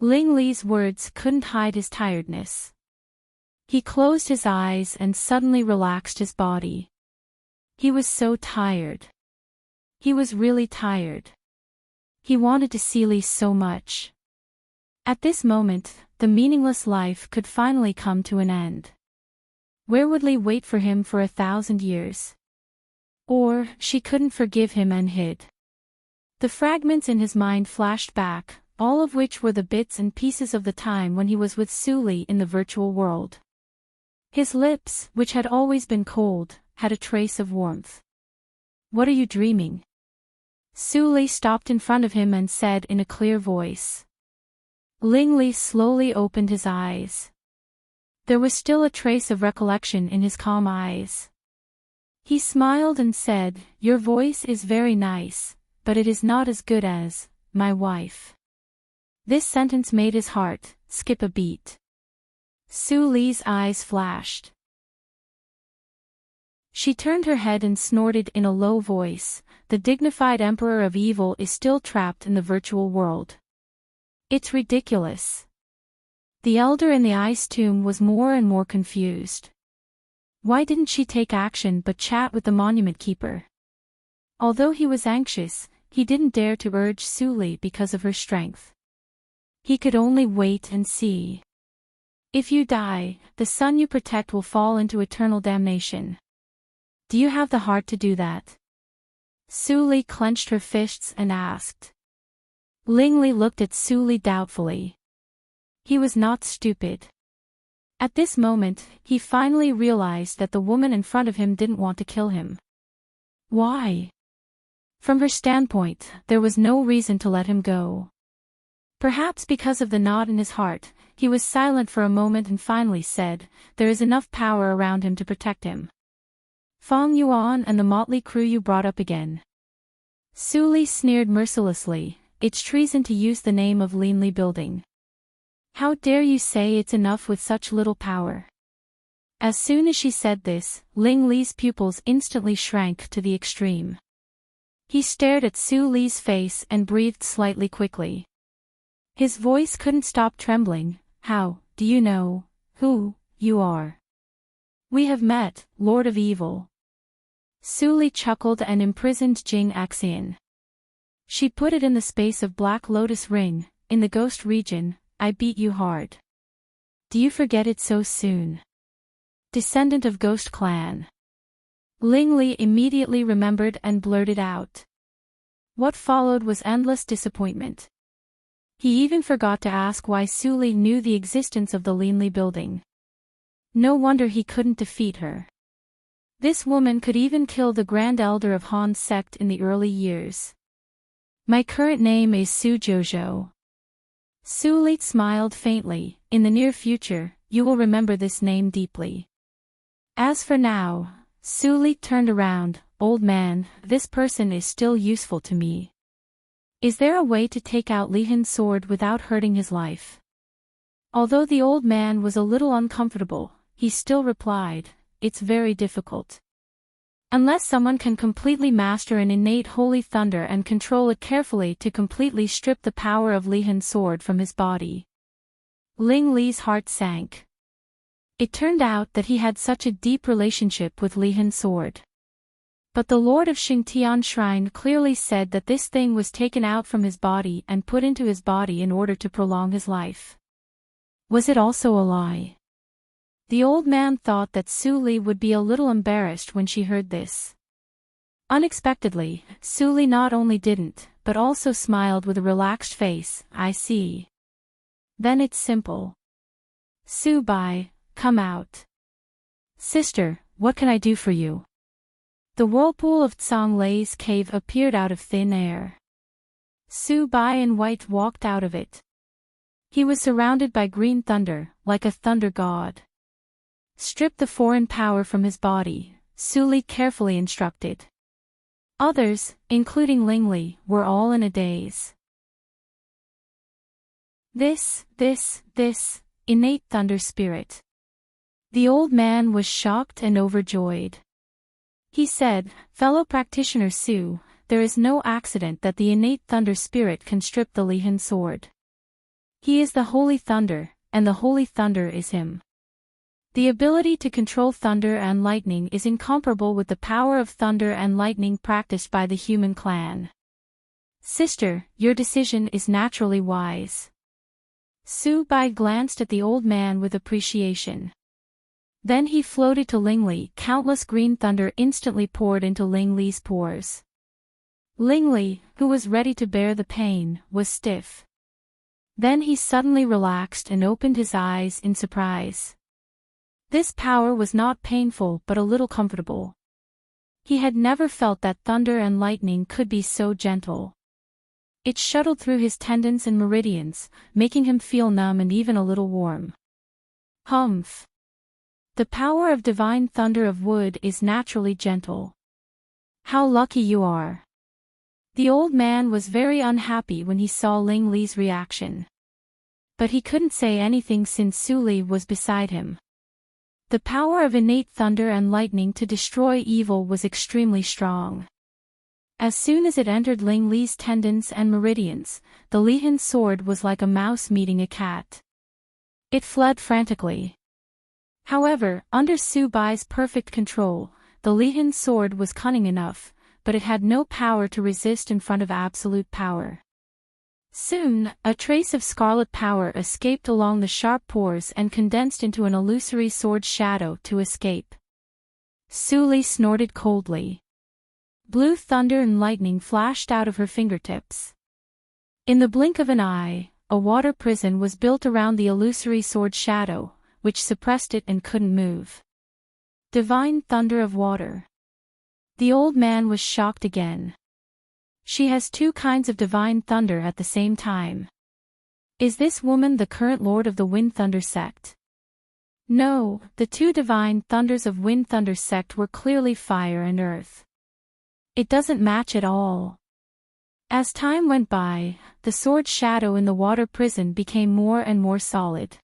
Ling Li's words couldn't hide his tiredness. He closed his eyes and suddenly relaxed his body. He was so tired. He was really tired. He wanted to see Lee so much. At this moment, the meaningless life could finally come to an end. Where would Lee wait for him for 1,000 years? Or, she couldn't forgive him and hid. The fragments in his mind flashed back, all of which were the bits and pieces of the time when he was with Su Li in the virtual world. His lips, which had always been cold, had a trace of warmth. "What are you dreaming?" Su Li stopped in front of him and said in a clear voice. Ling Li slowly opened his eyes. There was still a trace of recollection in his calm eyes. He smiled and said, "Your voice is very nice, but it is not as good as my wife." This sentence made his heart skip a beat. Su Li's eyes flashed. She turned her head and snorted in a low voice, "The dignified Emperor of Evil is still trapped in the virtual world. It's ridiculous." The elder in the ice tomb was more and more confused. Why didn't she take action but chat with the monument keeper? Although he was anxious, he didn't dare to urge Su Li because of her strength. He could only wait and see. If you die, the son you protect will fall into eternal damnation. Do you have the heart to do that? Su Li clenched her fists and asked. Ling Li looked at Su Li doubtfully. He was not stupid. At this moment, he finally realized that the woman in front of him didn't want to kill him. Why? From her standpoint, there was no reason to let him go. Perhaps because of the knot in his heart, he was silent for a moment and finally said, "There is enough power around him to protect him." "Fong Yuan and the motley crew you brought up again." Su Li sneered mercilessly, "It's treason to use the name of Linli Building. How dare you say it's enough with such little power?" As soon as she said this, Ling Li's pupils instantly shrank to the extreme. He stared at Su Li's face and breathed slightly quickly. His voice couldn't stop trembling. "How do you know who you are?" "We have met, Lord of Evil." Su Li chuckled and imprisoned Jing Axian. She put it in the space of Black Lotus Ring, in the ghost region. "I beat you hard. Do you forget it so soon?" Descendant of Ghost Clan. Ling Li immediately remembered and blurted out. What followed was endless disappointment. He even forgot to ask why Su Li knew the existence of the Linli Building. No wonder he couldn't defeat her. This woman could even kill the Grand Elder of Han's sect in the early years. "My current name is Su Jojo." Su Li smiled faintly. "In the near future, you will remember this name deeply. As for now," Su Li turned around, "Old man, this person is still useful to me. Is there a way to take out Li Hin's sword without hurting his life?" Although the old man was a little uncomfortable, he still replied, "It's very difficult. Unless someone can completely master an innate holy thunder and control it carefully to completely strip the power of Li Hin's sword from his body." Ling Li's heart sank. It turned out that he had such a deep relationship with Li Hin's sword. But the Lord of Xingtian Shrine clearly said that this thing was taken out from his body and put into his body in order to prolong his life. Was it also a lie? The old man thought that Su Li would be a little embarrassed when she heard this. Unexpectedly, Su Li not only didn't, but also smiled with a relaxed face. "I see. Then it's simple. Su Bai, come out." "Sister, what can I do for you?" The whirlpool of Tsang Lei's cave appeared out of thin air. Su Bai in white walked out of it. He was surrounded by green thunder, like a thunder god. "Strip the foreign power from his body," Su Li carefully instructed. Others, including Ling Li, were all in a daze. This innate thunder spirit. The old man was shocked and overjoyed. He said, "Fellow practitioner Su, there is no accident that the innate thunder spirit can strip the Li Hin sword. He is the holy thunder, and the holy thunder is him." The ability to control thunder and lightning is incomparable with the power of thunder and lightning practiced by the human clan. Sister, your decision is naturally wise. Su Bai glanced at the old man with appreciation. Then he floated to Ling Li. Countless green thunder instantly poured into Ling Li's pores. Ling Li, who was ready to bear the pain, was stiff. Then he suddenly relaxed and opened his eyes in surprise. This power was not painful but a little comfortable. He had never felt that thunder and lightning could be so gentle. It shuttled through his tendons and meridians, making him feel numb and even a little warm. Humph! The power of divine thunder of wood is naturally gentle. How lucky you are! The old man was very unhappy when he saw Ling Li's reaction. But he couldn't say anything since Su Li was beside him. The power of innate thunder and lightning to destroy evil was extremely strong. As soon as it entered Ling Li's tendons and meridians, the Lihan sword was like a mouse meeting a cat. It fled frantically. However, under Su Bai's perfect control, the Lihan sword was cunning enough, but it had no power to resist in front of absolute power. Soon, a trace of scarlet power escaped along the sharp pores and condensed into an illusory sword shadow to escape. Su Li snorted coldly. Blue thunder and lightning flashed out of her fingertips. In the blink of an eye, a water prison was built around the illusory sword shadow, which suppressed it and couldn't move. Divine thunder of water. The old man was shocked again. She has two kinds of divine thunder at the same time. Is this woman the current lord of the Wind Thunder sect? No, the two divine thunders of Wind Thunder sect were clearly fire and earth. It doesn't match at all. As time went by, the sword shadow in the water prison became more and more solid.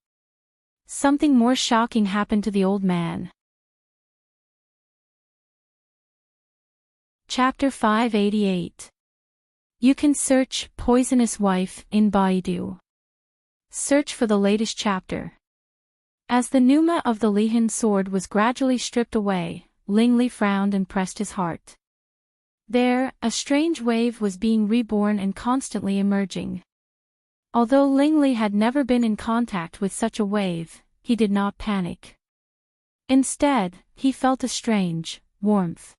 Something more shocking happened to the old man. Chapter 588. You can search Poisonous Wife in Baidu. Search for the latest chapter. As the pneuma of the Lihan sword was gradually stripped away, Ling Li frowned and pressed his heart. There, a strange wave was being reborn and constantly emerging. Although Ling Li had never been in contact with such a wave, he did not panic. Instead, he felt a strange warmth.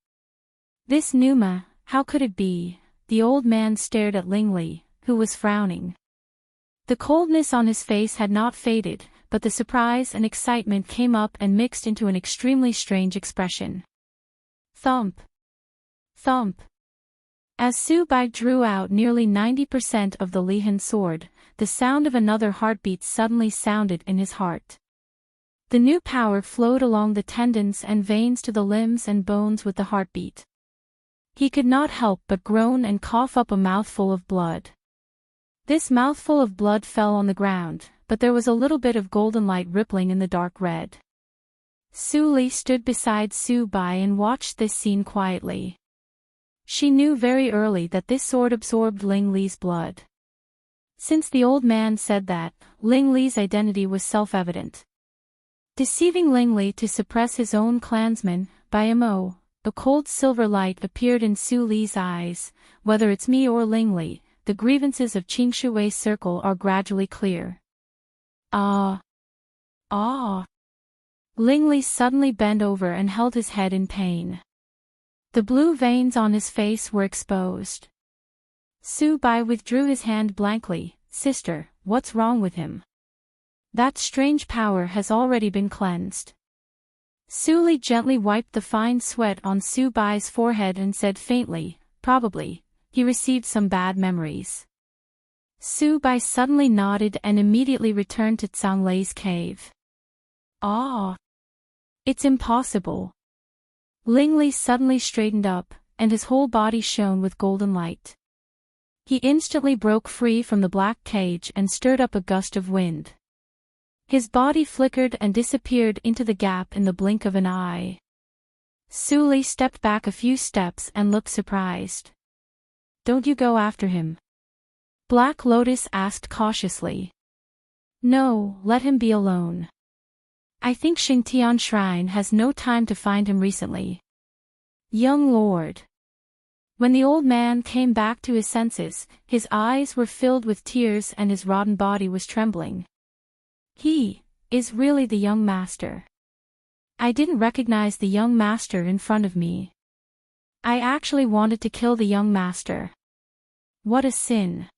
This pneuma, how could it be? The old man stared at Ling Li, who was frowning. The coldness on his face had not faded, but the surprise and excitement came up and mixed into an extremely strange expression. Thump! Thump! As Su Bai drew out nearly 90% of the Lihan sword, the sound of another heartbeat suddenly sounded in his heart. The new power flowed along the tendons and veins to the limbs and bones with the heartbeat. He could not help but groan and cough up a mouthful of blood. This mouthful of blood fell on the ground, but there was a little bit of golden light rippling in the dark red. Su Li stood beside Su Bai and watched this scene quietly. She knew very early that this sword absorbed Ling Li's blood. Since the old man said that, Ling Li's identity was self-evident. Deceiving Ling Li to suppress his own clansmen, by Mo, a cold silver light appeared in Su Li's eyes. Whether it's me or Ling Li, the grievances of Qingshui's circle are gradually clear. Ah! Ah! Ling Li suddenly bent over and held his head in pain. The blue veins on his face were exposed. Su Bai withdrew his hand blankly. Sister, what's wrong with him? That strange power has already been cleansed. Su Li gently wiped the fine sweat on Su Bai's forehead and said faintly, probably, he received some bad memories. Su Bai suddenly nodded and immediately returned to Zhanglei's cave. Ah! It's impossible. Ling Li suddenly straightened up, and his whole body shone with golden light. He instantly broke free from the black cage and stirred up a gust of wind. His body flickered and disappeared into the gap in the blink of an eye. Su Li stepped back a few steps and looked surprised. Don't you go after him? Black Lotus asked cautiously. No, let him be alone. I think Xingtian Shrine has no time to find him recently. Young lord. When the old man came back to his senses, his eyes were filled with tears and his rotten body was trembling. He is really the young master. I didn't recognize the young master in front of me. I actually wanted to kill the young master. What a sin.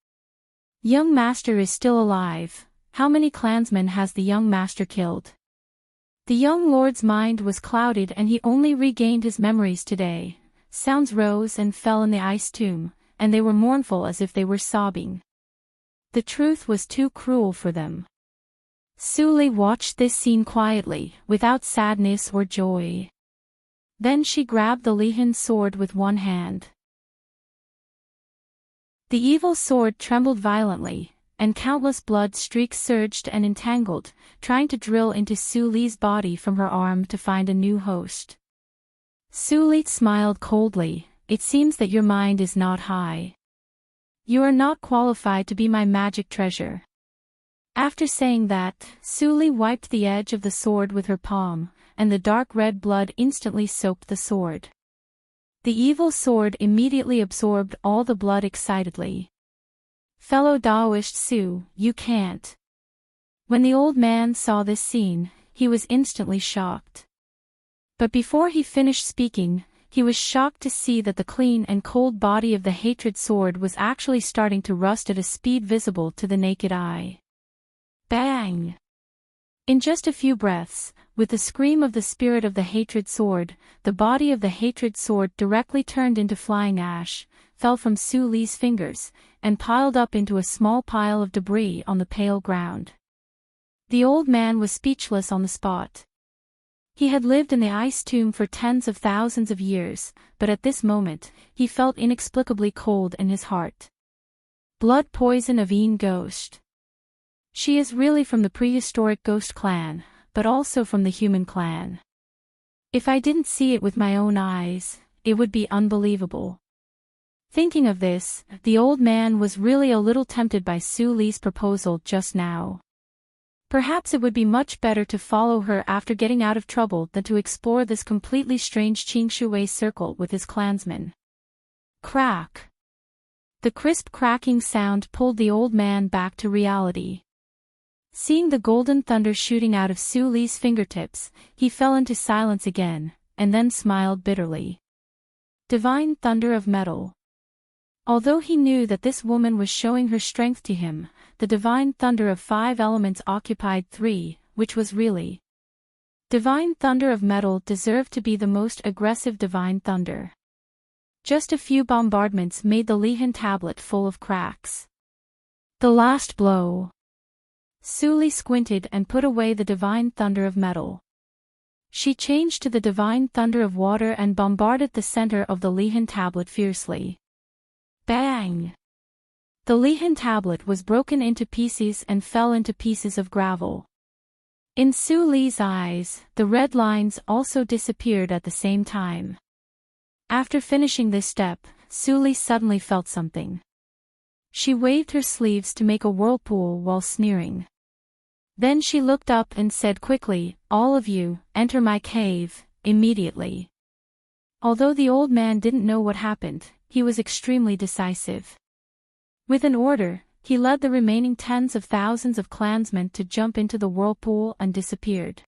Young master is still alive. How many clansmen has the young master killed? The young lord's mind was clouded and he only regained his memories today. Sounds rose and fell in the ice tomb, and they were mournful as if they were sobbing. The truth was too cruel for them. Su Li watched this scene quietly, without sadness or joy. Then she grabbed the Lihan sword with one hand. The evil sword trembled violently, and countless blood streaks surged and entangled, trying to drill into Su Li's body from her arm to find a new host. Su Li smiled coldly. It seems that your mind is not high. You are not qualified to be my magic treasure. After saying that, Su Li wiped the edge of the sword with her palm, and the dark red blood instantly soaked the sword. The evil sword immediately absorbed all the blood excitedly. Fellow Daoist Su, you can't. When the old man saw this scene, he was instantly shocked. But before he finished speaking, he was shocked to see that the clean and cold body of the hatred sword was actually starting to rust at a speed visible to the naked eye. Bang! In just a few breaths, with the scream of the spirit of the hatred sword, the body of the hatred sword directly turned into flying ash, fell from Su Li's fingers, and piled up into a small pile of debris on the pale ground. The old man was speechless on the spot. He had lived in the ice tomb for tens of thousands of years, but at this moment, he felt inexplicably cold in his heart. Blood poison of Een Ghost. She is really from the prehistoric ghost clan, but also from the human clan. If I didn't see it with my own eyes, it would be unbelievable. Thinking of this, the old man was really a little tempted by Su Li's proposal just now. Perhaps it would be much better to follow her after getting out of trouble than to explore this completely strange Qingshui circle with his clansmen. Crack! The crisp cracking sound pulled the old man back to reality. Seeing the golden thunder shooting out of Su Li's fingertips, he fell into silence again, and then smiled bitterly. Divine thunder of metal. Although he knew that this woman was showing her strength to him, the divine thunder of 5 elements occupied 3, which was really. Divine thunder of metal deserved to be the most aggressive divine thunder. Just a few bombardments made the Lihan tablet full of cracks. The last blow. Su Li squinted and put away the divine thunder of metal. She changed to the divine thunder of water and bombarded the center of the Lihan tablet fiercely. Bang! The Lihan tablet was broken into pieces and fell into pieces of gravel. In Su Li's eyes, the red lines also disappeared at the same time. After finishing this step, Su Li suddenly felt something. She waved her sleeves to make a whirlpool while sneering. Then she looked up and said quickly, "All of you, enter my cave, immediately." Although the old man didn't know what happened, he was extremely decisive. With an order, he led the remaining tens of thousands of clansmen to jump into the whirlpool and disappeared.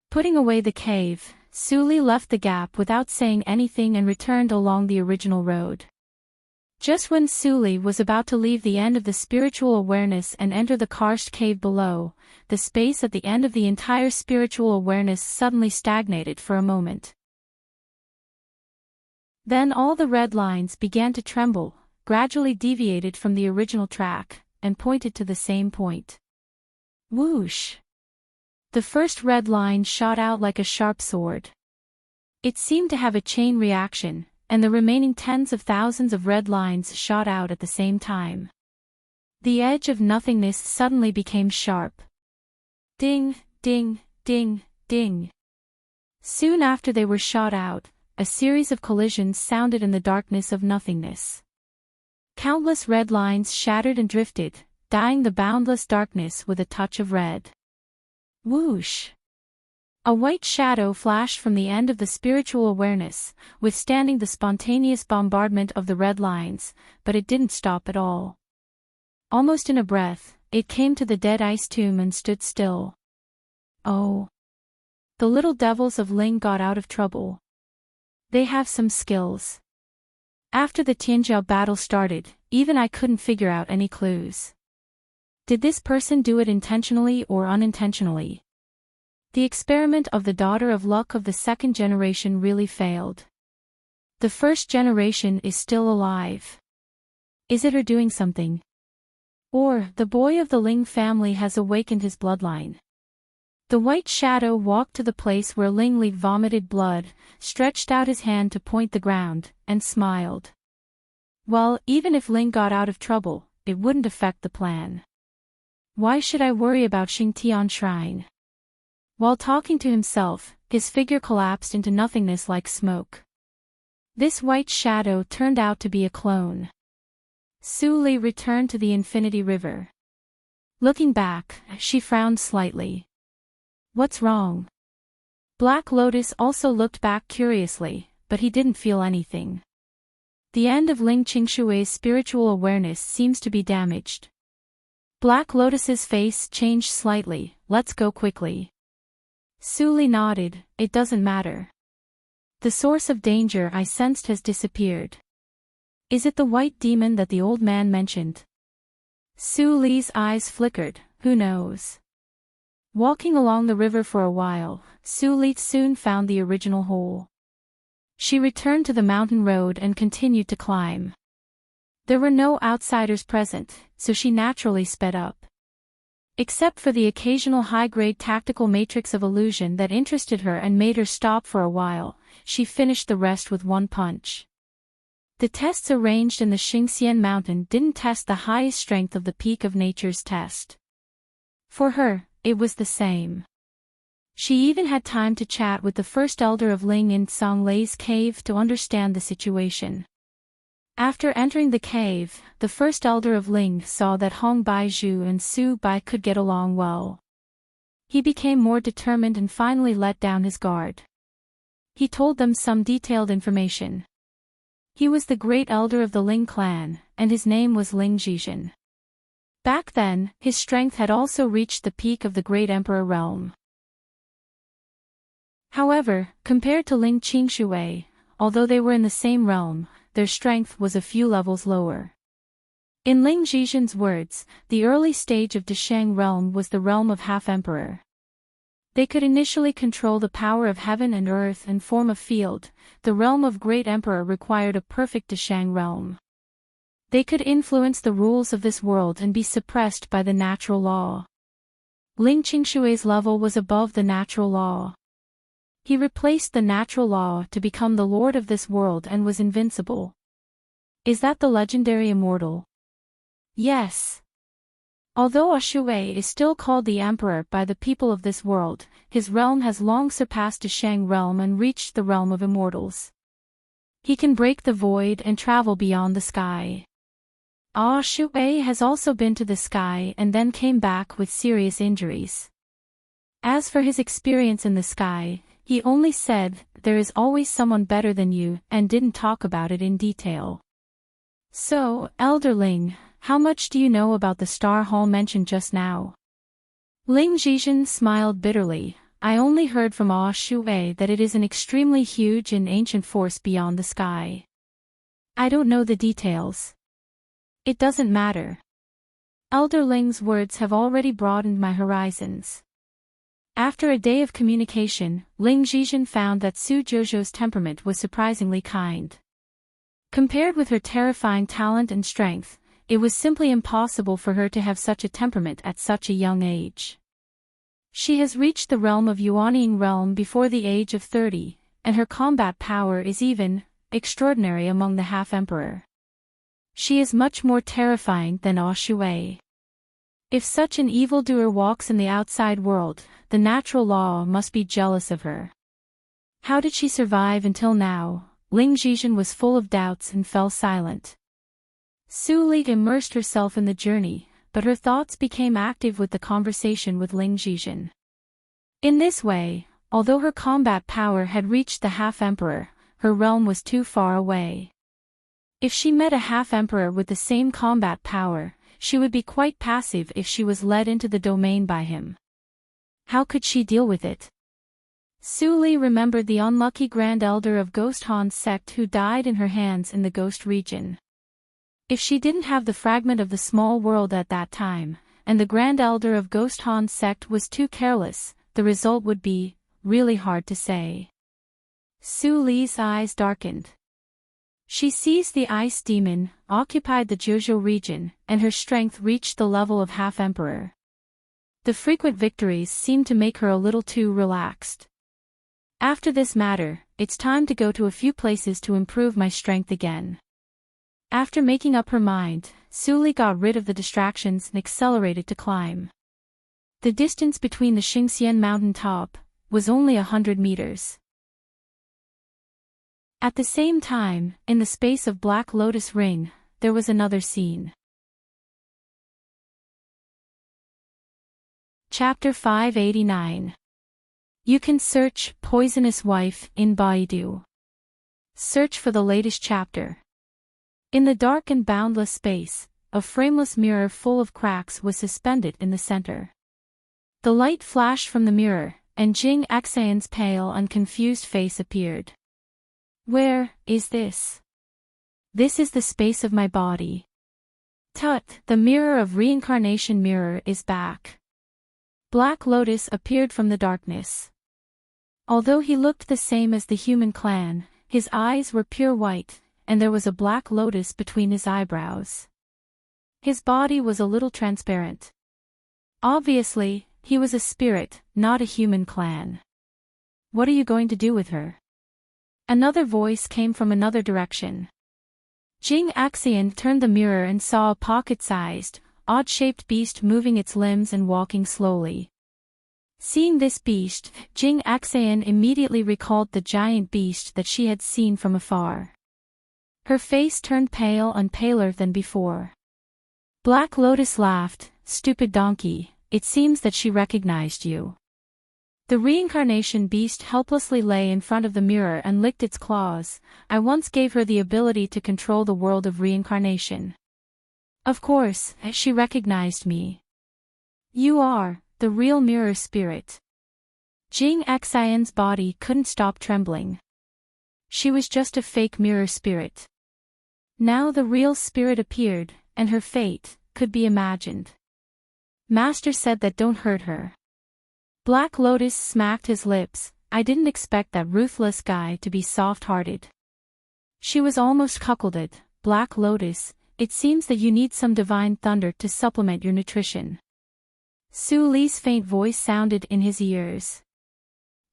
Putting away the cave, Su Li left the gap without saying anything and returned along the original road. Just when Su Li was about to leave the end of the spiritual awareness and enter the karst cave below, the space at the end of the entire spiritual awareness suddenly stagnated for a moment. Then all the red lines began to tremble, gradually deviated from the original track, and pointed to the same point. Whoosh! The first red line shot out like a sharp sword. It seemed to have a chain reaction, and the remaining tens of thousands of red lines shot out at the same time. The edge of nothingness suddenly became sharp. Ding, ding, ding, ding. Soon after they were shot out, a series of collisions sounded in the darkness of nothingness. Countless red lines shattered and drifted, dyeing the boundless darkness with a touch of red. Whoosh! A white shadow flashed from the end of the spiritual awareness, withstanding the spontaneous bombardment of the red lines, but it didn't stop at all. Almost in a breath, it came to the dead ice tomb and stood still. Oh. The little devils of Ling got out of trouble. They have some skills. After the Tianjiao battle started, even I couldn't figure out any clues. Did this person do it intentionally or unintentionally? The experiment of the daughter of luck of the second generation really failed. The first generation is still alive. Is it her doing something? Or, the boy of the Ling family has awakened his bloodline. The white shadow walked to the place where Ling Li vomited blood, stretched out his hand to point the ground, and smiled. Well, even if Ling got out of trouble, it wouldn't affect the plan. Why should I worry about Xingtian Shrine? While talking to himself, his figure collapsed into nothingness like smoke. This white shadow turned out to be a clone. Su Li returned to the Infinity River. Looking back, she frowned slightly. What's wrong? Black Lotus also looked back curiously, but he didn't feel anything. The end of Ling Qingshui's spiritual awareness seems to be damaged. Black Lotus's face changed slightly. Let's go quickly. Su Li nodded. It doesn't matter. The source of danger I sensed has disappeared. Is it the white demon that the old man mentioned? Su Li's eyes flickered. Who knows? Walking along the river for a while, Su Li soon found the original hole. She returned to the mountain road and continued to climb. There were no outsiders present, so she naturally sped up. Except for the occasional high-grade tactical matrix of illusion that interested her and made her stop for a while, she finished the rest with one punch. The tests arranged in the Xingxian mountain didn't test the highest strength of the peak of nature's test. For her, it was the same. She even had time to chat with the first elder of Ling in Songlei's cave to understand the situation. After entering the cave, the first elder of Ling saw that Hong Baizhu and Su Bai could get along well. He became more determined and finally let down his guard. He told them some detailed information. He was the great elder of the Ling clan, and his name was Ling Zhizhen. Back then, his strength had also reached the peak of the great emperor realm. However, compared to Ling Qingshui, although they were in the same realm, their strength was a few levels lower. In Ling Zhizhen's words, the early stage of Deshang realm was the realm of half-emperor. They could initially control the power of heaven and earth and form a field. The realm of great emperor required a perfect Deshang realm. They could influence the rules of this world and be suppressed by the natural law. Ling Qingshui's level was above the natural law. He replaced the natural law to become the lord of this world and was invincible. Is that the legendary immortal? Yes. Although Ashui is still called the emperor by the people of this world, his realm has long surpassed Deshang realm and reached the realm of immortals. He can break the void and travel beyond the sky. Ashui has also been to the sky and then came back with serious injuries. As for his experience in the sky, he only said, "There is always someone better than you," and didn't talk about it in detail. So, Elder Ling, how much do you know about the Star Hall mentioned just now? Ling Zhizhen smiled bitterly. I only heard from Shui that it is an extremely huge and ancient force beyond the sky. I don't know the details. It doesn't matter. Elder Ling's words have already broadened my horizons. After a day of communication, Ling Zhizhen found that Su Jojo's temperament was surprisingly kind. Compared with her terrifying talent and strength, it was simply impossible for her to have such a temperament at such a young age. She has reached the realm of Yuanying realm before the age of 30, and her combat power is even extraordinary among the half-emperor. She is much more terrifying than Shui. If such an evildoer walks in the outside world, the natural law must be jealous of her. How did she survive until now? Ling Zhizhen was full of doubts and fell silent. Su Li immersed herself in the journey, but her thoughts became active with the conversation with Ling Zhizhen. In this way, Although her combat power had reached the half-emperor, her realm was too far away. If she met a half-emperor with the same combat power, she would be quite passive if she was led into the domain by him. How could she deal with it? Suli remembered the unlucky Grand Elder of Ghost Han's sect who died in her hands in the Ghost region. If she didn't have the fragment of the small world at that time, and the Grand Elder of Ghost Han's sect was too careless, the result would be really hard to say. Suli's eyes darkened. She seized the Ice Demon, occupied the Jojo region, and her strength reached the level of half-emperor. The frequent victories seemed to make her a little too relaxed. After this matter, it's time to go to a few places to improve my strength again. After making up her mind, Suli got rid of the distractions and accelerated to climb. The distance between the Xingxian mountain top was only 100 meters. At the same time, in the space of Black Lotus Ring, there was another scene. Chapter 589. You can search Poisonous Wife in Baidu. Search for the latest chapter. In the dark and boundless space, a frameless mirror full of cracks was suspended in the center. The light flashed from the mirror, and Jing Xian's pale and confused face appeared. Where is this? This is the space of my body. Tut, the mirror of reincarnation mirror is back. Black Lotus appeared from the darkness. Although he looked the same as the human clan, his eyes were pure white, and there was a black lotus between his eyebrows. His body was a little transparent. Obviously, he was a spirit, not a human clan. What are you going to do with her? Another voice came from another direction. Jing Xian turned the mirror and saw a pocket-sized, odd-shaped beast moving its limbs and walking slowly. Seeing this beast, Jing Xian immediately recalled the giant beast that she had seen from afar. Her face turned pale and paler than before. Black Lotus laughed, "Stupid donkey, it seems that she recognized you." The reincarnation beast helplessly lay in front of the mirror and licked its claws. I once gave her the ability to control the world of reincarnation. Of course, she recognized me. You are the real mirror spirit. Jing Xian's body couldn't stop trembling. She was just a fake mirror spirit. Now the real spirit appeared, and her fate could be imagined. Master said that don't hurt her. Black Lotus smacked his lips. I didn't expect that ruthless guy to be soft-hearted. She was almost cuckolded. Black Lotus, it seems that you need some divine thunder to supplement your nutrition. Su Li's faint voice sounded in his ears.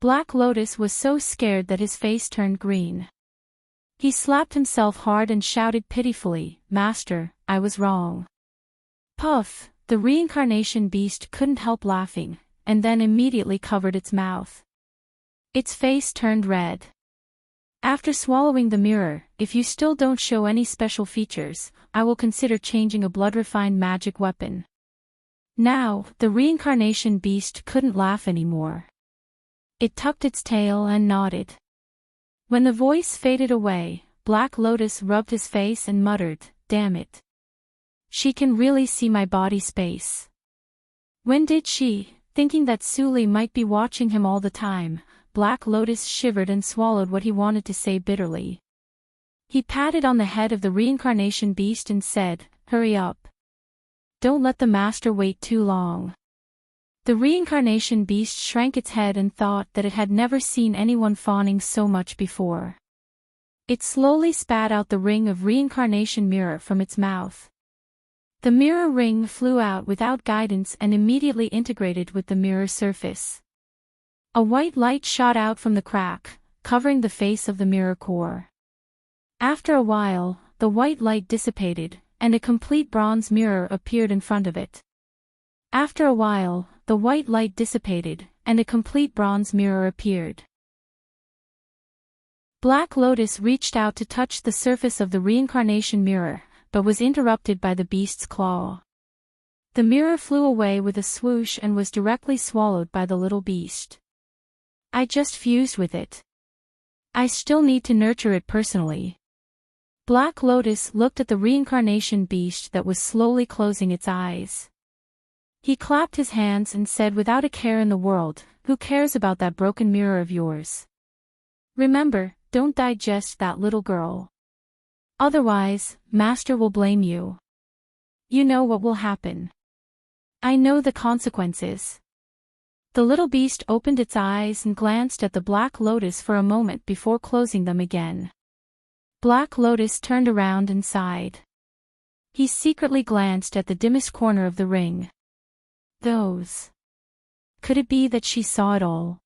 Black Lotus was so scared that his face turned green. He slapped himself hard and shouted pitifully, "Master, I was wrong." Puff, the reincarnation beast couldn't help laughing, and then immediately covered its mouth. Its face turned red. After swallowing the mirror, if you still don't show any special features, I will consider changing a blood-refined magic weapon. Now, the reincarnation beast couldn't laugh anymore. It tucked its tail and nodded. When the voice faded away, Black Lotus rubbed his face and muttered, "Damn it. She can really see my body space." When did she, thinking that Suli might be watching him all the time, Black Lotus shivered and swallowed what he wanted to say bitterly. He patted on the head of the reincarnation beast and said, "Hurry up. Don't let the master wait too long." The reincarnation beast shrank its head and thought that it had never seen anyone fawning so much before. It slowly spat out the ring of reincarnation mirror from its mouth. The mirror ring flew out without guidance and immediately integrated with the mirror surface. A white light shot out from the crack, covering the face of the mirror core. After a while, the white light dissipated, and a complete bronze mirror appeared in front of it. After a while, the white light dissipated, and a complete bronze mirror appeared. Black Lotus reached out to touch the surface of the reincarnation mirror, but was interrupted by the beast's claw. The mirror flew away with a swoosh and was directly swallowed by the little beast. I just fused with it. I still need to nurture it personally. Black Lotus looked at the reincarnation beast that was slowly closing its eyes. He clapped his hands and said without a care in the world, "Who cares about that broken mirror of yours? Remember, don't digest that little girl. Otherwise, Master will blame you. You know what will happen. I know the consequences." The little beast opened its eyes and glanced at the Black Lotus for a moment before closing them again. Black Lotus turned around and sighed. He secretly glanced at the dimmest corner of the ring. Those. Could it be that she saw it all?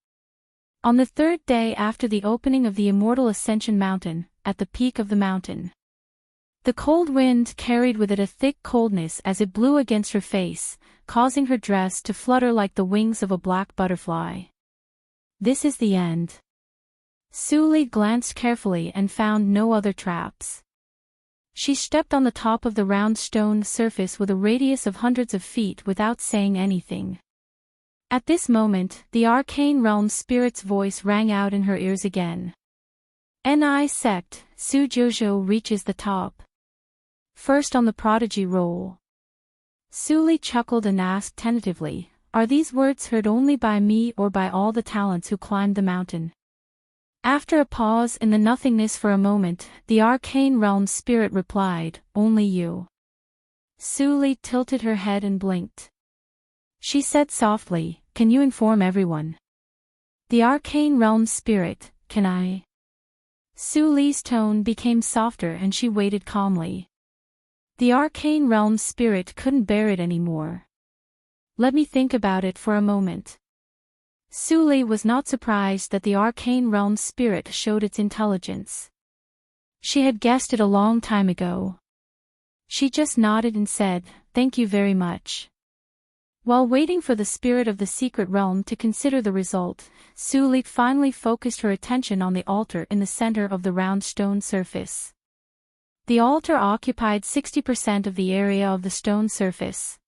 On the third day after the opening of the Immortal Ascension Mountain, at the peak of the mountain, the cold wind carried with it a thick coldness as it blew against her face, causing her dress to flutter like the wings of a black butterfly. This is the end. Suli glanced carefully and found no other traps. She stepped on the top of the round stone surface with a radius of hundreds of feet without saying anything. At this moment, the arcane realm spirit's voice rang out in her ears again. Ni sect, Su Jojo reaches the top. First on the prodigy roll. Suli chuckled and asked tentatively, "Are these words heard only by me or by all the talents who climbed the mountain?" After a pause in the nothingness for a moment, the arcane realm spirit replied, "Only you." Suli tilted her head and blinked. She said softly, "Can you inform everyone?" The arcane realm spirit, "Can I?" Suli's tone became softer and she waited calmly. The arcane realm spirit couldn't bear it anymore. "Let me think about it for a moment." Suli was not surprised that the arcane realm spirit showed its intelligence. She had guessed it a long time ago. She just nodded and said, "Thank you very much." While waiting for the spirit of the secret realm to consider the result, Suli finally focused her attention on the altar in the center of the round stone surface. The altar occupied 60% of the area of the stone surface.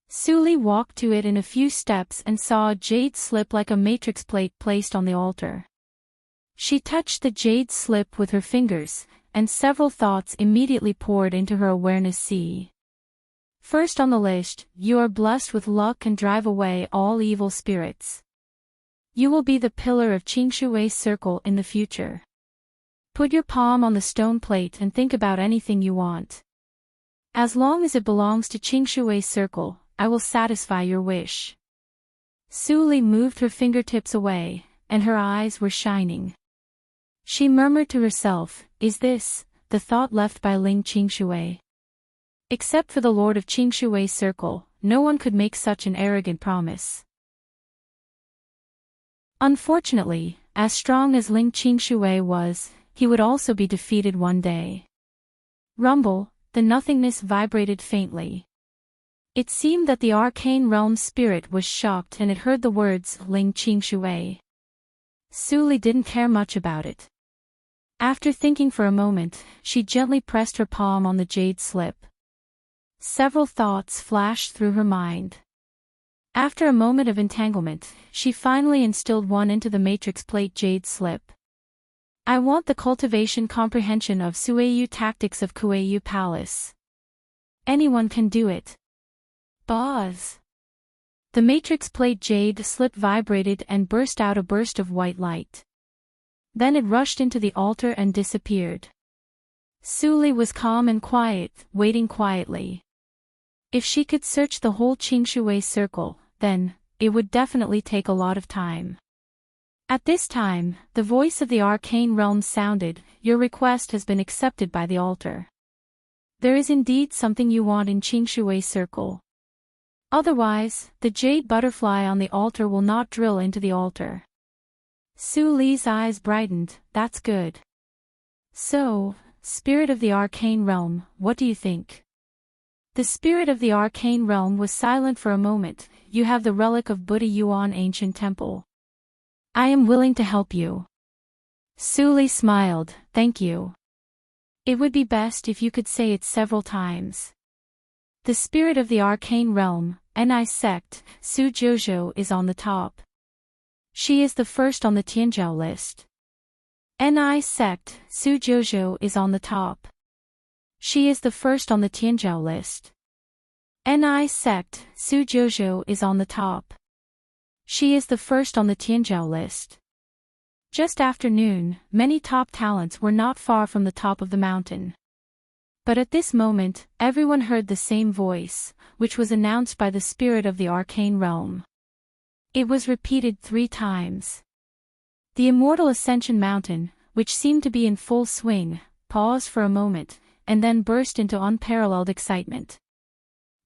Suli walked to it in a few steps and saw a jade slip like a matrix plate placed on the altar. She touched the jade slip with her fingers, and several thoughts immediately poured into her awareness sea. First on the list, you are blessed with luck and drive away all evil spirits. You will be the pillar of Qingshui's circle in the future. Put your palm on the stone plate and think about anything you want. As long as it belongs to Qingshui's circle, I will satisfy your wish. Suli moved her fingertips away, and her eyes were shining. She murmured to herself, "Is this the thought left by Ling Qingshui?" Except for the Lord of Qingshui's circle, no one could make such an arrogant promise. Unfortunately, as strong as Ling Qingshui was, he would also be defeated one day. Rumble, the nothingness vibrated faintly. It seemed that the arcane realm spirit was shocked and it heard the words Ling Qingshui. Suli didn't care much about it. After thinking for a moment, she gently pressed her palm on the jade slip. Several thoughts flashed through her mind. After a moment of entanglement, she finally instilled one into the matrix plate jade slip. I want the cultivation comprehension of Suiyu tactics of Kueiyu Palace. Anyone can do it. Buzz. The matrix plate jade slip vibrated and burst out a burst of white light. Then it rushed into the altar and disappeared. Suli was calm and quiet, waiting quietly. If she could search the whole Qingshui circle, then it would definitely take a lot of time. At this time, the voice of the arcane realm sounded, "Your request has been accepted by the altar. There is indeed something you want in Qingshui circle. Otherwise, the jade butterfly on the altar will not drill into the altar." Suli's eyes brightened. "That's good. So, spirit of the arcane realm, what do you think?" The spirit of the arcane realm was silent for a moment. "You have the relic of Buddha Yuan ancient temple. I am willing to help you." Suli smiled. "Thank you. It would be best if you could say it several times. The spirit of the arcane realm, Ni sect, Su Jojo is on the top." She is the first on the Tianzhou list. Ni sect, Su Jouzhou is on the top. She is the first on the Tianzhou list. Ni sect, Su Jouzhou is on the top. She is the first on the Tianzhou list. Just after noon, many top talents were not far from the top of the mountain. But at this moment, everyone heard the same voice, which was announced by the spirit of the arcane realm. It was repeated 3 times. The immortal Ascension Mountain, which seemed to be in full swing, paused for a moment, and then burst into unparalleled excitement.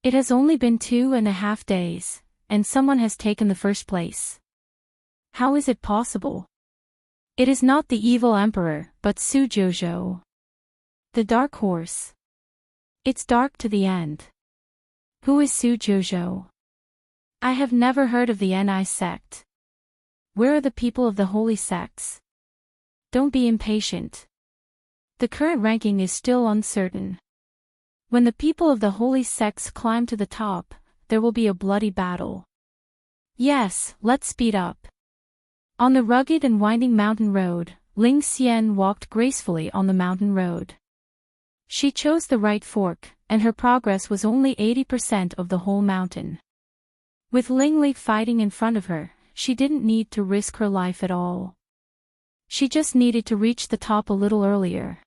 It has only been 2.5 days, and someone has taken the first place. How is it possible? It is not the evil emperor, but Su Jouzhou. The dark horse. It's dark to the end. Who is Su Jouzhou? I have never heard of the Ni sect. Where are the people of the holy sects? Don't be impatient. The current ranking is still uncertain. When the people of the holy sects climb to the top, there will be a bloody battle. Yes, let's speed up. On the rugged and winding mountain road, Ling Xian walked gracefully on the mountain road. She chose the right fork, and her progress was only 80% of the whole mountain. With Ling Li fighting in front of her, she didn't need to risk her life at all. She just needed to reach the top a little earlier.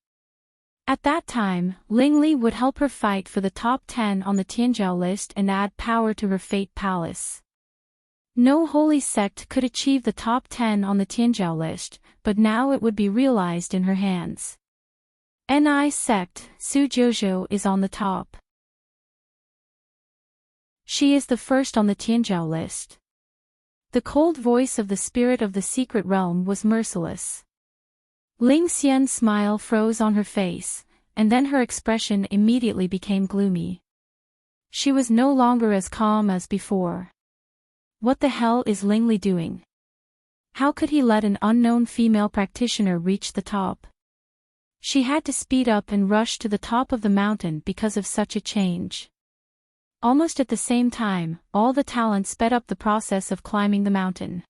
At that time, Ling Li would help her fight for the top 10 on the Tianzhou list and add power to her Fate Palace. No holy sect could achieve the top 10 on the Tianzhou list, but now it would be realized in her hands. Ni sect, Su Jouzhou is on the top. She is the first on the Tianzhou list. The cold voice of the spirit of the secret realm was merciless. Ling Xian's smile froze on her face, and then her expression immediately became gloomy. She was no longer as calm as before. What the hell is Ling Li doing? How could he let an unknown female practitioner reach the top? She had to speed up and rush to the top of the mountain because of such a change. Almost at the same time, all the talents sped up the process of climbing the mountain.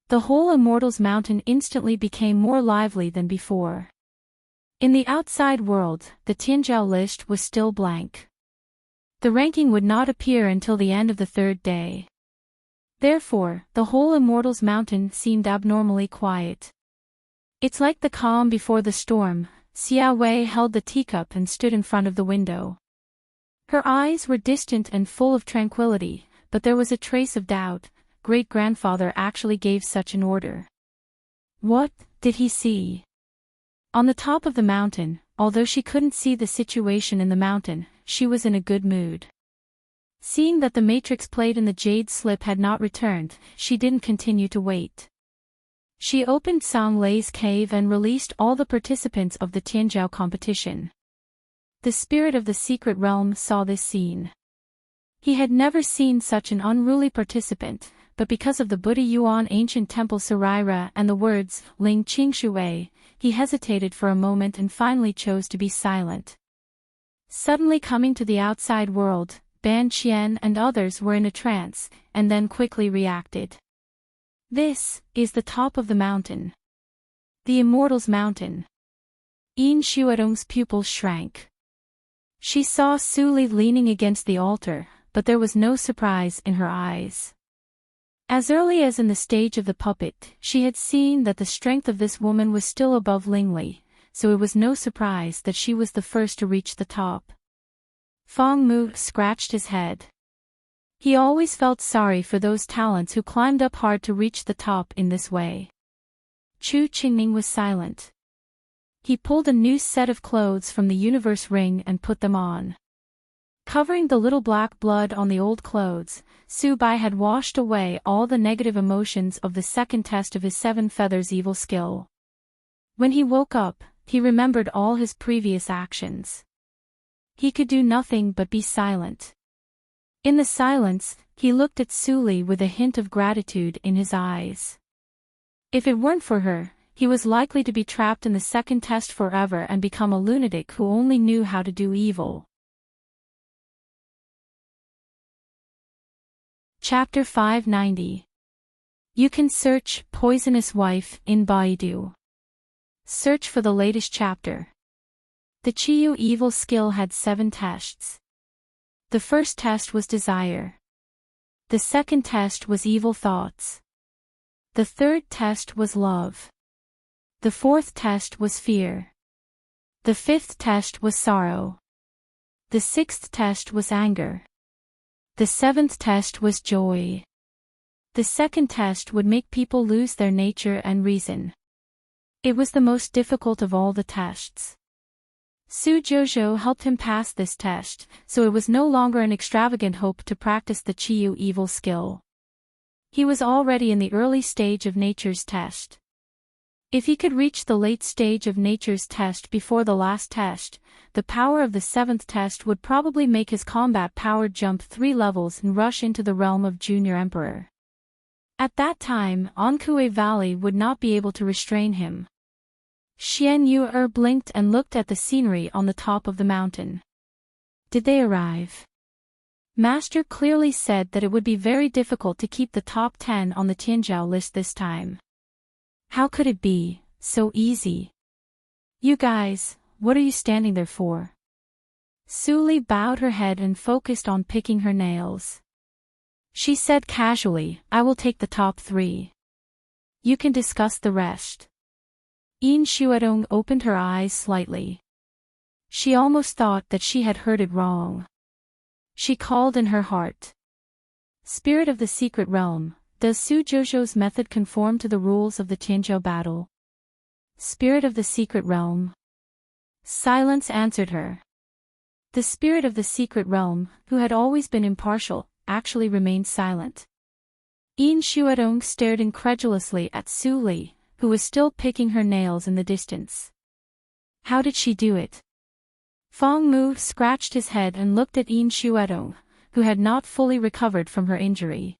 The whole Immortals Mountain instantly became more lively than before. In the outside world, the Tianzhou list was still blank. The ranking would not appear until the end of the 3rd day. Therefore, the whole Immortals Mountain seemed abnormally quiet. It's like the calm before the storm. Xia Wei held the teacup and stood in front of the window. Her eyes were distant and full of tranquility, but there was a trace of doubt. Great-grandfather actually gave such an order. What did he see? On the top of the mountain, although she couldn't see the situation in the mountain, she was in a good mood. Seeing that the matrix plate in the jade slip had not returned, she didn't continue to wait. She opened Song Lei's cave and released all the participants of the Tianzhou competition. The spirit of the secret realm saw this scene. He had never seen such an unruly participant, but because of the Buddha Yuan ancient temple Saraira and the words, Ling Qingshui, he hesitated for a moment and finally chose to be silent. Suddenly coming to the outside world, Ban Qian and others were in a trance, and then quickly reacted. This is the top of the mountain. The Immortals Mountain. Yin Xuedong's pupils shrank. She saw Su Li leaning against the altar, but there was no surprise in her eyes. As early as in the stage of the puppet, she had seen that the strength of this woman was still above Ling Li, so it was no surprise that she was the first to reach the top. Feng Mu scratched his head. He always felt sorry for those talents who climbed up hard to reach the top in this way. Chu Qingming was silent. He pulled a new set of clothes from the universe ring and put them on. Covering the little black blood on the old clothes, Su Bai had washed away all the negative emotions of the second test of his 7 feathers evil skill. When he woke up, he remembered all his previous actions. He could do nothing but be silent. In the silence, he looked at Su Li with a hint of gratitude in his eyes. If it weren't for her, he was likely to be trapped in the second test forever and become a lunatic who only knew how to do evil. Chapter 590. You can search Poisonous Wife in Baidu. Search for the latest chapter. The Chiyu evil skill had 7 tests. The first test was desire. The second test was evil thoughts. The third test was love. The fourth test was fear. The fifth test was sorrow. The sixth test was anger. The seventh test was joy. The second test would make people lose their nature and reason. It was the most difficult of all the tests. Su Jojo helped him pass this test, so it was no longer an extravagant hope to practice the Chiyu evil skill. He was already in the early stage of nature's test. If he could reach the late stage of nature's test before the last test, the power of the 7th test would probably make his combat power jump 3 levels and rush into the realm of Junior Emperor. At that time, Onkue Valley would not be able to restrain him. Xian Yu blinked and looked at the scenery on the top of the mountain. Did they arrive? Master clearly said that it would be very difficult to keep the top 10 on the Tianzhou list this time. How could it be so easy? You guys, what are you standing there for? Su Li bowed her head and focused on picking her nails. She said casually, I will take the top 3. You can discuss the rest. Yin Xuedong opened her eyes slightly. She almost thought that she had heard it wrong. She called in her heart. Spirit of the Secret Realm, does Su Jojo's method conform to the rules of the Tianzhou battle? Spirit of the Secret Realm. Silence answered her. The Spirit of the Secret Realm, who had always been impartial, actually remained silent. Yin Xuedong stared incredulously at Su Li, who was still picking her nails in the distance. How did she do it? Feng Mu scratched his head and looked at Yin Xuedong, who had not fully recovered from her injury.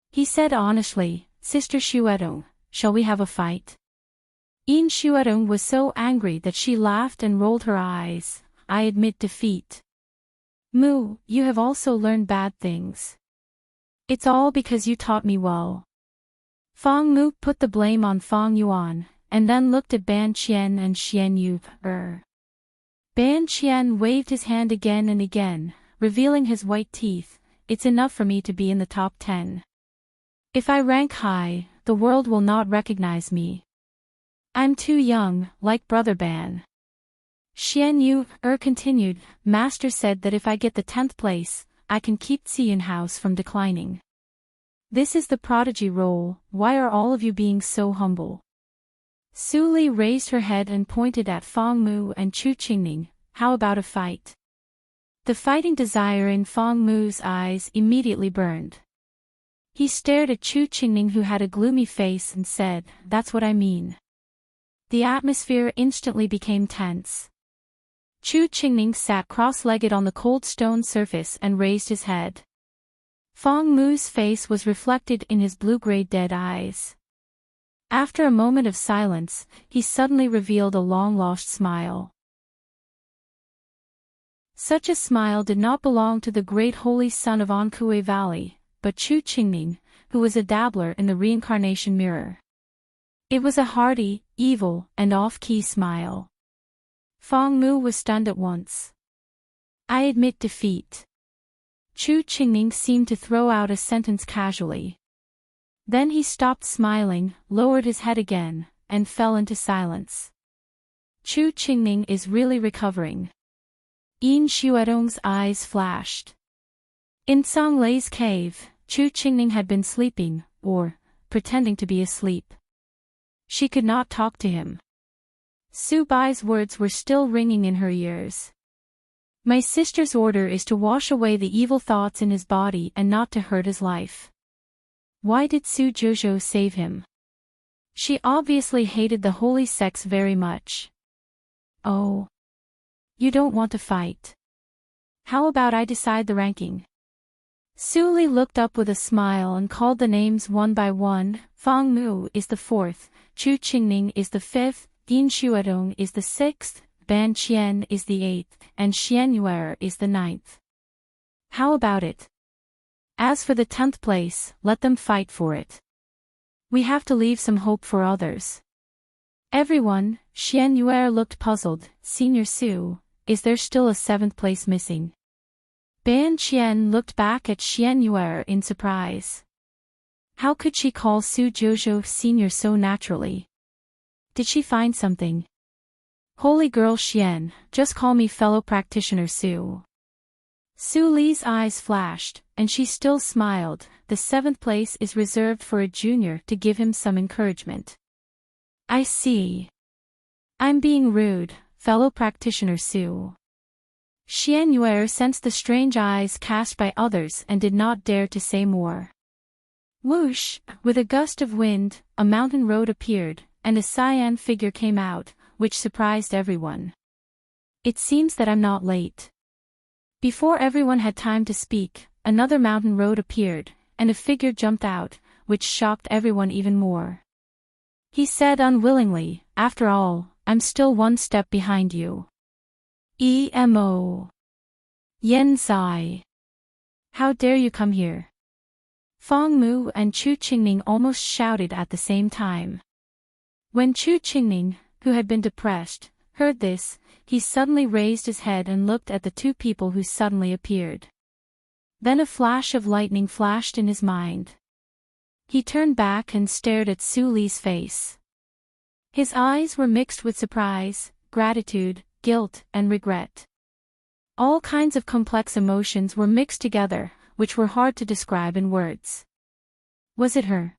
He said honestly, Sister Xuedong, shall we have a fight? Yin Xuedong was so angry that she laughed and rolled her eyes. I admit defeat. Mu, you have also learned bad things. It's all because you taught me well. Feng Mu put the blame on Feng Yuan, and then looked at Ban Qian and Xian Yu. Ban Qian waved his hand again and again, revealing his white teeth. It's enough for me to be in the top 10. If I rank high, the world will not recognize me. I'm too young, like Brother Ban. Xian Yu continued, Master said that if I get the 10th place, I can keep Ziyun House from declining. This is the prodigy role, why are all of you being so humble? Su Li raised her head and pointed at Feng Mu and Chu Qingning, how about a fight? The fighting desire in Feng Mu's eyes immediately burned. He stared at Chu Qingning who had a gloomy face and said, that's what I mean. The atmosphere instantly became tense. Chu Qingning sat cross-legged on the cold stone surface and raised his head. Feng Mu's face was reflected in his blue-gray dead eyes. After a moment of silence, he suddenly revealed a long-lost smile. Such a smile did not belong to the great holy son of Onkue Valley, but Chu Qingning, who was a dabbler in the reincarnation mirror. It was a hearty, evil, and off-key smile. Feng Mu was stunned at once. I admit defeat. Chu Qingning seemed to throw out a sentence casually. Then he stopped smiling, lowered his head again, and fell into silence. Chu Qingning is really recovering. Yin Xuedong's eyes flashed. In Song Lei's cave, Chu Qingning had been sleeping, or pretending to be asleep. She could not talk to him. Su Bai's words were still ringing in her ears. My sister's order is to wash away the evil thoughts in his body and not to hurt his life. Why did Su Jojo save him? She obviously hated the holy sex very much. Oh. You don't want to fight. How about I decide the ranking? Su Li looked up with a smile and called the names one by one. Feng Mu is the 4th, Chu Qingning is the 5th, Yin Xuedong is the 6th, Ban Qian is the 8th, and Xian Yu is the 9th. How about it? As for the 10th place, let them fight for it. We have to leave some hope for others. Everyone, Xian Yuer looked puzzled. Senior Su, is there still a seventh place missing? Ban Qian looked back at Xian Yuer in surprise. How could she call Su Jojo Senior so naturally? Did she find something? Holy girl Xian, just call me fellow practitioner Su. Su Li's eyes flashed, and she still smiled. The seventh place is reserved for a junior to give him some encouragement. I see. I'm being rude, fellow practitioner Su. Xian Yuer sensed the strange eyes cast by others and did not dare to say more. Whoosh! With a gust of wind, a mountain road appeared, and a cyan figure came out, which surprised everyone. It seems that I'm not late. Before everyone had time to speak, another mountain road appeared, and a figure jumped out, which shocked everyone even more. He said unwillingly, after all, I'm still one step behind you. Emo. Yen Zai. How dare you come here? Fong Mu and Chu Qingning almost shouted at the same time. When Chu Qingning, who had been depressed, heard this, he suddenly raised his head and looked at the two people who suddenly appeared. Then a flash of lightning flashed in his mind. He turned back and stared at Su Li's face. His eyes were mixed with surprise, gratitude, guilt, and regret. All kinds of complex emotions were mixed together, which were hard to describe in words. Was it her?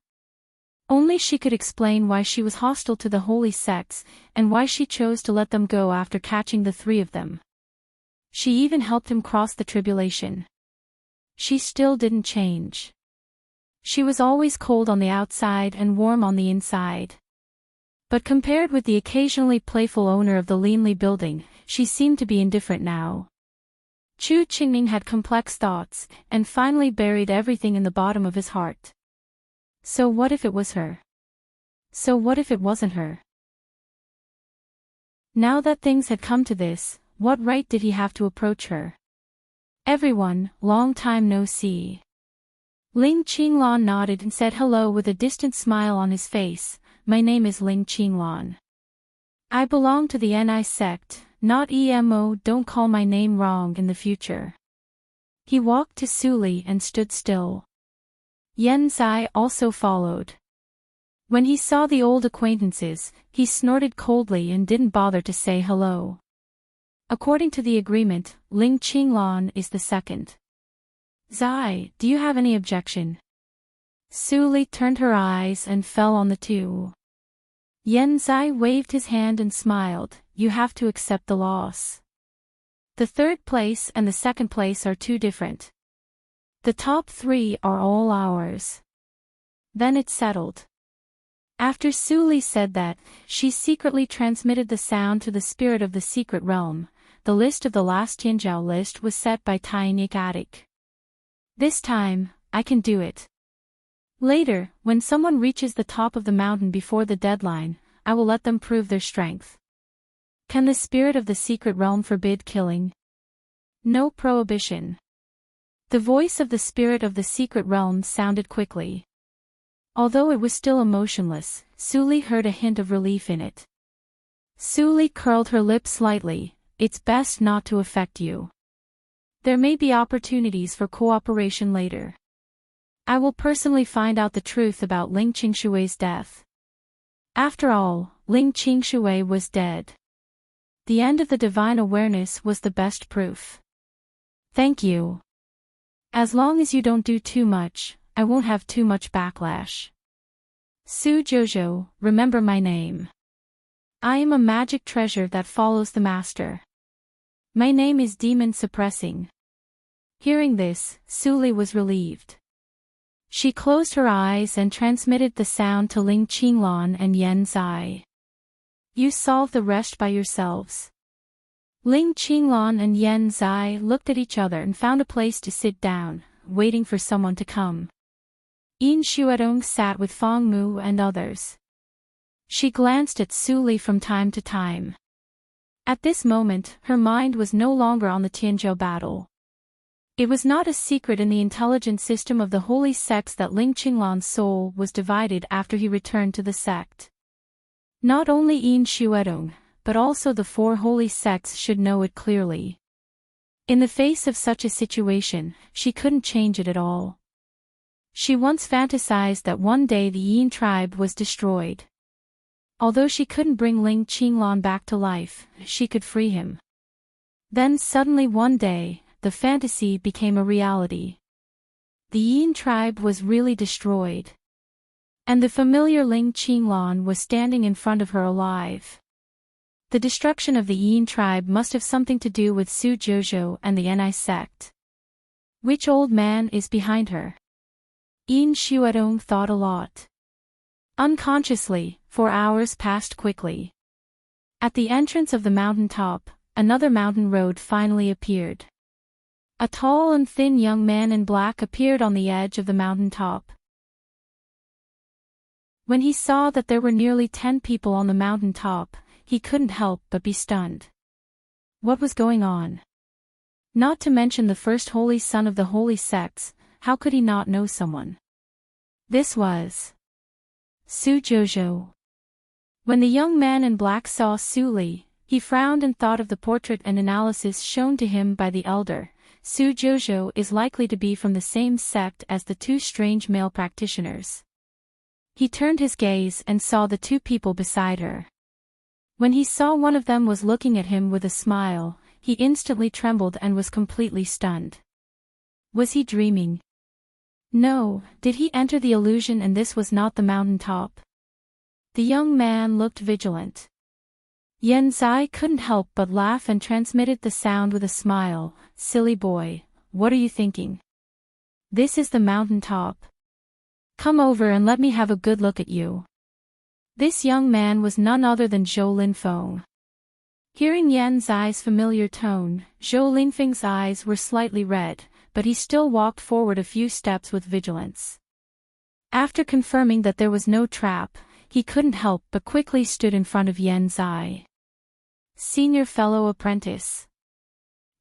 Only she could explain why she was hostile to the holy sects, and why she chose to let them go after catching the three of them. She even helped him cross the tribulation. She still didn't change. She was always cold on the outside and warm on the inside. But compared with the occasionally playful owner of the Leanly building, she seemed to be indifferent now. Chu Qingning had complex thoughts, and finally buried everything in the bottom of his heart. So what if it was her? So what if it wasn't her? Now that things had come to this, what right did he have to approach her? Everyone, long time no see. Ling Qinglan nodded and said hello with a distant smile on his face. My name is Ling Qinglan. I belong to the Ni sect, not Emo. Don't call my name wrong in the future. He walked to Su Li and stood still. Yen Zai also followed. When he saw the old acquaintances, he snorted coldly and didn't bother to say hello. According to the agreement, Ling Qinglan is the second. Zai, do you have any objection? Su Li turned her eyes and fell on the two. Yen Zai waved his hand and smiled. You have to accept the loss. The third place and the second place are too different. The top three are all ours. Then it's settled. After Su Li said that, she secretly transmitted the sound to the spirit of the secret realm. The list of the last Tianzhao list was set by Tainik Attic. This time, I can do it. Later, when someone reaches the top of the mountain before the deadline, I will let them prove their strength. Can the spirit of the secret realm forbid killing? No prohibition. The voice of the spirit of the secret realm sounded quickly. Although it was still emotionless, Su Li heard a hint of relief in it. Su Li curled her lips slightly. It's best not to affect you. There may be opportunities for cooperation later. I will personally find out the truth about Ling Qingshui's death. After all, Ling Qingshui was dead. The end of the divine awareness was the best proof. Thank you. As long as you don't do too much, I won't have too much backlash. Su Jojo, remember my name. I am a magic treasure that follows the master. My name is Demon Suppressing. Hearing this, Su Li was relieved. She closed her eyes and transmitted the sound to Ling Qinglan and Yen Zai. You solve the rest by yourselves. Ling Qinglan and Yen Zai looked at each other and found a place to sit down, waiting for someone to come. Yin Xuedong sat with Fong Mu and others. She glanced at Su Li from time to time. At this moment, her mind was no longer on the Tianzhou battle. It was not a secret in the intelligent system of the holy sects that Ling Qinglan's soul was divided after he returned to the sect. Not only Yin Shuedong, but also the four holy sects should know it clearly. In the face of such a situation, she couldn't change it at all. She once fantasized that one day the Yin tribe was destroyed. Although she couldn't bring Ling Qinglan back to life, she could free him. Then suddenly one day, the fantasy became a reality. The Yin tribe was really destroyed. And the familiar Ling Qinglan was standing in front of her alive. The destruction of the Yin tribe must have something to do with Su Jojo and the Ni sect. Which old man is behind her? Yin Shuedong thought a lot. Unconsciously, for hours passed quickly. At the entrance of the mountain top, another mountain road finally appeared. A tall and thin young man in black appeared on the edge of the mountain top. When he saw that there were nearly 10 people on the mountain top, he couldn't help but be stunned. What was going on? Not to mention the first holy son of the holy sects, how could he not know someone? This was Su Jojo. When the young man in black saw Su Li, he frowned and thought of the portrait and analysis shown to him by the elder. Su Jojo is likely to be from the same sect as the two strange male practitioners. He turned his gaze and saw the two people beside her. When he saw one of them was looking at him with a smile, he instantly trembled and was completely stunned. Was he dreaming? No, did he enter the illusion and this was not the mountain top? The young man looked vigilant. Yen Zai couldn't help but laugh and transmitted the sound with a smile. Silly boy, what are you thinking? This is the mountain top. Come over and let me have a good look at you. This young man was none other than Zhou Linfeng. Hearing Yen Zai's familiar tone, Zhou Linfeng's eyes were slightly red, but he still walked forward a few steps with vigilance. After confirming that there was no trap, he couldn't help but quickly stood in front of Yen Zai. Senior fellow apprentice.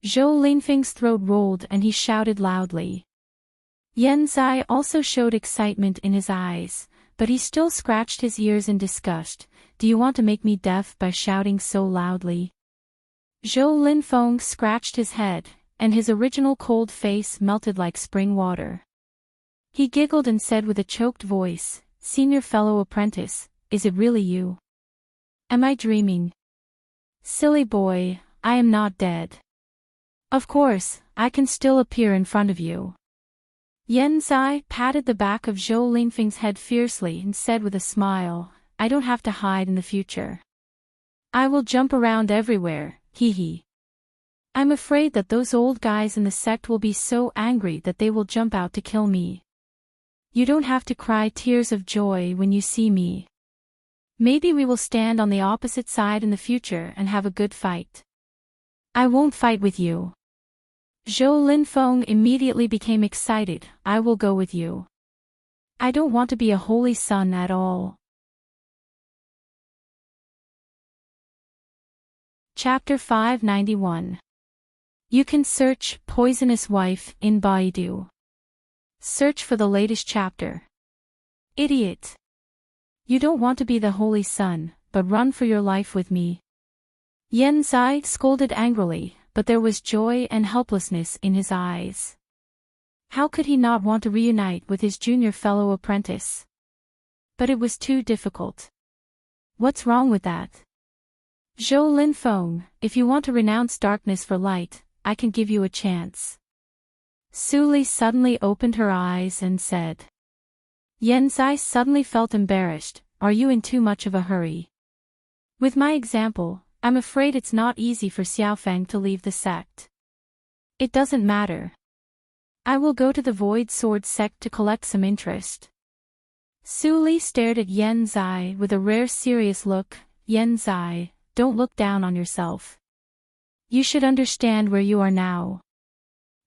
Zhou Linfeng's throat rolled and he shouted loudly. Yen Zai also showed excitement in his eyes, but he still scratched his ears in disgust. Do you want to make me deaf by shouting so loudly? Zhou Linfeng scratched his head, and his original cold face melted like spring water. He giggled and said with a choked voice, Senior fellow apprentice, is it really you? Am I dreaming? Silly boy, I am not dead. Of course, I can still appear in front of you. Yen Zai patted the back of Zhou Linfeng's head fiercely and said with a smile, I don't have to hide in the future. I will jump around everywhere, hee hee. I'm afraid that those old guys in the sect will be so angry that they will jump out to kill me. You don't have to cry tears of joy when you see me. Maybe we will stand on the opposite side in the future and have a good fight. I won't fight with you. Zhou Linfeng immediately became excited. I will go with you. I don't want to be a holy son at all. Chapter 591. You can search Poisonous Wife in Baidu. Search for the latest chapter. Idiot. You don't want to be the holy son, but run for your life with me. Yen Zai scolded angrily, but there was joy and helplessness in his eyes. How could he not want to reunite with his junior fellow apprentice? But it was too difficult. What's wrong with that? Zhou Linfeng, if you want to renounce darkness for light, I can give you a chance. Su Li suddenly opened her eyes and said. Yen Zai suddenly felt embarrassed. Are you in too much of a hurry? With my example, I'm afraid it's not easy for Xiaofeng to leave the sect. It doesn't matter. I will go to the Void Sword sect to collect some interest. Su Li stared at Yen Zai with a rare serious look. Yen Zai, don't look down on yourself. You should understand where you are now.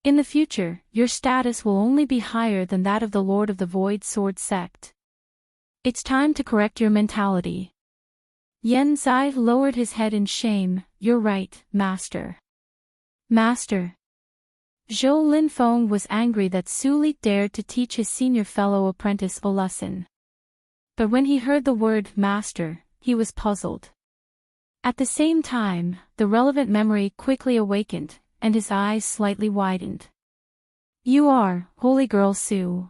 In the future, your status will only be higher than that of the Lord of the Void Sword sect. It's time to correct your mentality. Yen Zai lowered his head in shame. You're right, Master. Master. Zhou Linfeng was angry that Su Li dared to teach his senior fellow apprentice a lesson. But when he heard the word master, he was puzzled. At the same time, the relevant memory quickly awakened, and his eyes slightly widened. You are, holy girl Su.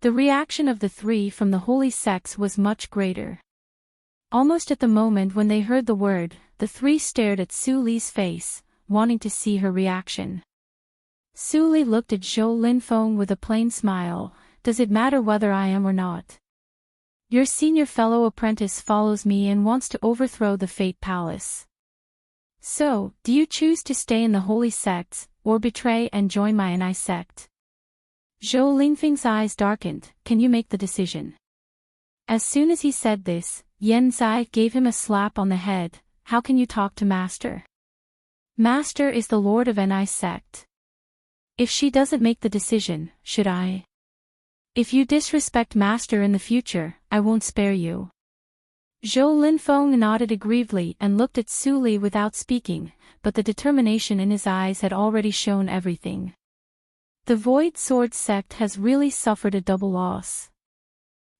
The reaction of the three from the holy sects was much greater. Almost at the moment when they heard the word, the three stared at Su Li's face, wanting to see her reaction. Su Li looked at Zhou Linfeng with a plain smile. Does it matter whether I am or not? Your senior fellow apprentice follows me and wants to overthrow the Fate Palace. So, do you choose to stay in the holy sects, or betray and join my Ni sect? Zhou Linfeng's eyes darkened. Can you make the decision? As soon as he said this, Yan Zai gave him a slap on the head. How can you talk to Master? Master is the lord of Ni sect. If she doesn't make the decision, should I? If you disrespect Master in the future, I won't spare you. Zhou Linfeng nodded aggrievedly and looked at Su Li without speaking, but the determination in his eyes had already shown everything. The Void Sword sect has really suffered a double loss.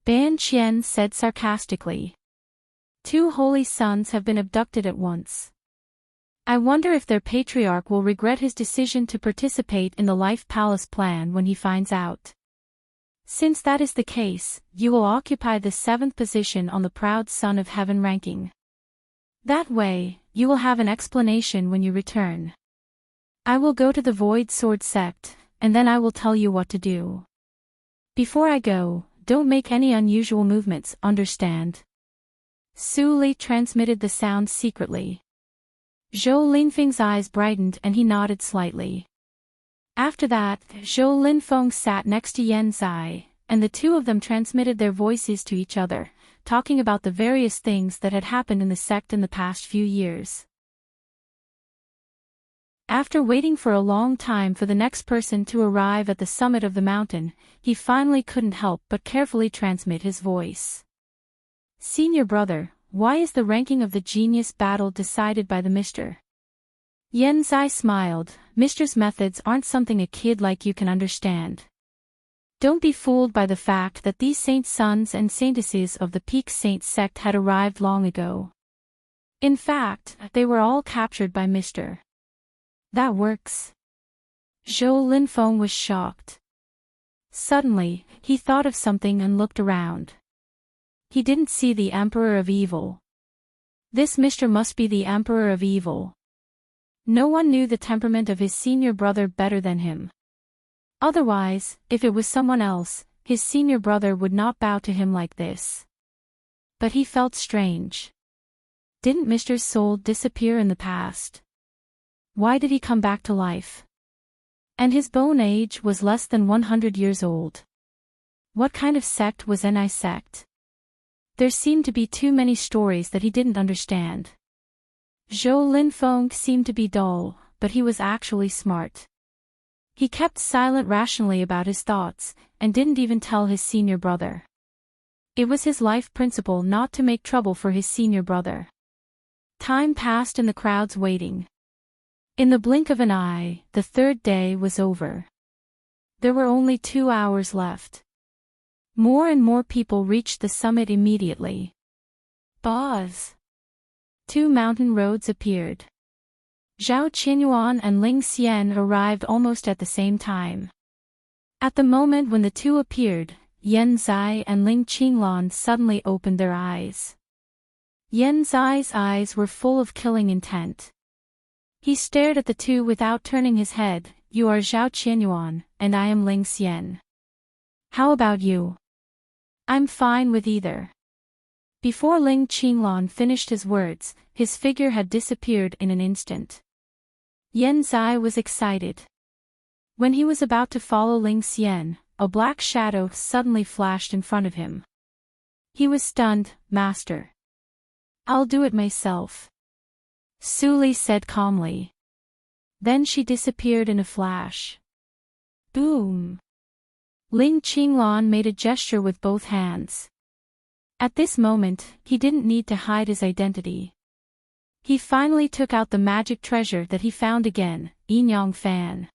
Ban Qian said sarcastically. 2 holy sons have been abducted at once. I wonder if their patriarch will regret his decision to participate in the Life Palace plan when he finds out. Since that is the case, you will occupy the 7th position on the Proud Son of Heaven ranking. That way, you will have an explanation when you return. I will go to the Void Sword sect, and then I will tell you what to do. Before I go, don't make any unusual movements, understand? Su Li transmitted the sound secretly. Zhou Linfeng's eyes brightened and he nodded slightly. After that, Zhou Linfeng sat next to Yan Zai, and the two of them transmitted their voices to each other, talking about the various things that had happened in the sect in the past few years. After waiting for a long time for the next person to arrive at the summit of the mountain, he finally couldn't help but carefully transmit his voice. Senior brother, why is the ranking of the genius battle decided by the Mr.? Yan Zai smiled. Mister's methods aren't something a kid like you can understand. Don't be fooled by the fact that these saint sons and saintesses of the Peak Saint sect had arrived long ago. In fact, they were all captured by Mr. That works. Zhou Linfeng was shocked. Suddenly, he thought of something and looked around. He didn't see the Emperor of Evil. This Mr. must be the Emperor of Evil. No one knew the temperament of his senior brother better than him. Otherwise, if it was someone else, his senior brother would not bow to him like this. But he felt strange. Didn't Mr.'s soul disappear in the past? Why did he come back to life? And his bone age was less than 100 years old. What kind of sect was Ni sect? There seemed to be too many stories that he didn't understand. Zhou Linfeng seemed to be dull, but he was actually smart. He kept silent rationally about his thoughts, and didn't even tell his senior brother. It was his life principle not to make trouble for his senior brother. Time passed in the crowds waiting. In the blink of an eye, the 3rd day was over. There were only 2 hours left. More and more people reached the summit immediately. Buzz! 2 mountain roads appeared. Zhao Qinyuan and Ling Xian arrived almost at the same time. At the moment when the two appeared, Yan Zai and Ling Qinglan suddenly opened their eyes. Yan Zai's eyes were full of killing intent. He stared at the two without turning his head. You are Zhao Qinyuan, and I am Ling Xian. How about you? I'm fine with either. Before Ling Qinglan finished his words, his figure had disappeared in an instant. Yan Zai was excited. When he was about to follow Ling Xian, a black shadow suddenly flashed in front of him. He was stunned. Master. I'll do it myself. Su Li said calmly. Then she disappeared in a flash. Boom! Ling Qinglan made a gesture with both hands. At this moment, he didn't need to hide his identity. He finally took out the magic treasure that he found again, Yinyang Fan.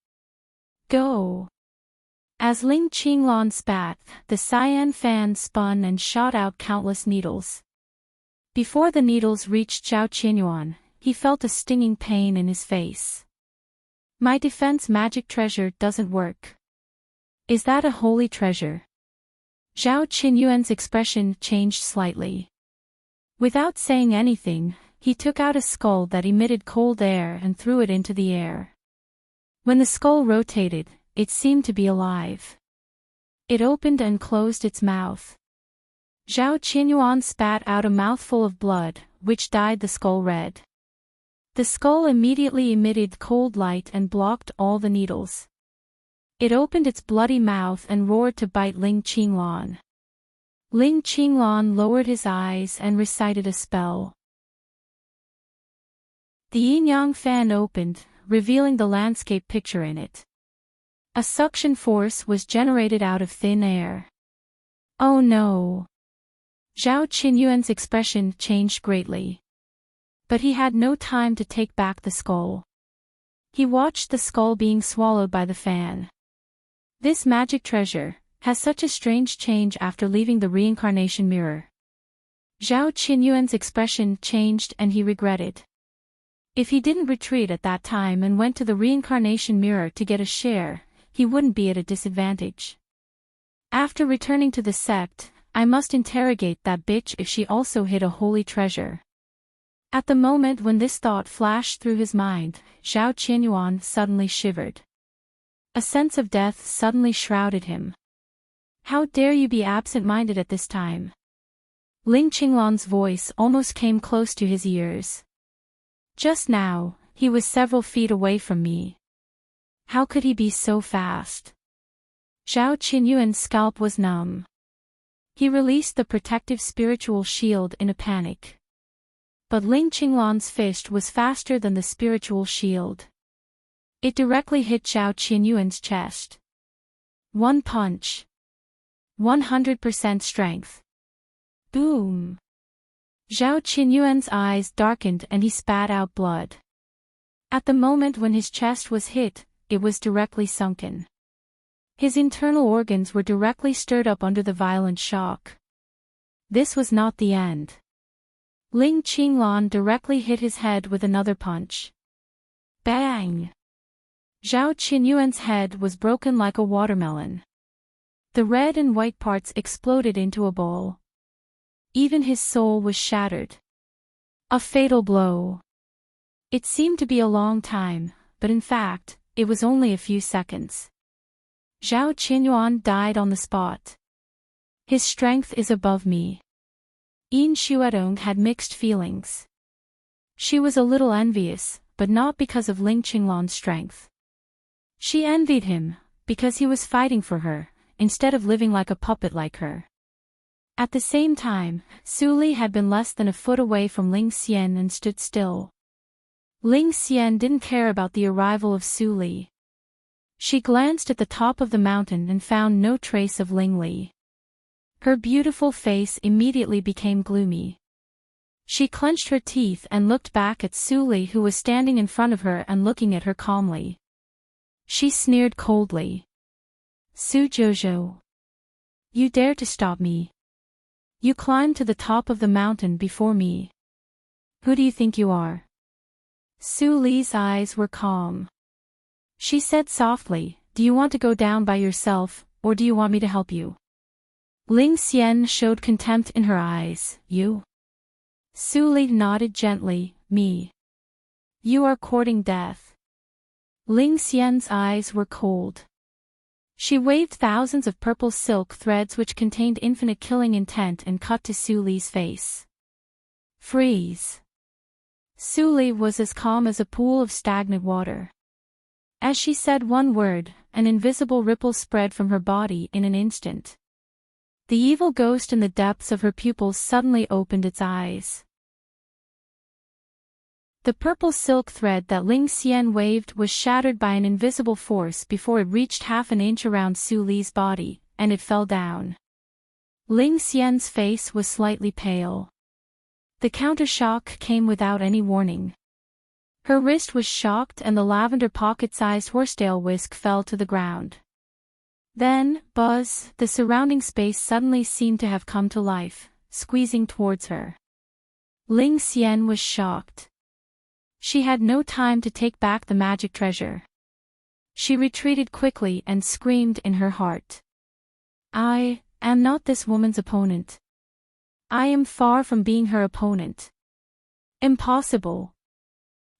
Go! As Ling Qinglan spat, the cyan fan spun and shot out countless needles. Before the needles reached Zhao Qinyuan, he felt a stinging pain in his face. My defense magic treasure doesn't work. Is that a holy treasure? Zhao Qinyuan's expression changed slightly. Without saying anything, he took out a skull that emitted cold air and threw it into the air. When the skull rotated, it seemed to be alive. It opened and closed its mouth. Zhao Qinyuan spat out a mouthful of blood, which dyed the skull red. The skull immediately emitted cold light and blocked all the needles. It opened its bloody mouth and roared to bite Ling Qinglan. Ling Qinglan lowered his eyes and recited a spell. The yin-yang fan opened, revealing the landscape picture in it. A suction force was generated out of thin air. Oh no! Zhao Qinyuan's expression changed greatly. But he had no time to take back the skull. He watched the skull being swallowed by the fan. This magic treasure has such a strange change after leaving the reincarnation mirror. Zhao Qinyuan's expression changed and he regretted. If he didn't retreat at that time and went to the reincarnation mirror to get a share, he wouldn't be at a disadvantage. After returning to the sect, I must interrogate that bitch if she also hid a holy treasure. At the moment when this thought flashed through his mind, Zhao Qinyuan suddenly shivered. A sense of death suddenly shrouded him. How dare you be absent-minded at this time? Ling Qinglan's voice almost came close to his ears. Just now, he was several feet away from me. How could he be so fast? Zhao Qinyuan's scalp was numb. He released the protective spiritual shield in a panic. But Ling Qinglan's fist was faster than the spiritual shield. It directly hit Zhao Qinyuan's chest. One punch. 100% strength. Boom! Zhao Qinyuan's eyes darkened and he spat out blood. At the moment when his chest was hit, it was directly sunken. His internal organs were directly stirred up under the violent shock. This was not the end. Ling Qinglan directly hit his head with another punch. Bang! Zhao Qinyuan's head was broken like a watermelon. The red and white parts exploded into a ball. Even his soul was shattered. A fatal blow. It seemed to be a long time, but in fact, it was only a few seconds. Zhao Qinyuan died on the spot. His strength is above me. Yin Xuedong had mixed feelings. She was a little envious, but not because of Ling Qinglan's strength. She envied him, because he was fighting for her, instead of living like a puppet like her. At the same time, Su Li had been less than a foot away from Ling Xian and stood still. Ling Xian didn't care about the arrival of Su Li. She glanced at the top of the mountain and found no trace of Ling Li. Her beautiful face immediately became gloomy. She clenched her teeth and looked back at Su Li, who was standing in front of her and looking at her calmly. She sneered coldly. Su Jojo. You dare to stop me. You climbed to the top of the mountain before me. Who do you think you are? Su Li's eyes were calm. She said softly, do you want to go down by yourself, or do you want me to help you? Ling Xian showed contempt in her eyes. You? Su Li nodded gently. Me. You are courting death. Ling Xian's eyes were cold. She waved thousands of purple silk threads which contained infinite killing intent and cut to Su Li's face. Freeze. Su Li was as calm as a pool of stagnant water. As she said one word, an invisible ripple spread from her body in an instant. The evil ghost in the depths of her pupils suddenly opened its eyes. The purple silk thread that Ling Xian waved was shattered by an invisible force before it reached half an inch around Su Li's body, and it fell down. Ling Xian's face was slightly pale. The countershock came without any warning. Her wrist was shocked and the lavender pocket-sized horsetail whisk fell to the ground. Then, buzz, the surrounding space suddenly seemed to have come to life, squeezing towards her. Ling Xian was shocked. She had no time to take back the magic treasure. She retreated quickly and screamed in her heart. I am not this woman's opponent. I am far from being her opponent. Impossible.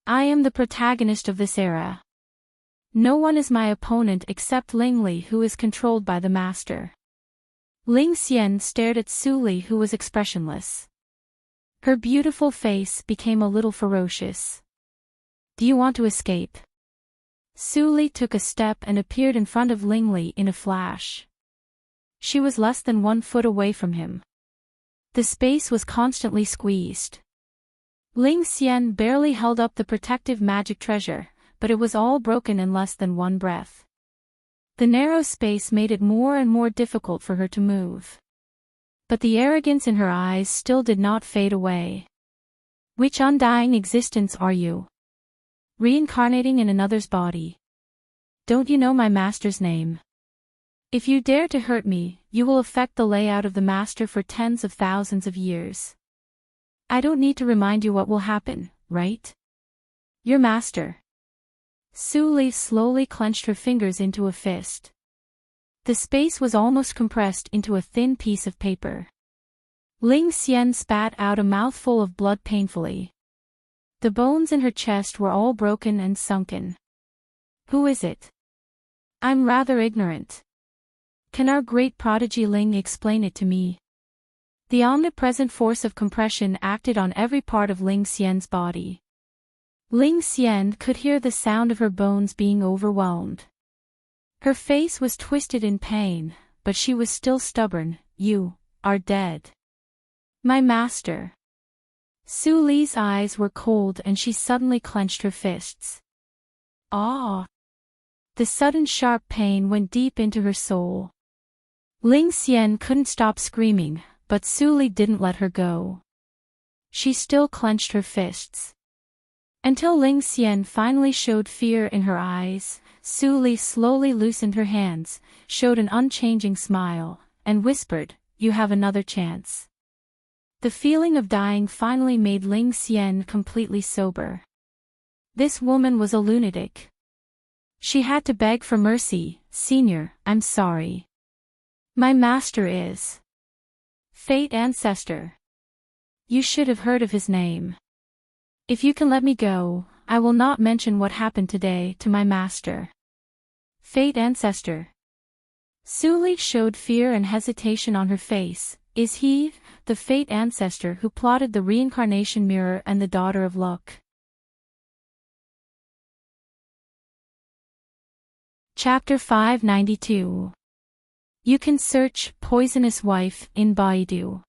I am the protagonist of this era. No one is my opponent except Ling Li, who is controlled by the master. Ling Xian stared at Su Li, who was expressionless. Her beautiful face became a little ferocious. Do you want to escape? Su Li took a step and appeared in front of Ling Li in a flash. She was less than 1 foot away from him. The space was constantly squeezed. Ling Xian barely held up the protective magic treasure, but it was all broken in less than 1 breath. The narrow space made it more and more difficult for her to move. But the arrogance in her eyes still did not fade away. Which undying existence are you? Reincarnating in another's body. Don't you know my master's name? If you dare to hurt me, you will affect the layout of the master for tens of thousands of years. I don't need to remind you what will happen, right? Your master. Su Li slowly clenched her fingers into a fist. The space was almost compressed into a thin piece of paper. Ling Xian spat out a mouthful of blood painfully. The bones in her chest were all broken and sunken. Who is it? I'm rather ignorant. Can our great prodigy Ling explain it to me? The omnipresent force of compression acted on every part of Ling Xian's body. Ling Xian could hear the sound of her bones being overwhelmed. Her face was twisted in pain, but she was still stubborn. You are dead. My master. Su Li's eyes were cold and she suddenly clenched her fists. Ah! The sudden sharp pain went deep into her soul. Ling Xian couldn't stop screaming, but Su Li didn't let her go. She still clenched her fists. Until Ling Xian finally showed fear in her eyes, Su Li slowly loosened her hands, showed an unchanging smile, and whispered, "You have another chance." The feeling of dying finally made Ling Xian completely sober. This woman was a lunatic. She had to beg for mercy. "Senior, I'm sorry. My master is Fate Ancestor. You should have heard of his name. If you can let me go, I will not mention what happened today to my master." Fate Ancestor. Su Li showed fear and hesitation on her face. Is he the Fate Ancestor who plotted the reincarnation mirror and the Daughter of Luck? Chapter 592. You can search Poisonous Wife in Baidu.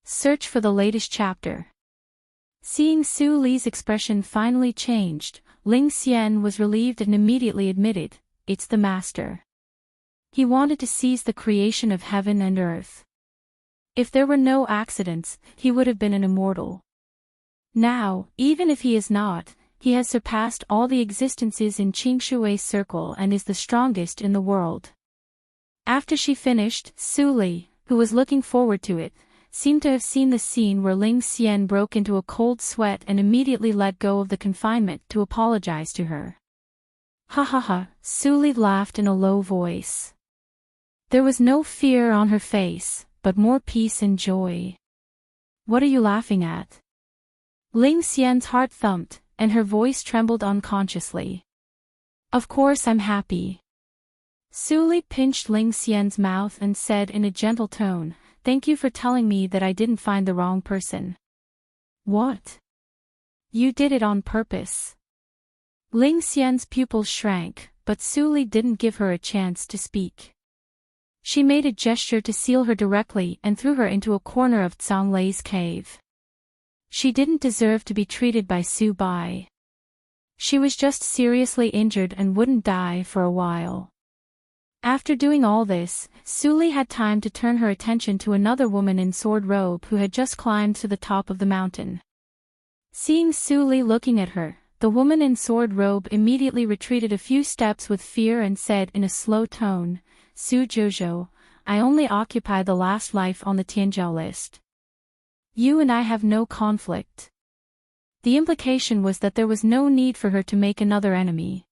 Search for the latest chapter. Seeing Su Li's expression finally changed, Ling Xian was relieved and immediately admitted, "It's the master. He wanted to seize the creation of heaven and earth. If there were no accidents, he would have been an immortal. Now, even if he is not, he has surpassed all the existences in Qingshui's circle and is the strongest in the world." After she finished, Su Li, who was looking forward to it, seemed to have seen the scene where Ling Xian broke into a cold sweat and immediately let go of the confinement to apologize to her. "Ha ha ha," Su Li laughed in a low voice. There was no fear on her face, but more peace and joy. "What are you laughing at?" Ling Xian's heart thumped, and her voice trembled unconsciously. "Of course I'm happy." Su Li pinched Ling Xian's mouth and said in a gentle tone, "Thank you for telling me that I didn't find the wrong person." "What? You did it on purpose." Ling Xian's pupils shrank, but Su Li didn't give her a chance to speak. She made a gesture to seal her directly and threw her into a corner of Zhang Lei's cave. She didn't deserve to be treated by Su Bai. She was just seriously injured and wouldn't die for a while. After doing all this, Su Li had time to turn her attention to another woman in sword robe who had just climbed to the top of the mountain. Seeing Su Li looking at her, The woman in sword robe immediately retreated a few steps with fear and said in a slow tone, "Su Jojo, I only occupy the last life on the Tianjiao list. You and I have no conflict." The implication was that there was no need for her to make another enemy.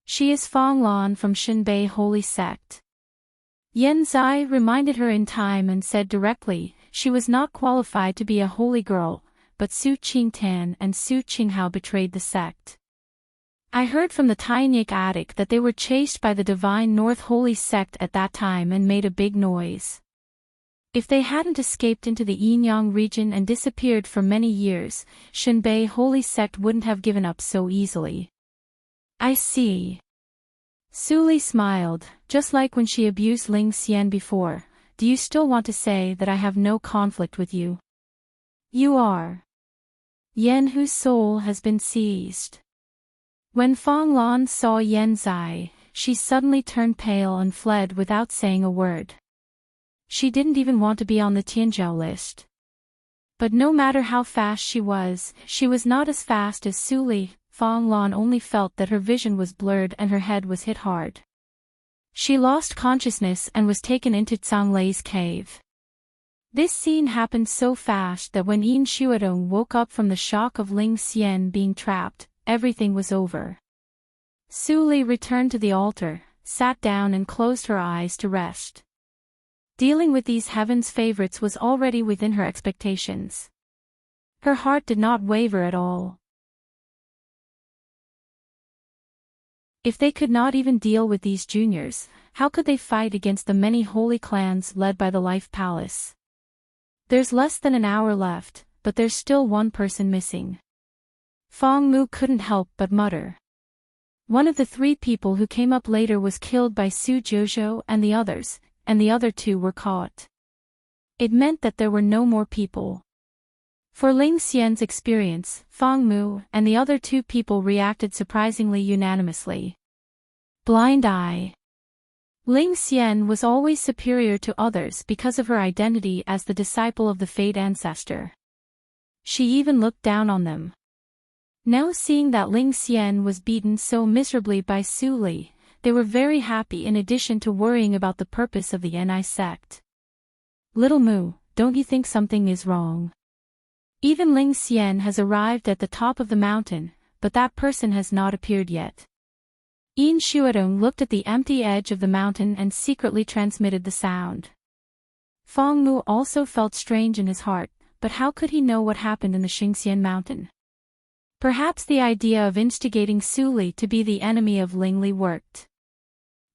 She is Fang Lan from Shinbei Holy Sect. Yan Zai reminded her in time and said directly, she was not qualified to be a holy girl, but Su Qingtan and Su Qinghao betrayed the sect. I heard from the Tainik attic that they were chased by the Divine North Holy Sect at that time and made a big noise. If they hadn't escaped into the Yinyang region and disappeared for many years, Shinbei Holy Sect wouldn't have given up so easily. I see. Su Li smiled, just like when she abused Ling Xian before. Do you still want to say that I have no conflict with you? You are. Yan whose soul has been seized. When Fang Lan saw Yan Zai, she suddenly turned pale and fled without saying a word. She didn't even want to be on the Tianjiao list. But no matter how fast she was not as fast as Su Li. Fang Lan only felt that her vision was blurred and her head was hit hard. She lost consciousness and was taken into Zhang Lei's cave. This scene happened so fast that when Yin Shuadong woke up from the shock of Ling Xian being trapped, everything was over. Su Li returned to the altar, sat down and closed her eyes to rest. Dealing with these heaven's favorites was already within her expectations. Her heart did not waver at all. If they could not even deal with these juniors, how could they fight against the many holy clans led by the Life Palace? There's less than an hour left, but there's still one person missing. Fang Mu couldn't help but mutter. One of the three people who came up later was killed by Su Jojo and the other two were caught. It meant that there were no more people. For Ling Xian's experience, Fang Mu and the other two people reacted surprisingly unanimously. Blind eye. Ling Xian was always superior to others because of her identity as the disciple of the Fate Ancestor. She even looked down on them. Now seeing that Ling Xian was beaten so miserably by Su Li, they were very happy in addition to worrying about the purpose of the Ni sect. Little Mu, don't you think something is wrong? Even Ling Xian has arrived at the top of the mountain, but that person has not appeared yet. Yin Shuadong looked at the empty edge of the mountain and secretly transmitted the sound. Fang Mu also felt strange in his heart, but how could he know what happened in the Xingxian mountain? Perhaps the idea of instigating Su Li to be the enemy of Ling Li worked.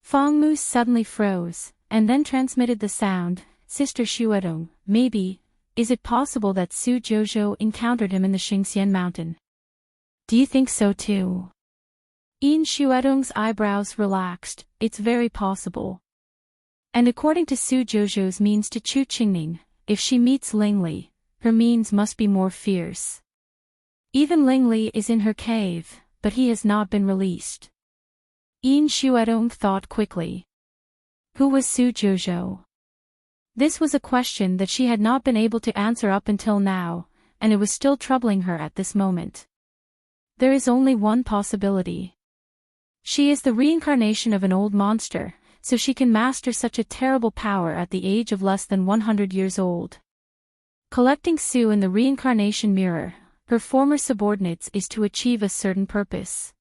Fang Mu suddenly froze, and then transmitted the sound, Sister Shuadong, maybe. Is it possible that Su Jojo encountered him in the Xingxian mountain? Do you think so too? Yin Shuadong's eyebrows relaxed. It's very possible. And according to Su Jojo's means to Chu Qingning, if she meets Ling Li, her means must be more fierce. Even Ling Li is in her cave, but he has not been released. Yin Shuadong thought quickly. Who was Su Jojo? This was a question that she had not been able to answer up until now, and it was still troubling her at this moment. There is only one possibility. She is the reincarnation of an old monster, so she can master such a terrible power at the age of less than 100 years old. Collecting Su in the reincarnation mirror, her former subordinates, is to achieve a certain purpose.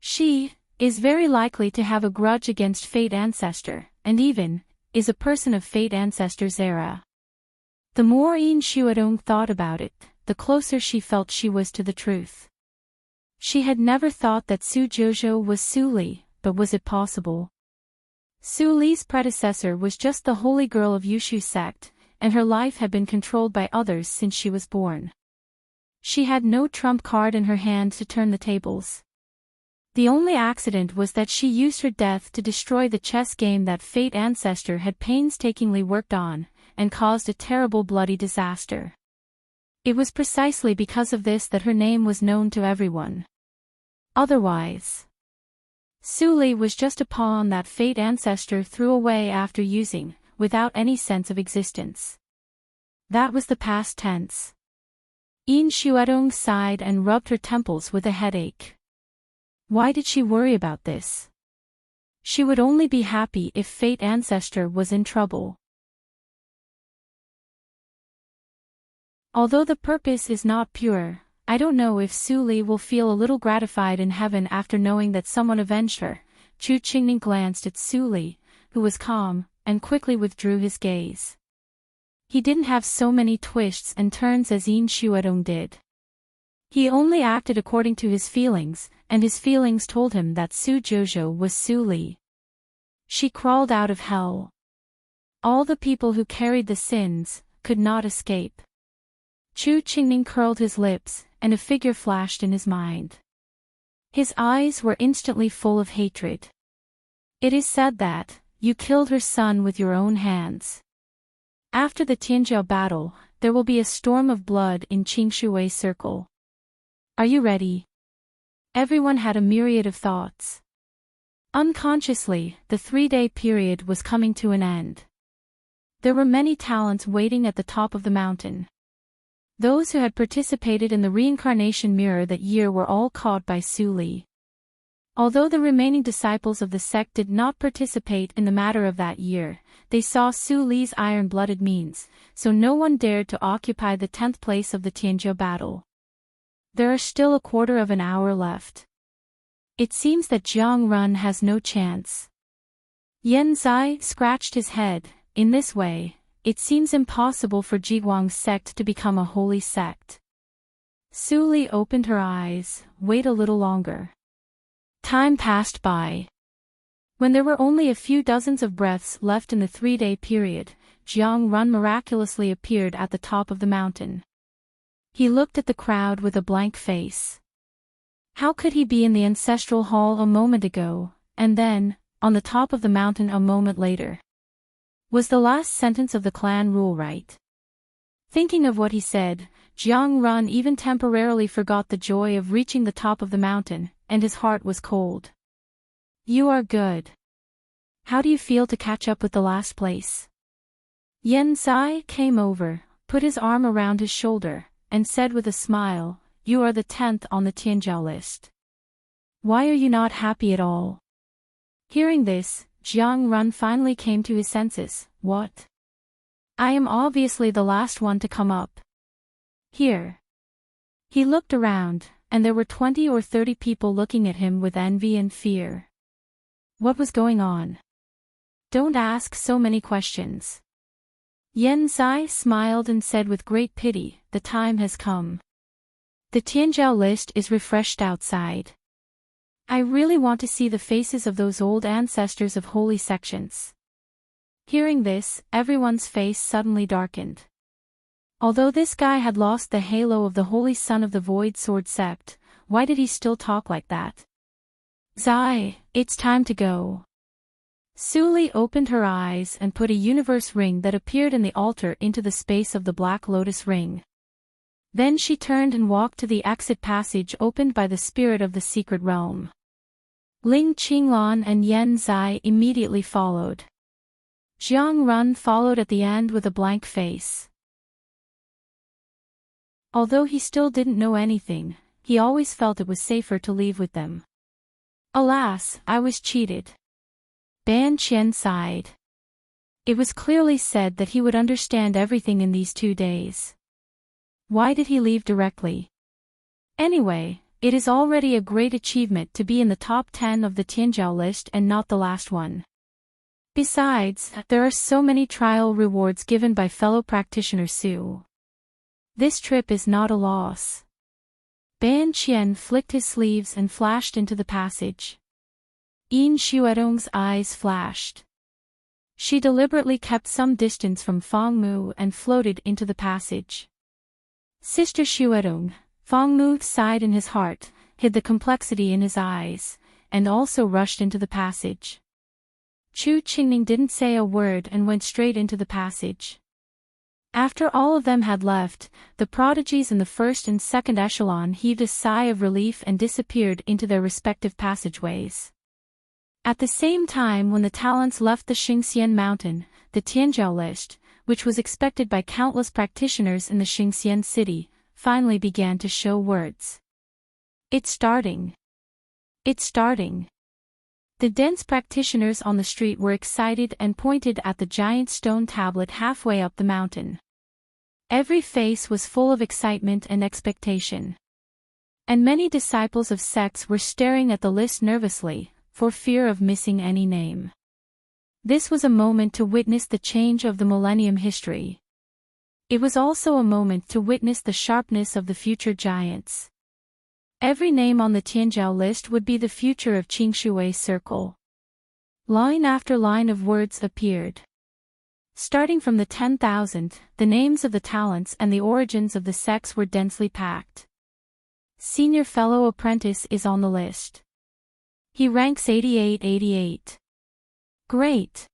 She is very likely to have a grudge against Fate Ancestor, and even is a person of Fate Ancestor's era. The more Yin Shuadong thought about it, the closer she felt she was to the truth. She had never thought that Su Jojo was Su Li, but was it possible? Su Li's predecessor was just the holy girl of Yushu sect, and her life had been controlled by others since she was born. She had no trump card in her hand to turn the tables. The only accident was that she used her death to destroy the chess game that Fate Ancestor had painstakingly worked on, and caused a terrible bloody disaster. It was precisely because of this that her name was known to everyone. Otherwise, Su Li was just a pawn that Fate Ancestor threw away after using, without any sense of existence. That was the past tense. Yin Xuedong sighed and rubbed her temples with a headache. Why did she worry about this? She would only be happy if Fate Ancestor was in trouble. Although the purpose is not pure, I don't know if Su Li will feel a little gratified in heaven after knowing that someone avenged her. Chu Qingning glanced at Su Li, who was calm, and quickly withdrew his gaze. He didn't have so many twists and turns as Yin Xuedong did. He only acted according to his feelings, and his feelings told him that Su Jojo was Su Li. She crawled out of hell. All the people who carried the sins could not escape. Chu Qingning curled his lips, and a figure flashed in his mind. His eyes were instantly full of hatred. It is said that you killed her son with your own hands. After the Tianjiao battle, there will be a storm of blood in Qingshui Circle. Are you ready? Everyone had a myriad of thoughts. Unconsciously, the 3-day period was coming to an end. There were many talents waiting at the top of the mountain. Those who had participated in the reincarnation mirror that year were all caught by Su Li. Although the remaining disciples of the sect did not participate in the matter of that year, they saw Su Li's iron-blooded means, so no one dared to occupy the 10th place of the Tianjiao battle. There are still a quarter of an hour left. It seems that Jiang Run has no chance. Yan Zai scratched his head. In this way, it seems impossible for Jiguang's sect to become a holy sect. Su Li opened her eyes. Wait a little longer. Time passed by. When there were only a few dozens of breaths left in the 3-day period, Jiang Run miraculously appeared at the top of the mountain. He looked at the crowd with a blank face. How could he be in the ancestral hall a moment ago, and then, on the top of the mountain a moment later? Was the last sentence of the clan rule right? Thinking of what he said, Jiang Run even temporarily forgot the joy of reaching the top of the mountain, and his heart was cold. You are good. How do you feel to catch up with the last place? Yan Zai came over, put his arm around his shoulder, and said with a smile, you are the 10th on the Tianjiao list. Why are you not happy at all? Hearing this, Jiang Run finally came to his senses. What? I am obviously the last one to come up. Here. He looked around, and there were 20 or 30 people looking at him with envy and fear. What was going on? Don't ask so many questions. Yan Zai smiled and said with great pity, the time has come. The Tianjiao list is refreshed outside. I really want to see the faces of those old ancestors of holy sections. Hearing this, everyone's face suddenly darkened. Although this guy had lost the halo of the holy son of the Void Sword Sept, why did he still talk like that? Zai, it's time to go. Su Li opened her eyes and put a universe ring that appeared in the altar into the space of the Black Lotus ring. Then she turned and walked to the exit passage opened by the spirit of the secret realm. Ling Qinglan and Yan Zai immediately followed. Jiang Run followed at the end with a blank face. Although he still didn't know anything, he always felt it was safer to leave with them. Alas, I was cheated. Ban Qian sighed. It was clearly said that he would understand everything in these 2 days. Why did he leave directly? Anyway, it is already a great achievement to be in the top 10 of the Tianjiao list and not the last one. Besides, there are so many trial rewards given by fellow practitioner Su. This trip is not a loss. Ban Qian flicked his sleeves and flashed into the passage. Yin Xuedong's eyes flashed. She deliberately kept some distance from Fang Mu and floated into the passage. Sister Xuedong, Fang Mu sighed in his heart, hid the complexity in his eyes, and also rushed into the passage. Chu Qingning didn't say a word and went straight into the passage. After all of them had left, the prodigies in the first and second echelon heaved a sigh of relief and disappeared into their respective passageways. At the same time when the talents left the Xingxian mountain, the Tianjiao list, which was expected by countless practitioners in the Xingxian city, finally began to show words. It's starting. It's starting. The dense practitioners on the street were excited and pointed at the giant stone tablet halfway up the mountain. Every face was full of excitement and expectation. And many disciples of sects were staring at the list nervously, for fear of missing any name. This was a moment to witness the change of the millennium history. It was also a moment to witness the sharpness of the future giants. Every name on the Tianzhou list would be the future of Qingshui's circle. Line after line of words appeared. Starting from the 10,000, the names of the talents and the origins of the sects were densely packed. Senior Fellow Apprentice is on the list. He ranks 8888. Great.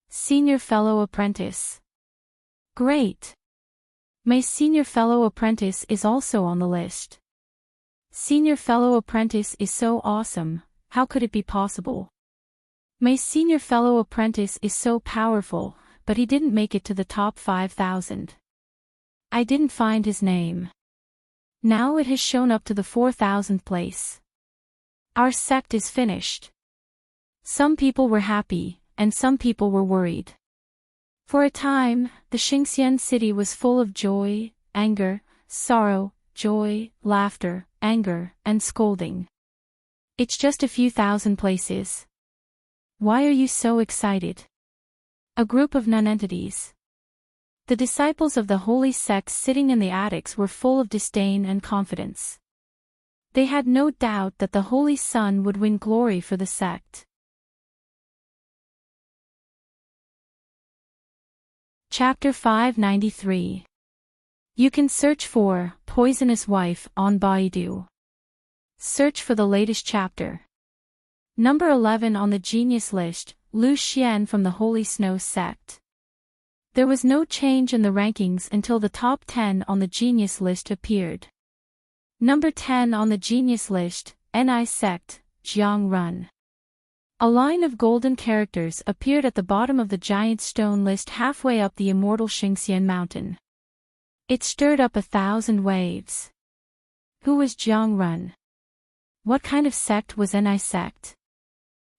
Senior Fellow Apprentice. Great. My Senior Fellow Apprentice is also on the list. Senior Fellow Apprentice is so awesome, how could it be possible? My Senior Fellow Apprentice is so powerful, but he didn't make it to the top 5,000. I didn't find his name. Now it has shown up to the 4,000th place. Our sect is finished. Some people were happy, and some people were worried. For a time, the Xingxian city was full of joy, anger, sorrow, joy, laughter, anger, and scolding. It's just a few thousand places. Why are you so excited? A group of nonentities. The disciples of the holy sects sitting in the attics were full of disdain and confidence. They had no doubt that the Holy Sun would win glory for the sect. Chapter 593. You can search for Poisonous Wife on Baidu. Search for the latest chapter. Number 11 on the genius list, Lu Xian from the Holy Snow sect. There was no change in the rankings until the top 10 on the genius list appeared. Number 10 on the genius list, Ni sect, Jiang Run. A line of golden characters appeared at the bottom of the giant stone list halfway up the immortal Xingxian mountain. It stirred up 1,000 waves. Who was Jiang Run? What kind of sect was Ni sect?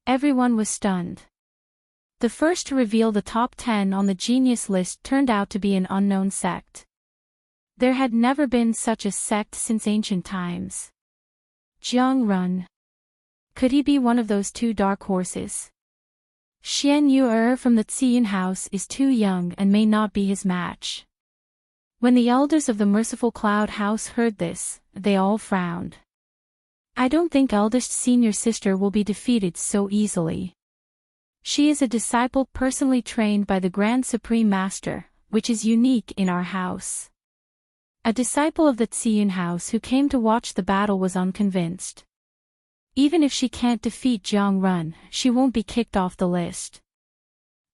Everyone was stunned. The first to reveal the top 10 on the genius list turned out to be an unknown sect. There had never been such a sect since ancient times. Jiang Run. Could he be one of those two dark horses? Xian Yu from the Ziyun house is too young and may not be his match. When the elders of the Merciful Cloud House heard this, they all frowned. I don't think eldest senior sister will be defeated so easily. She is a disciple personally trained by the Grand Supreme Master, which is unique in our house. A disciple of the Ziyun house who came to watch the battle was unconvinced. Even if she can't defeat Jiang Run, she won't be kicked off the list.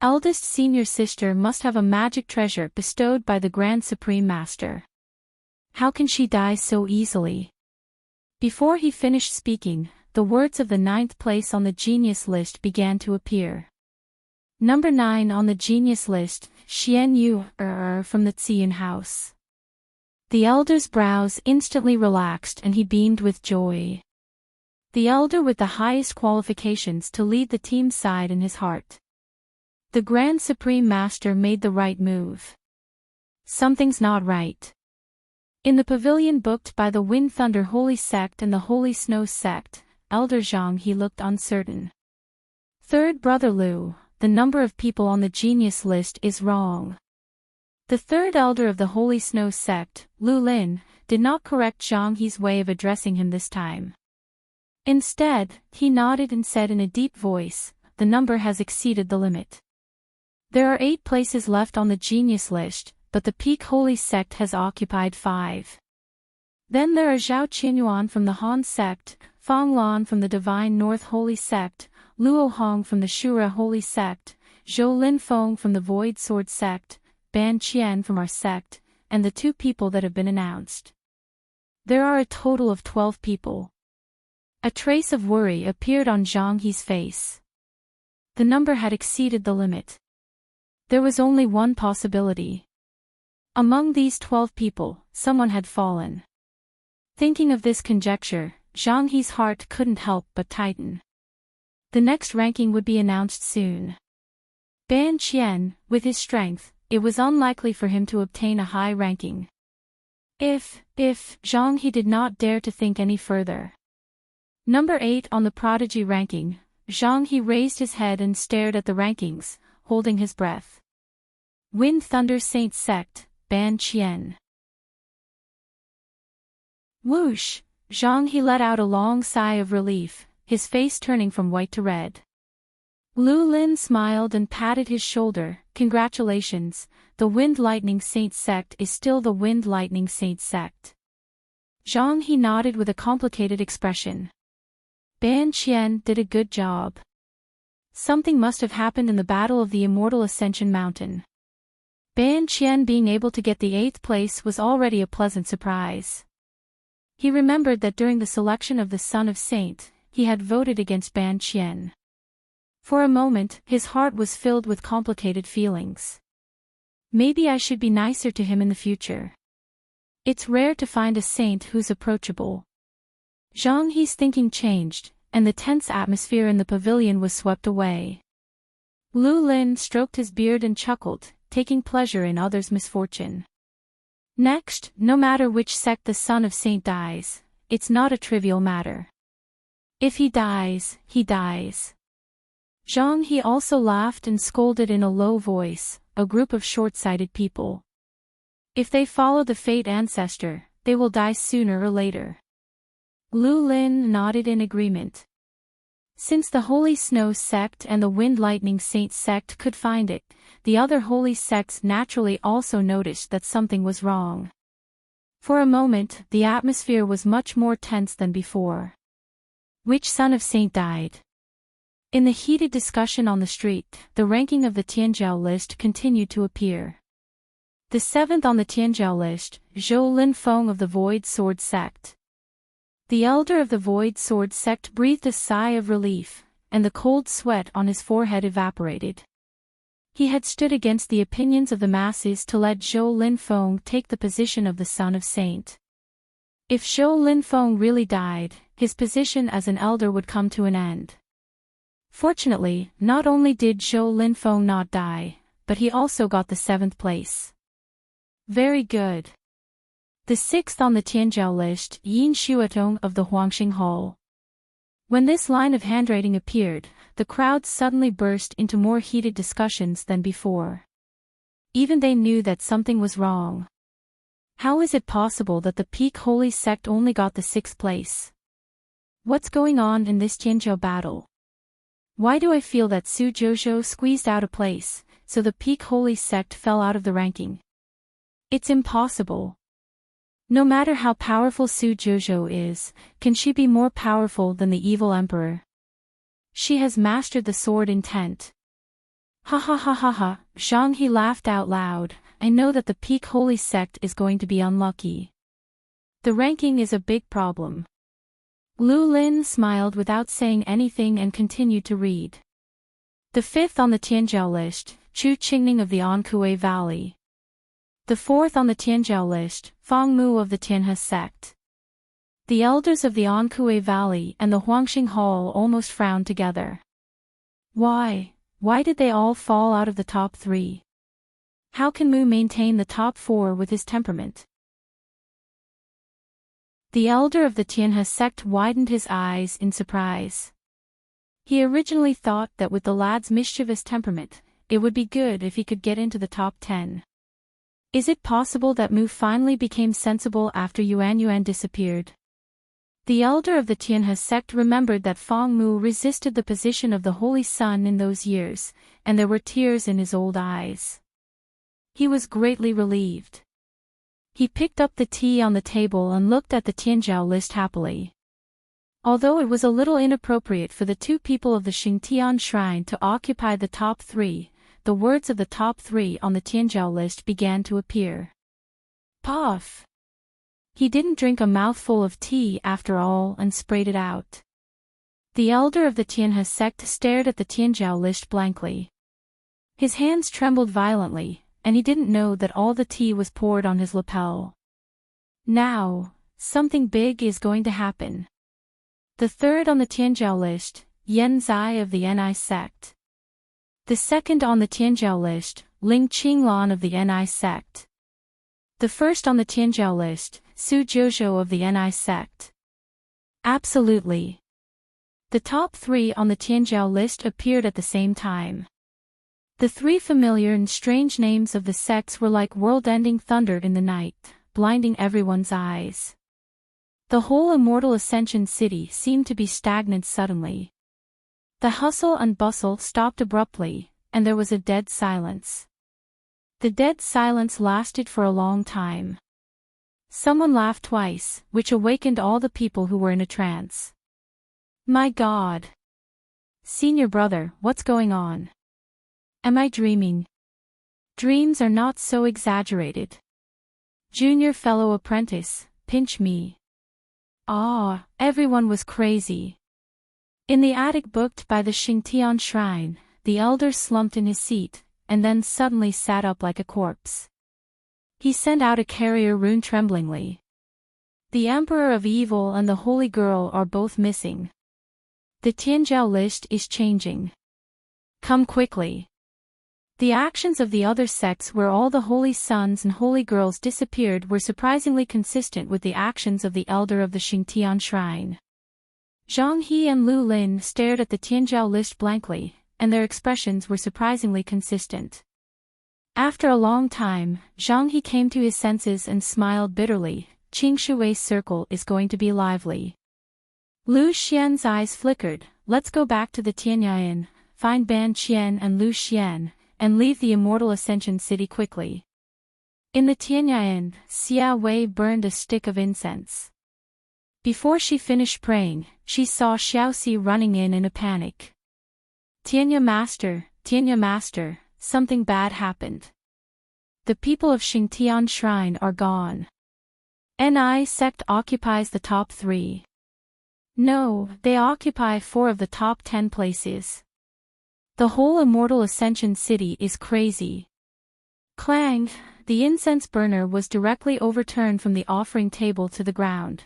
Eldest senior sister must have a magic treasure bestowed by the Grand Supreme Master. How can she die so easily? Before he finished speaking, the words of the 9th place on the genius list began to appear. Number 9 on the genius list, Xian Yu from the Ziyun house. The elder's brows instantly relaxed and he beamed with joy. The elder with the highest qualifications to lead the team sighed in his heart. The Grand Supreme Master made the right move. Something's not right. In the pavilion booked by the Wind Thunder Holy Sect and the Holy Snow Sect, Elder Zhang he looked uncertain. Third Brother Lu, the number of people on the genius list is wrong. The third elder of the Holy Snow Sect, Lu Lin, did not correct Zhang He's way of addressing him this time. Instead, he nodded and said in a deep voice, the number has exceeded the limit. There are 8 places left on the genius list, but the Peak Holy Sect has occupied 5. Then there are Zhao Qinyuan from the Han Sect, Fang Lan from the Divine North Holy Sect, Luo Hong from the Shura Holy Sect, Zhou Lin Feng from the Void Sword Sect, Ban Qian from our sect, and the 2 people that have been announced. There are a total of 12 people. A trace of worry appeared on Zhang He's face. The number had exceeded the limit. There was only one possibility. Among these 12 people, someone had fallen. Thinking of this conjecture, Zhang He's heart couldn't help but tighten. The next ranking would be announced soon. Ban Qian, with his strength, it was unlikely for him to obtain a high ranking. If Zhang He did not dare to think any further. Number 8 on the prodigy ranking, Zhang He raised his head and stared at the rankings, holding his breath. Wind Thunder Saint Sect, Ban Qian. Whoosh! Zhang He let out a long sigh of relief, his face turning from white to red. Lu Lin smiled and patted his shoulder. Congratulations, the Wind Lightning Saint Sect is still the Wind Lightning Saint Sect. Zhang He nodded with a complicated expression. Ban Qian did a good job. Something must have happened in the Battle of the Immortal Ascension Mountain. Ban Qian being able to get the 8th place was already a pleasant surprise. He remembered that during the selection of the Son of Saint, he had voted against Ban Qian. For a moment, his heart was filled with complicated feelings. Maybe I should be nicer to him in the future. It's rare to find a saint who's approachable. Zhang He's thinking changed, and the tense atmosphere in the pavilion was swept away. Lu Lin stroked his beard and chuckled, taking pleasure in others' misfortune. Next, no matter which sect the Son of Saint dies, it's not a trivial matter. If he dies, he dies. Zhang He also laughed and scolded in a low voice, a group of short-sighted people. If they follow the fate ancestor, they will die sooner or later. Lu Lin nodded in agreement. Since the Holy Snow Sect and the Wind Lightning Saint Sect could find it, the other holy sects naturally also noticed that something was wrong. For a moment, the atmosphere was much more tense than before. Which Son of Saint died? In the heated discussion on the street, the ranking of the Tianzhao list continued to appear. The 7th on the Tianzhao list, Zhou Linfeng of the Void Sword Sect. The elder of the Void Sword Sect breathed a sigh of relief, and the cold sweat on his forehead evaporated. He had stood against the opinions of the masses to let Zhou Linfeng take the position of the Son of Saint. If Zhou Linfeng really died, his position as an elder would come to an end. Fortunately, not only did Zhou Linfeng not die, but he also got the 7th place. Very good. The 6th on the Tianzhao list, Yin Xuetong of the Huangxing Hall. When this line of handwriting appeared, the crowd suddenly burst into more heated discussions than before. Even they knew that something was wrong. How is it possible that the Peak Holy Sect only got the 6th place? What's going on in this Tianzhou battle? Why do I feel that Su Jouzhou squeezed out a place, so the Peak Holy Sect fell out of the ranking? It's impossible. No matter how powerful Su Jouzhou is, can she be more powerful than the evil emperor? She has mastered the sword intent. Ha ha ha ha ha, Zhang He laughed out loud. I know that the Peak Holy Sect is going to be unlucky. The ranking is a big problem. Lu Lin smiled without saying anything and continued to read. The 5th on the Tianzhao list, Chu Qingning of the Ankui Valley. The 4th on the Tianzhao list, Fang Mu of the Tianhe sect. The elders of the Ankui Valley and the Huangxing Hall almost frowned together. Why did they all fall out of the top 3? How can Mu maintain the top 4 with his temperament? The elder of the Tianhe sect widened his eyes in surprise. He originally thought that with the lad's mischievous temperament, it would be good if he could get into the top 10. Is it possible that Mu finally became sensible after Yuan disappeared? The elder of the Tianhe sect remembered that Fang Mu resisted the position of the Holy Sun in those years, and there were tears in his old eyes. He was greatly relieved. He picked up the tea on the table and looked at the Tianzhao list happily. Although it was a little inappropriate for the 2 people of the Xingtian Shrine to occupy the top 3, the words of the top 3 on the Tianzhao list began to appear. Puff! He didn't drink a mouthful of tea after all and sprayed it out. The elder of the Tianhe sect stared at the Tianzhao list blankly. His hands trembled violently, and he didn't know that all the tea was poured on his lapel. Now, something big is going to happen. The third on the Tianjiao list, Yan Zai of the Ni sect. The second on the Tianjiao list, Ling Qinglan of the Ni sect. The first on the Tianjiao list, Su Jiuzhou of the Ni sect. Absolutely. The top 3 on the Tianjiao list appeared at the same time. The 3 familiar and strange names of the sects were like world-ending thunder in the night, blinding everyone's eyes. The whole Immortal Ascension city seemed to be stagnant suddenly. The hustle and bustle stopped abruptly, and there was a dead silence. The dead silence lasted for a long time. Someone laughed twice, which awakened all the people who were in a trance. My God! Senior brother, what's going on? Am I dreaming? Dreams are not so exaggerated. Junior fellow apprentice, pinch me. Ah, everyone was crazy. In the attic booked by the Xingtian shrine, the elder slumped in his seat, and then suddenly sat up like a corpse. He sent out a carrier rune tremblingly. The Emperor of Evil and the Holy Girl are both missing. The Tianjiao list is changing. Come quickly. The actions of the other sects where all the holy sons and holy girls disappeared were surprisingly consistent with the actions of the elder of the Xingtian shrine. Zhang He and Lu Lin stared at the Tianjiao list blankly, and their expressions were surprisingly consistent. After a long time, Zhang He came to his senses and smiled bitterly. Qing Shui's circle is going to be lively. Lu Xian's eyes flickered. Let's go back to the Tianyain, find Ban Qian and Lu Xian, and leave the Immortal Ascension city quickly. In the Tianyain, Xia Wei burned a stick of incense. Before she finished praying, she saw Xiaoxi running in a panic. Tianya Master, something bad happened. The people of Xingtian Shrine are gone. Ni sect occupies the top 3. No, they occupy 4 of the top 10 places. The whole Immortal Ascension city is crazy. Clang! The incense burner was directly overturned from the offering table to the ground.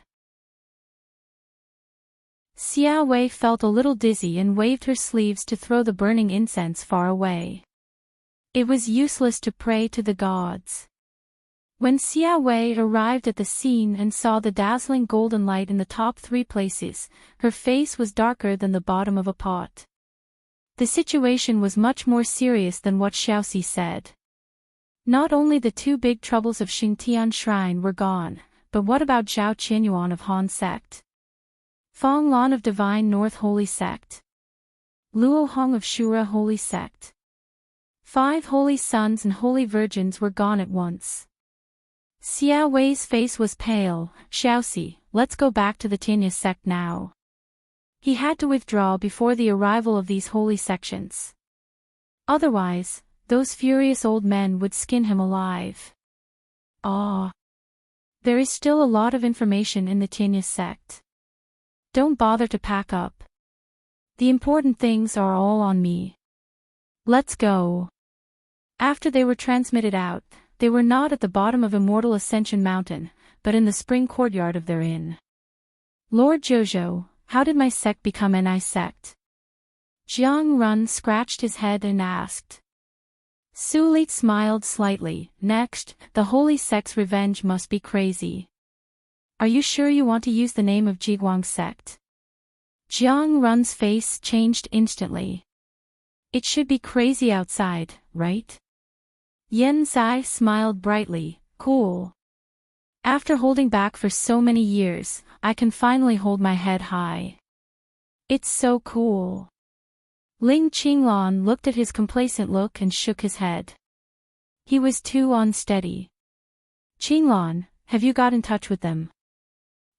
Xia Wei felt a little dizzy and waved her sleeves to throw the burning incense far away. It was useless to pray to the gods. When Xia Wei arrived at the scene and saw the dazzling golden light in the top 3 places, her face was darker than the bottom of a pot. The situation was much more serious than what Xiaoxi said. Not only the 2 big troubles of Xingtian Shrine were gone, but what about Zhao Qianyuan of Han Sect? Fong Lan of Divine North Holy Sect? Luo Hong of Shura Holy Sect? 5 holy sons and holy virgins were gone at once. Xia Wei's face was pale. Xiaoxi, let's go back to the Tianya sect now. He had to withdraw before the arrival of these holy sections. Otherwise, those furious old men would skin him alive. Ah! There is still a lot of information in the Tianya sect. Don't bother to pack up. The important things are all on me. Let's go. After they were transmitted out, they were not at the bottom of Immortal Ascension Mountain, but in the spring courtyard of their inn. Lord Jojo, how did my sect become Ni sect? Jiang Run scratched his head and asked. Su Li smiled slightly. Next, the holy sect's revenge must be crazy. Are you sure you want to use the name of Jiguang sect? Jiang Run's face changed instantly. It should be crazy outside, right? Yan Zai smiled brightly. Cool. After holding back for so many years, I can finally hold my head high. It's so cool. Ling Qinglan looked at his complacent look and shook his head. He was too unsteady. Qinglan, have you got in touch with them?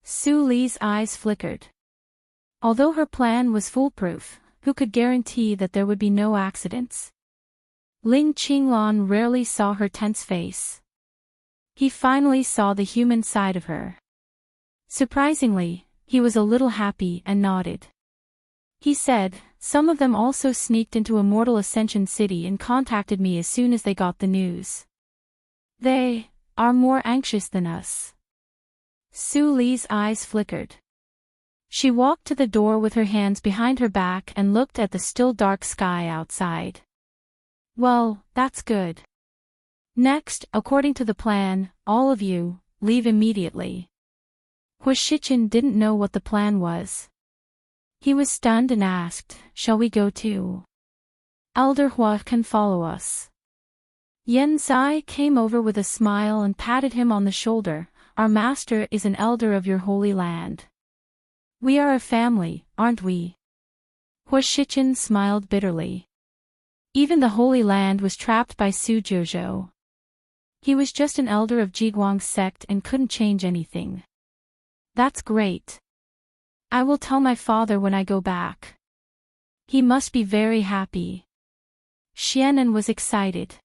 Su Li's eyes flickered. Although her plan was foolproof, who could guarantee that there would be no accidents? Ling Qinglan rarely saw her tense face. He finally saw the human side of her. Surprisingly, he was a little happy and nodded. He said, some of them also sneaked into Immortal Ascension City and contacted me as soon as they got the news. They are more anxious than us. Su Li's eyes flickered. She walked to the door with her hands behind her back and looked at the still dark sky outside. Well, that's good. Next, according to the plan, all of you, leave immediately. Huashichin didn't know what the plan was. He was stunned and asked, shall we go too? Elder Hua can follow us. Yen Zai came over with a smile and patted him on the shoulder. Our master is an elder of your holy land. We are a family, aren't we? Huashichin smiled bitterly. Even the Holy Land was trapped by Su Jouzhou. He was just an elder of Jiguang's sect and couldn't change anything. That's great. I will tell my father when I go back. He must be very happy. Xianan was excited.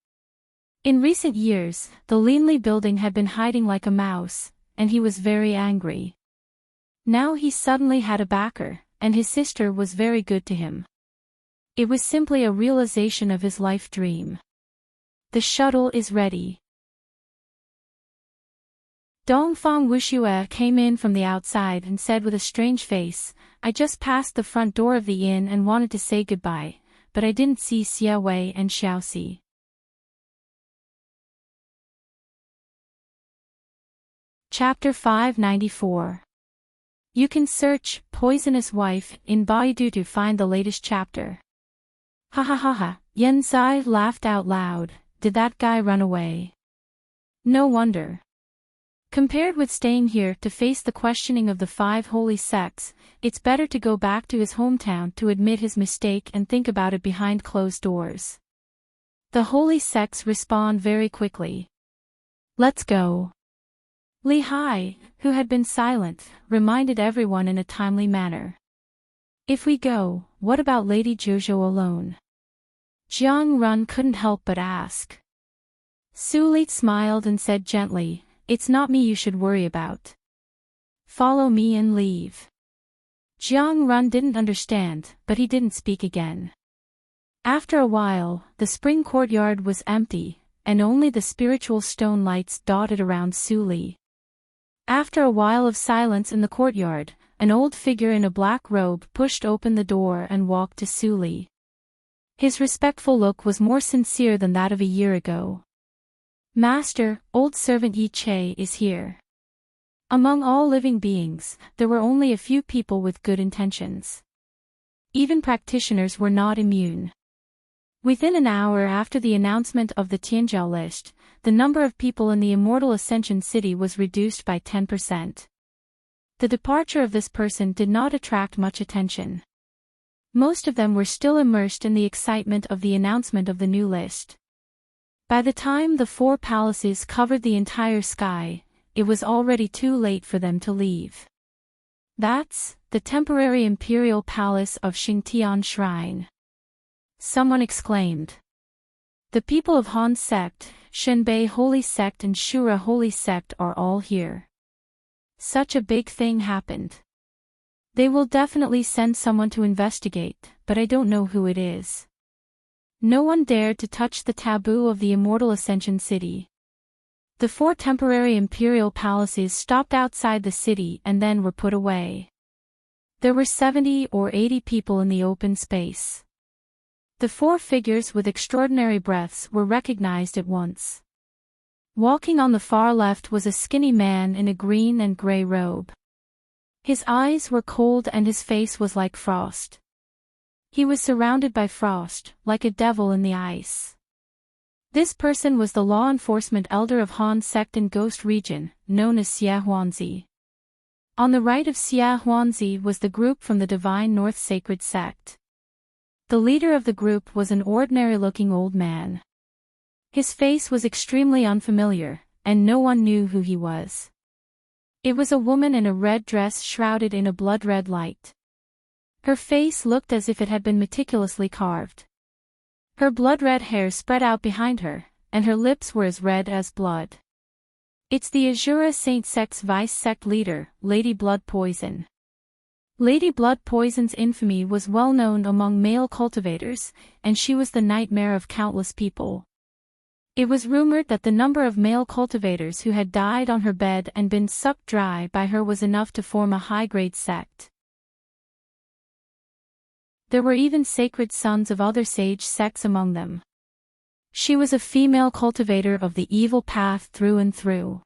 In recent years, the Linli building had been hiding like a mouse, and he was very angry. Now he suddenly had a backer, and his sister was very good to him. It was simply a realization of his life dream. The shuttle is ready. Dongfang Wuxue came in from the outside and said with a strange face, I just passed the front door of the inn and wanted to say goodbye, but I didn't see Xia Wei and Xiaoxi. Chapter 594. You can search Poisonous Wife in Baidu to find the latest chapter. Ha ha ha ha, Yen Zai laughed out loud. Did that guy run away? No wonder. Compared with staying here to face the questioning of the 5 holy sects, it's better to go back to his hometown to admit his mistake and think about it behind closed doors. The holy sects respond very quickly. Let's go. Li Hai, who had been silent, reminded everyone in a timely manner. If we go, what about Lady Jouzhou alone? Jiang Run couldn't help but ask. Su Li smiled and said gently, it's not me you should worry about. Follow me and leave. Jiang Run didn't understand, but he didn't speak again. After a while, the spring courtyard was empty, and only the spiritual stone lights dotted around Su Li. After a while of silence in the courtyard, an old figure in a black robe pushed open the door and walked to Su Li. His respectful look was more sincere than that of a year ago. Master, old servant Yi Che is here. Among all living beings, there were only a few people with good intentions. Even practitioners were not immune. Within an hour after the announcement of the Tianjiao list, the number of people in the Immortal Ascension City was reduced by 10%. The departure of this person did not attract much attention. Most of them were still immersed in the excitement of the announcement of the new list. By the time the 4 palaces covered the entire sky, it was already too late for them to leave. That's the temporary imperial palace of Xingtian Shrine. Someone exclaimed. The people of Han Sect, Shenbei Holy Sect and Shura Holy Sect are all here. Such a big thing happened. They will definitely send someone to investigate, but I don't know who it is. No one dared to touch the taboo of the Immortal Ascension City. The 4 temporary imperial palaces stopped outside the city and then were put away. There were 70 or 80 people in the open space. The 4 figures with extraordinary breaths were recognized at once. Walking on the far left was a skinny man in a green and gray robe. His eyes were cold and his face was like frost. He was surrounded by frost, like a devil in the ice. This person was the law enforcement elder of Han Sect and Ghost Region, known as Xia Huanzi. On the right of Xia Huanzi was the group from the Divine North Sacred Sect. The leader of the group was an ordinary-looking old man. His face was extremely unfamiliar, and no one knew who he was. It was a woman in a red dress shrouded in a blood-red light. Her face looked as if it had been meticulously carved. Her blood-red hair spread out behind her, and her lips were as red as blood. It's the Azura Saint Sect's vice sect leader, Lady Blood Poison. Lady Blood Poison's infamy was well known among male cultivators, and she was the nightmare of countless people. It was rumored that the number of male cultivators who had died on her bed and been sucked dry by her was enough to form a high-grade sect. There were even sacred sons of other sage sects among them. She was a female cultivator of the evil path through and through.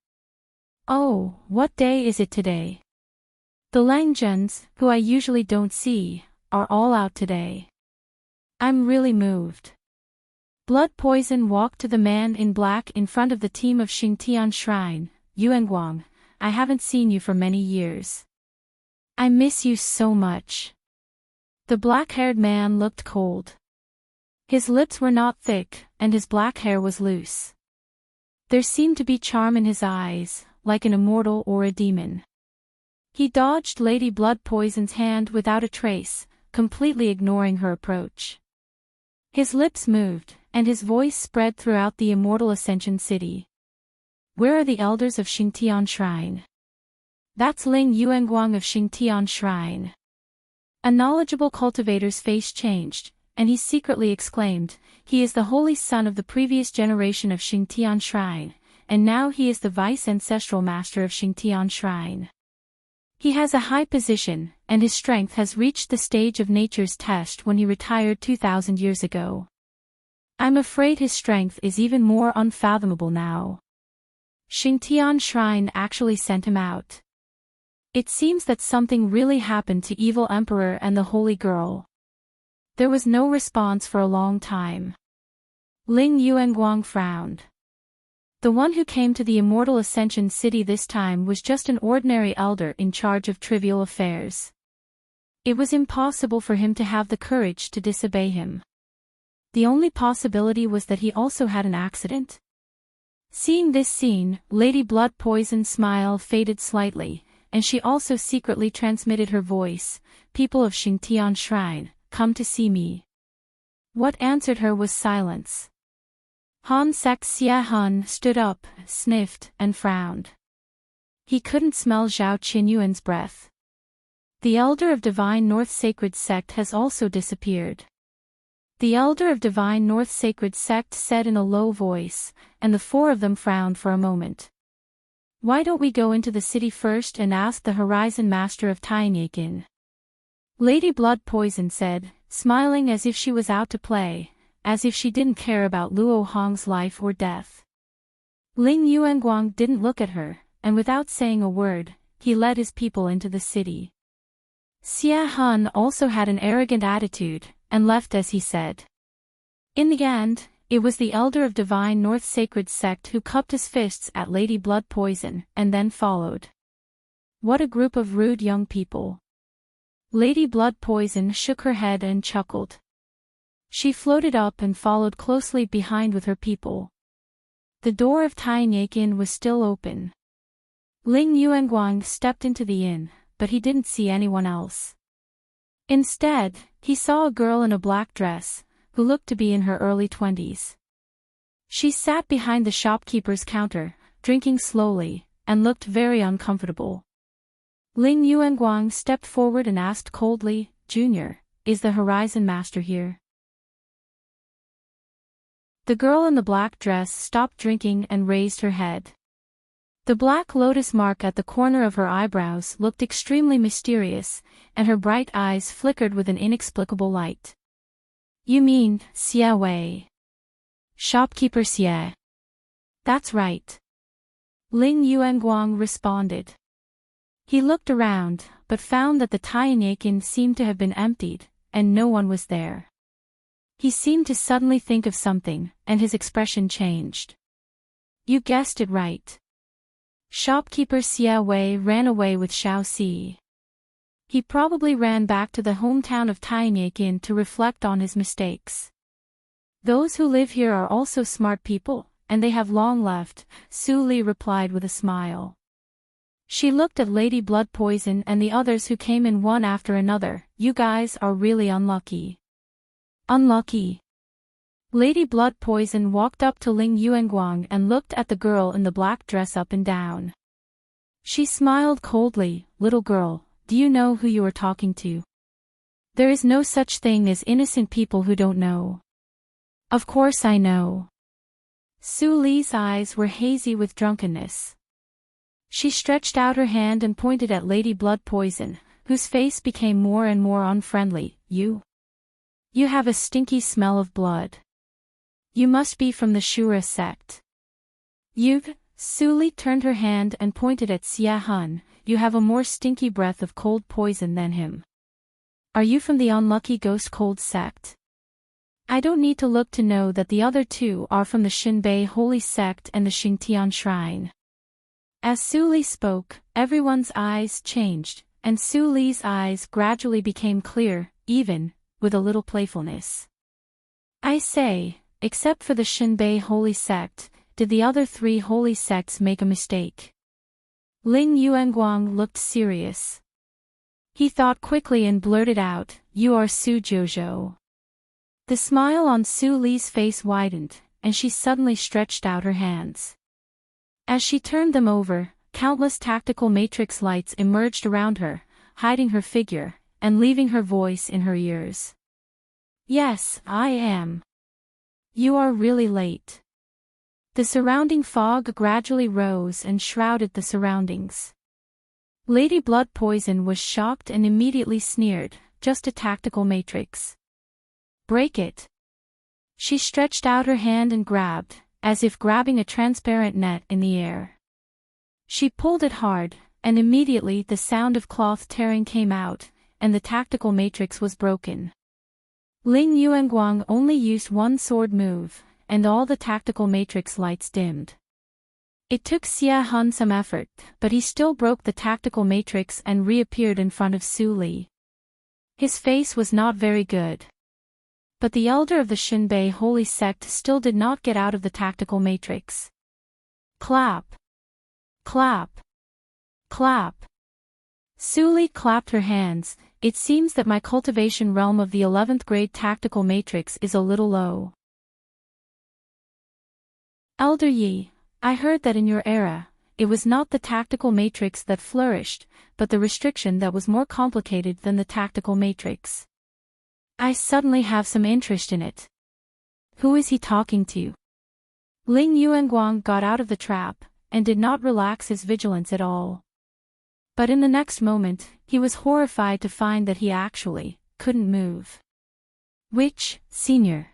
Oh, what day is it today? The Langjuns, who I usually don't see, are all out today. I'm really moved. Blood Poison walked to the man in black in front of the team of Xingtian Shrine. Yuanguang, I haven't seen you for many years. I miss you so much. The black-haired man looked cold. His lips were not thick, and his black hair was loose. There seemed to be charm in his eyes, like an immortal or a demon. He dodged Lady Blood Poison's hand without a trace, completely ignoring her approach. His lips moved, and his voice spread throughout the immortal Ascension City. Where are the elders of Xingtian Shrine? That's Ling Yuanguang of Xingtian Shrine. A knowledgeable cultivator's face changed, and he secretly exclaimed, he is the holy son of the previous generation of Xingtian Shrine, and now he is the vice-ancestral master of Xingtian Shrine. He has a high position, and his strength has reached the stage of nature's test when he retired 2,000 years ago. I'm afraid his strength is even more unfathomable now. Xingtian Shrine actually sent him out. It seems that something really happened to Evil Emperor and the Holy Girl. There was no response for a long time. Ling Yuanguang frowned. The one who came to the immortal Ascension City this time was just an ordinary elder in charge of trivial affairs. It was impossible for him to have the courage to disobey him. The only possibility was that he also had an accident. Seeing this scene, Lady Blood Poison's smile faded slightly, and she also secretly transmitted her voice, people of Xingtian Shrine, come to see me. What answered her was silence. Han Sek Xia Hun stood up, sniffed, and frowned. He couldn't smell Zhao Qinyuan's breath. The Elder of Divine North Sacred Sect has also disappeared. The Elder of Divine North Sacred Sect said in a low voice, and the four of them frowned for a moment. Why don't we go into the city first and ask the Horizon Master of Taiyakin? Lady Blood Poison said, smiling as if she was out to play, as if she didn't care about Luo Hong's life or death. Ling Yuanguang didn't look at her, and without saying a word, he led his people into the city. Xia Hun also had an arrogant attitude, and left as he said. In the end, it was the Elder of Divine North Sacred Sect who cupped his fists at Lady Blood Poison, and then followed. What a group of rude young people. Lady Blood Poison shook her head and chuckled. She floated up and followed closely behind with her people. The door of Taiyakin was still open. Ling Yuanguang stepped into the inn, but he didn't see anyone else. Instead, he saw a girl in a black dress, who looked to be in her early 20s. She sat behind the shopkeeper's counter, drinking slowly, and looked very uncomfortable. Ling Yuanguang stepped forward and asked coldly, Junior, is the Horizon Master here? The girl in the black dress stopped drinking and raised her head. The black lotus mark at the corner of her eyebrows looked extremely mysterious, and her bright eyes flickered with an inexplicable light. You mean, Xia Wei? Shopkeeper Xia. That's right. Ling Yuanguang responded. He looked around, but found that the Taiyakin seemed to have been emptied, and no one was there. He seemed to suddenly think of something, and his expression changed. You guessed it right. Shopkeeper Xia Wei ran away with Xiao Si. He probably ran back to the hometown of Taiyakin to reflect on his mistakes. Those who live here are also smart people, and they have long left, Su Li replied with a smile. She looked at Lady Blood Poison and the others who came in one after another. You guys are really unlucky. Unlucky. Lady Blood Poison walked up to Ling Yuanguang and looked at the girl in the black dress up and down. She smiled coldly, Little girl, do you know who you are talking to? There is no such thing as innocent people who don't know. Of course I know. Su Li's eyes were hazy with drunkenness. She stretched out her hand and pointed at Lady Blood Poison, whose face became more and more unfriendly. You have a stinky smell of blood. You must be from the Shura sect. Su Li turned her hand and pointed at Xia Hun. You have a more stinky breath of cold poison than him. Are you from the unlucky ghost cold sect? I don't need to look to know that the other two are from the Shinbei Holy Sect and the Xingtian Shrine. As Su Li spoke, everyone's eyes changed, and Su Li's eyes gradually became clear, even, with a little playfulness. I say, except for the Shinbei Holy Sect, did the other three holy sects make a mistake? Ling Yuanguang looked serious. He thought quickly and blurted out, You are Su Jouzhou. The smile on Su Li's face widened, and she suddenly stretched out her hands. As she turned them over, countless tactical matrix lights emerged around her, hiding her figure, and leaving her voice in her ears. Yes, I am. You are really late. The surrounding fog gradually rose and shrouded the surroundings. Lady Blood Poison was shocked and immediately sneered, just a tactical matrix. Break it. She stretched out her hand and grabbed, as if grabbing a transparent net in the air. She pulled it hard, and immediately the sound of cloth tearing came out, and the tactical matrix was broken. Ling Yuanguang only used one sword move, and all the tactical matrix lights dimmed. It took Xia Hun some effort, but he still broke the tactical matrix and reappeared in front of Su Li. His face was not very good. But the elder of the Shinbei Holy Sect still did not get out of the tactical matrix. Clap! Clap! Clap! Su Li clapped her hands. It seems that my cultivation realm of the 11th grade tactical matrix is a little low. Elder Yi, I heard that in your era, it was not the tactical matrix that flourished, but the restriction that was more complicated than the tactical matrix. I suddenly have some interest in it. Who is he talking to? Ling Yuanguang got out of the trap, and did not relax his vigilance at all. But in the next moment, he was horrified to find that he actually couldn't move. Which, senior?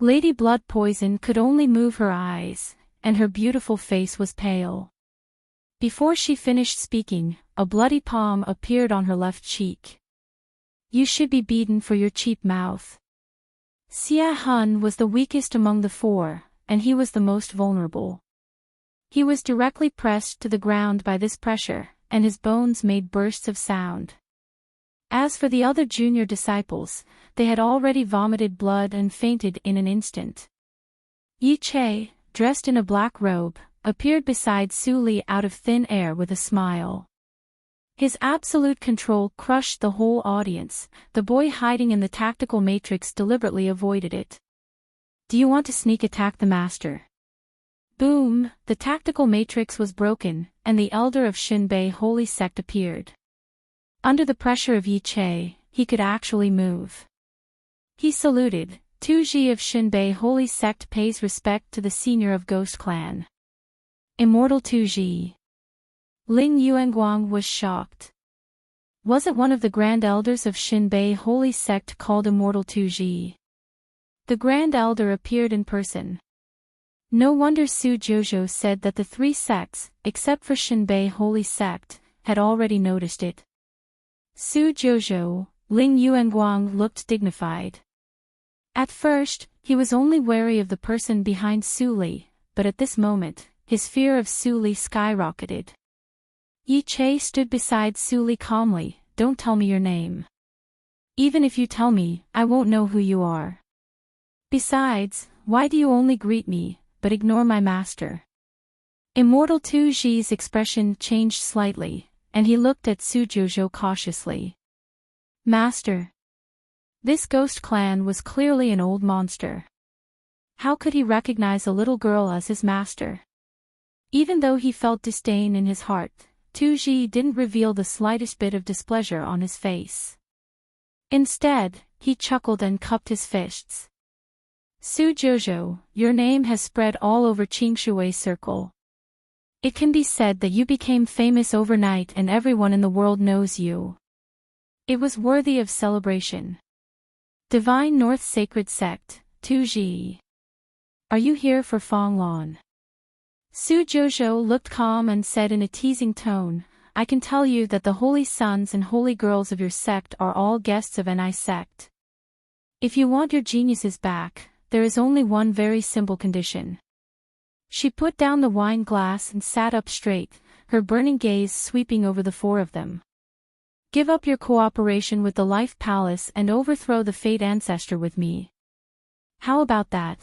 Lady Blood Poison could only move her eyes, and her beautiful face was pale. Before she finished speaking, a bloody palm appeared on her left cheek. You should be beaten for your cheap mouth. Xia Hun was the weakest among the four, and he was the most vulnerable. He was directly pressed to the ground by this pressure, and his bones made bursts of sound. As for the other junior disciples, they had already vomited blood and fainted in an instant. Yi Che, dressed in a black robe, appeared beside Su Li out of thin air with a smile. His absolute control crushed the whole audience. The boy hiding in the tactical matrix deliberately avoided it. Do you want to sneak attack the master? Boom! The tactical matrix was broken, and the elder of Shinbei Holy Sect appeared. Under the pressure of Yi Che, he could actually move. He saluted. Tu Ji of Shinbei Holy Sect pays respect to the senior of Ghost Clan. Immortal Tu Ji. Ling Yuanguang was shocked. Was it one of the Grand Elders of Shinbei Holy Sect called Immortal Tu Ji? The Grand Elder appeared in person. No wonder Su Jouzhou said that the three sects, except for Shinbei Holy Sect, had already noticed it. Su Jouzhou, Ling Yuanguang looked dignified. At first, he was only wary of the person behind Su Li, but at this moment, his fear of Su Li skyrocketed. Yi Che stood beside Su Li calmly. Don't tell me your name. Even if you tell me, I won't know who you are. Besides, why do you only greet me, but ignore my master? Immortal Tu Ji's expression changed slightly, and he looked at Su Jouzhou cautiously. Master. This ghost clan was clearly an old monster. How could he recognize a little girl as his master? Even though he felt disdain in his heart, Tuji didn't reveal the slightest bit of displeasure on his face. Instead, he chuckled and cupped his fists. Su Jojo, your name has spread all over Qingshui Circle. It can be said that you became famous overnight and everyone in the world knows you. It was worthy of celebration. Divine North Sacred Sect, Tuji. Are you here for Fonglan? Su Jojo looked calm and said in a teasing tone, I can tell you that the holy sons and holy girls of your sect are all guests of Ni sect. If you want your geniuses back, there is only one very simple condition. She put down the wine glass and sat up straight, her burning gaze sweeping over the four of them. Give up your cooperation with the Life Palace and overthrow the Fate Ancestor with me. How about that?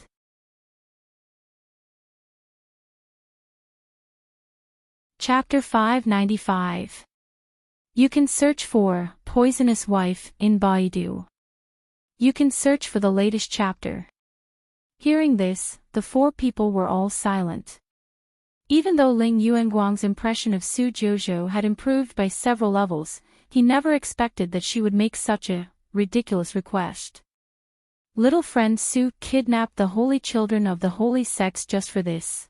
Chapter 595. You can search for Poisonous Wife in Baidu. You can search for the latest chapter. Hearing this, the four people were all silent. Even though Ling Yuanguang's impression of Su Jojo had improved by several levels, he never expected that she would make such a ridiculous request. Little friend Su kidnapped the holy children of the holy sects just for this.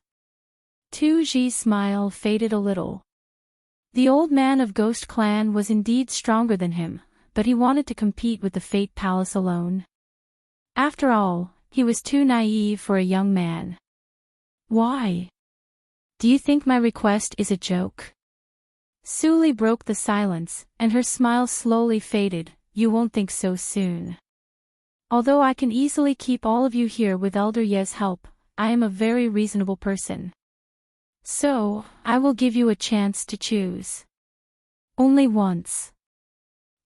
Tu Ji's smile faded a little. The old man of Ghost Clan was indeed stronger than him, but he wanted to compete with the Fate Palace alone. After all, he was too naive for a young man. Why? Do you think my request is a joke? Su Li broke the silence, and her smile slowly faded. You won't think so soon. Although I can easily keep all of you here with Elder Ye's help, I am a very reasonable person. So, I will give you a chance to choose. Only once.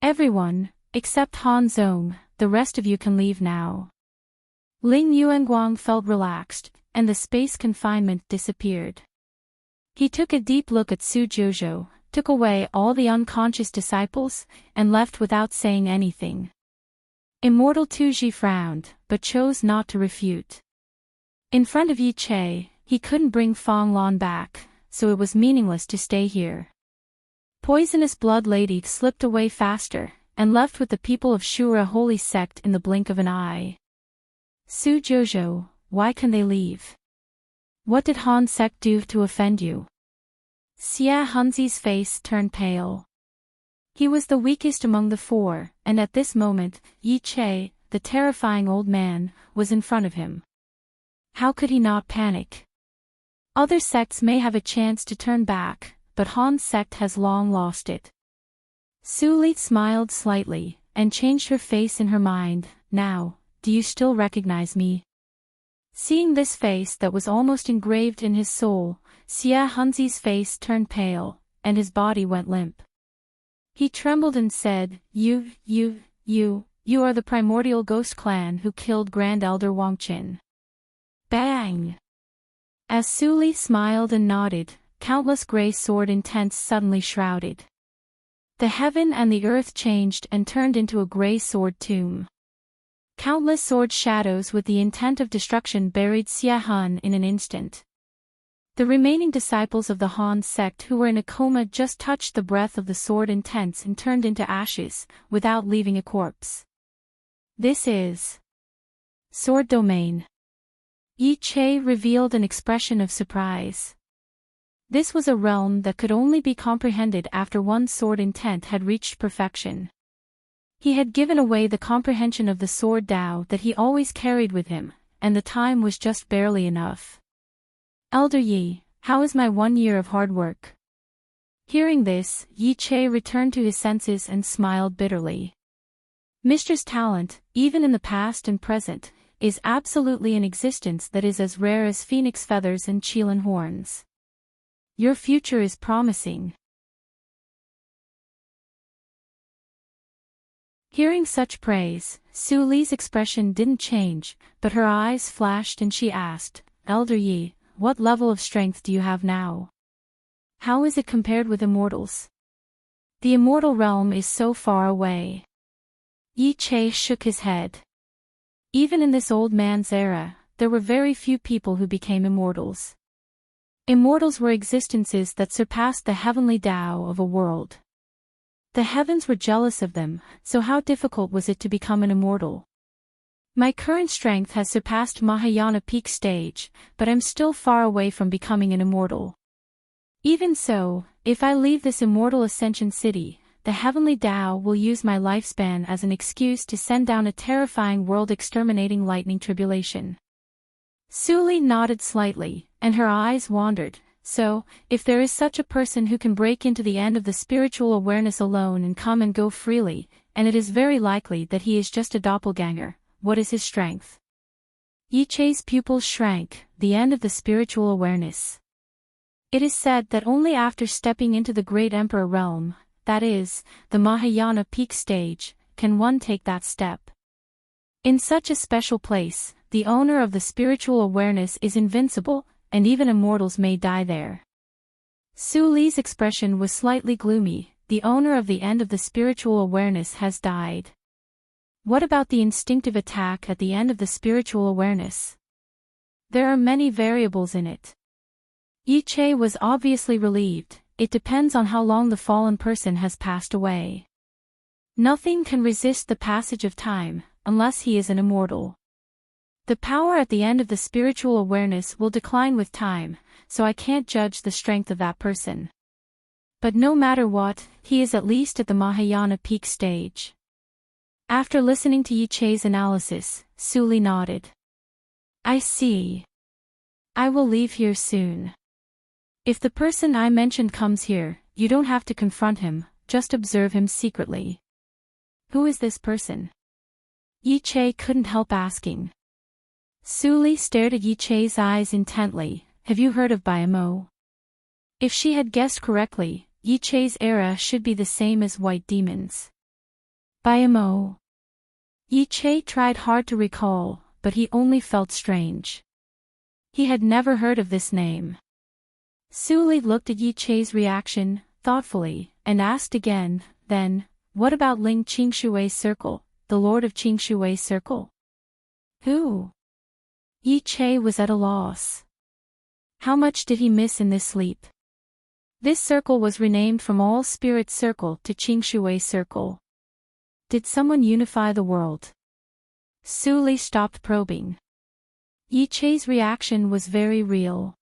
Everyone, except Han Zong, the rest of you can leave now. Ling Yuanguang felt relaxed, and the space confinement disappeared. He took a deep look at Su Jojo, took away all the unconscious disciples, and left without saying anything. Immortal Tuji frowned, but chose not to refute. In front of Yi Che, he couldn't bring Fong Lan back, so it was meaningless to stay here. Poisonous Blood Lady slipped away faster, and left with the people of Shura Holy Sect in the blink of an eye. Su Jojo, why can they leave? What did Han Sect do to offend you? Xia Hunzi's face turned pale. He was the weakest among the four, and at this moment, Yi Che, the terrifying old man, was in front of him. How could he not panic? Other sects may have a chance to turn back, but Han's sect has long lost it. Su Li smiled slightly, and changed her face in her mind. Now, do you still recognize me? Seeing this face that was almost engraved in his soul, Xia Hunzi's face turned pale, and his body went limp. He trembled and said, You are the primordial ghost clan who killed Grand Elder Wangqin. Bang! As Su Li smiled and nodded, countless gray sword intents suddenly shrouded. The heaven and the earth changed and turned into a gray sword tomb. Countless sword shadows with the intent of destruction buried Xia Han in an instant. The remaining disciples of the Han sect who were in a coma just touched the breath of the sword intents and turned into ashes, without leaving a corpse. This is Sword Domain. Yi Che revealed an expression of surprise. This was a realm that could only be comprehended after one's sword intent had reached perfection. He had given away the comprehension of the sword Tao that he always carried with him, and the time was just barely enough. Elder Yi, how is my 1 year of hard work? Hearing this, Yi Che returned to his senses and smiled bitterly. Mistress talent, even in the past and present, is absolutely an existence that is as rare as phoenix feathers and Qilin horns. Your future is promising. Hearing such praise, Su Li's expression didn't change, but her eyes flashed and she asked, Elder Yi, what level of strength do you have now? How is it compared with immortals? The immortal realm is so far away. Yi Che shook his head. Even in this old man's era, there were very few people who became immortals. Immortals were existences that surpassed the heavenly Tao of a world. The heavens were jealous of them, so how difficult was it to become an immortal? My current strength has surpassed Mahayana peak stage, but I'm still far away from becoming an immortal. Even so, if I leave this immortal ascension city, the heavenly Tao will use my lifespan as an excuse to send down a terrifying world-exterminating lightning tribulation. Suli nodded slightly, and her eyes wandered. So, if there is such a person who can break into the end of the spiritual awareness alone and come and go freely, and it is very likely that he is just a doppelganger, what is his strength? Yi Chei's pupils shrank, the end of the spiritual awareness. It is said that only after stepping into the Great Emperor realm, that is, the Mahayana peak stage, can one take that step. In such a special place, the owner of the spiritual awareness is invincible, and even immortals may die there. Su Li's expression was slightly gloomy. The owner of the end of the spiritual awareness has died. What about the instinctive attack at the end of the spiritual awareness? There are many variables in it. Yi Chei was obviously relieved. It depends on how long the fallen person has passed away. Nothing can resist the passage of time, unless he is an immortal. The power at the end of the spiritual awareness will decline with time, so I can't judge the strength of that person. But no matter what, he is at least at the Mahayana peak stage. After listening to Yi Chei's analysis, Su Li nodded. I see. I will leave here soon. If the person I mentioned comes here, you don't have to confront him, just observe him secretly. Who is this person? Yi Chei couldn't help asking. Su Li stared at Yi Chei's eyes intently. Have you heard of Biamo? If she had guessed correctly, Yi Chei's era should be the same as white demons. Biamo. Yi Chei tried hard to recall, but he only felt strange. He had never heard of this name. Su Li looked at Yi Chei's reaction, thoughtfully, and asked again, then, what about Ling Qingshui's circle, the Lord of Qingshui's circle? Who? Yi Chei was at a loss. How much did he miss in this sleep? This circle was renamed from All Spirit Circle to Qingshui Circle. Did someone unify the world? Su Li stopped probing. Yi Chei's reaction was very real.